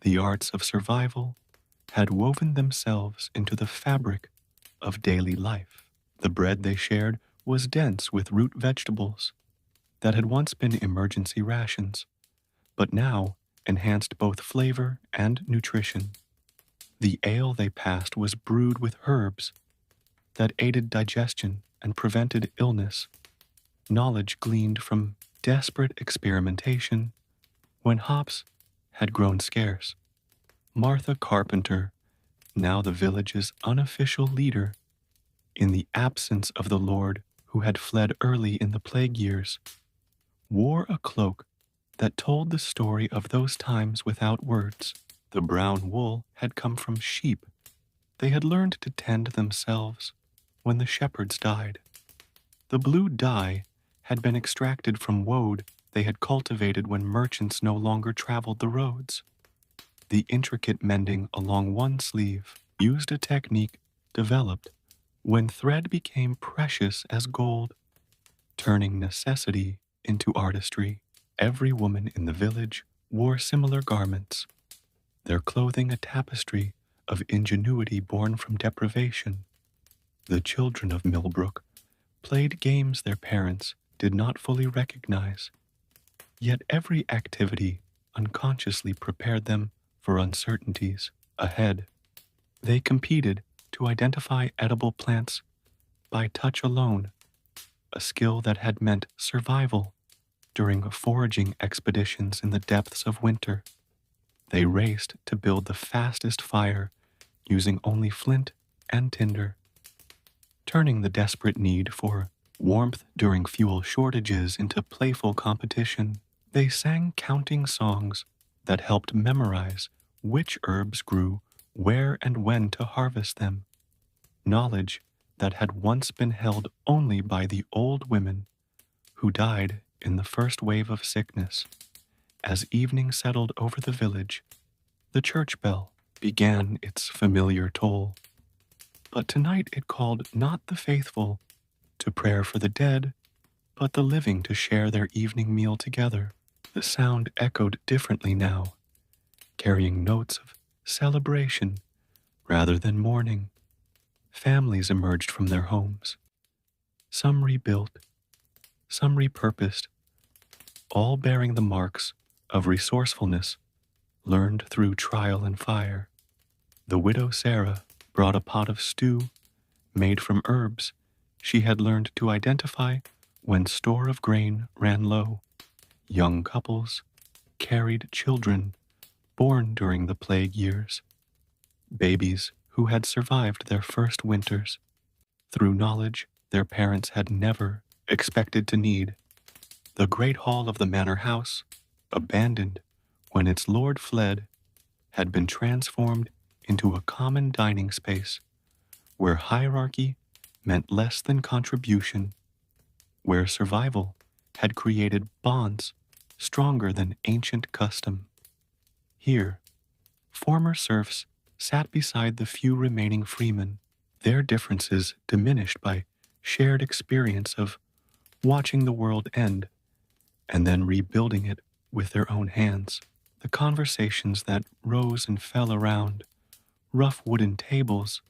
the arts of survival had woven themselves into the fabric of daily life. The bread they shared was dense with root vegetables that had once been emergency rations, but now enhanced both flavor and nutrition. The ale they passed was brewed with herbs that aided digestion and prevented illness. knowledge gleaned from desperate experimentation when hops had grown scarce. Martha Carpenter, now the village's unofficial leader, in the absence of the Lord who had fled early in the plague years, wore a cloak that told the story of those times without words. The brown wool had come from sheep. They had learned to tend themselves when the shepherds died. The blue dye had been extracted from woad they had cultivated when merchants no longer traveled the roads. The intricate mending along one sleeve used a technique developed when thread became precious as gold, turning necessity into artistry. Every woman in the village wore similar garments, their clothing a tapestry of ingenuity born from deprivation. The children of Millbrook played games their parents did not fully recognize, yet every activity unconsciously prepared them for uncertainties ahead. They competed to identify edible plants by touch alone, a skill that had meant survival during foraging expeditions in the depths of winter. They raced to build the fastest fire using only flint and tinder, turning the desperate need for warmth during fuel shortages into playful competition. They sang counting songs that helped memorize which herbs grew where and when to harvest them, knowledge that had once been held only by the old women who died in the first wave of sickness. As evening settled over the village, the church bell began its familiar toll. But tonight it called not the faithful to prayer for the dead, but the living to share their evening meal together. The sound echoed differently now, carrying notes of celebration rather than mourning. Families emerged from their homes, some rebuilt, some repurposed, all bearing the marks of resourcefulness learned through trial and fire. The widow Sarah brought a pot of stew made from herbs she had learned to identify when store of grain ran low. Young couples carried children born during the plague years, babies who had survived their first winters through knowledge their parents had never expected to need. The great hall of the manor house, abandoned when its lord fled, had been transformed into a common dining space where hierarchy meant less than contribution, where survival had created bonds stronger than ancient custom. Here, former serfs sat beside the few remaining freemen, their differences diminished by shared experience of watching the world end and then rebuilding it with their own hands. The conversations that rose and fell around rough wooden tables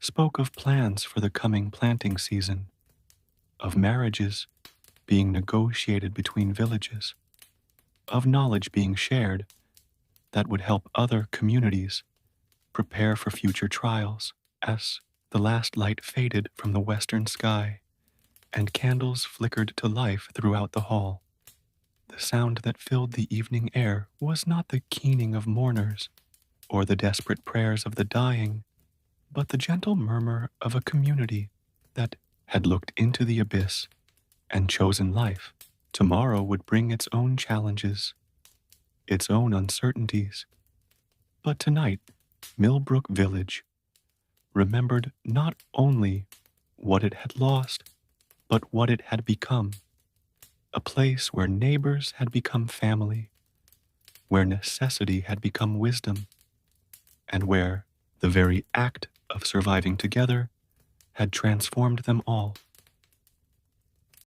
spoke of plans for the coming planting season, of marriages being negotiated between villages, of knowledge being shared that would help other communities prepare for future trials. As the last light faded from the western sky and candles flickered to life throughout the hall, the sound that filled the evening air was not the keening of mourners or the desperate prayers of the dying, but the gentle murmur of a community that had looked into the abyss and chosen life. Tomorrow would bring its own challenges, its own uncertainties. But tonight, Millbrook Village remembered not only what it had lost, but what it had become. A place where neighbors had become family, where necessity had become wisdom, and where the very act of surviving together had transformed them all.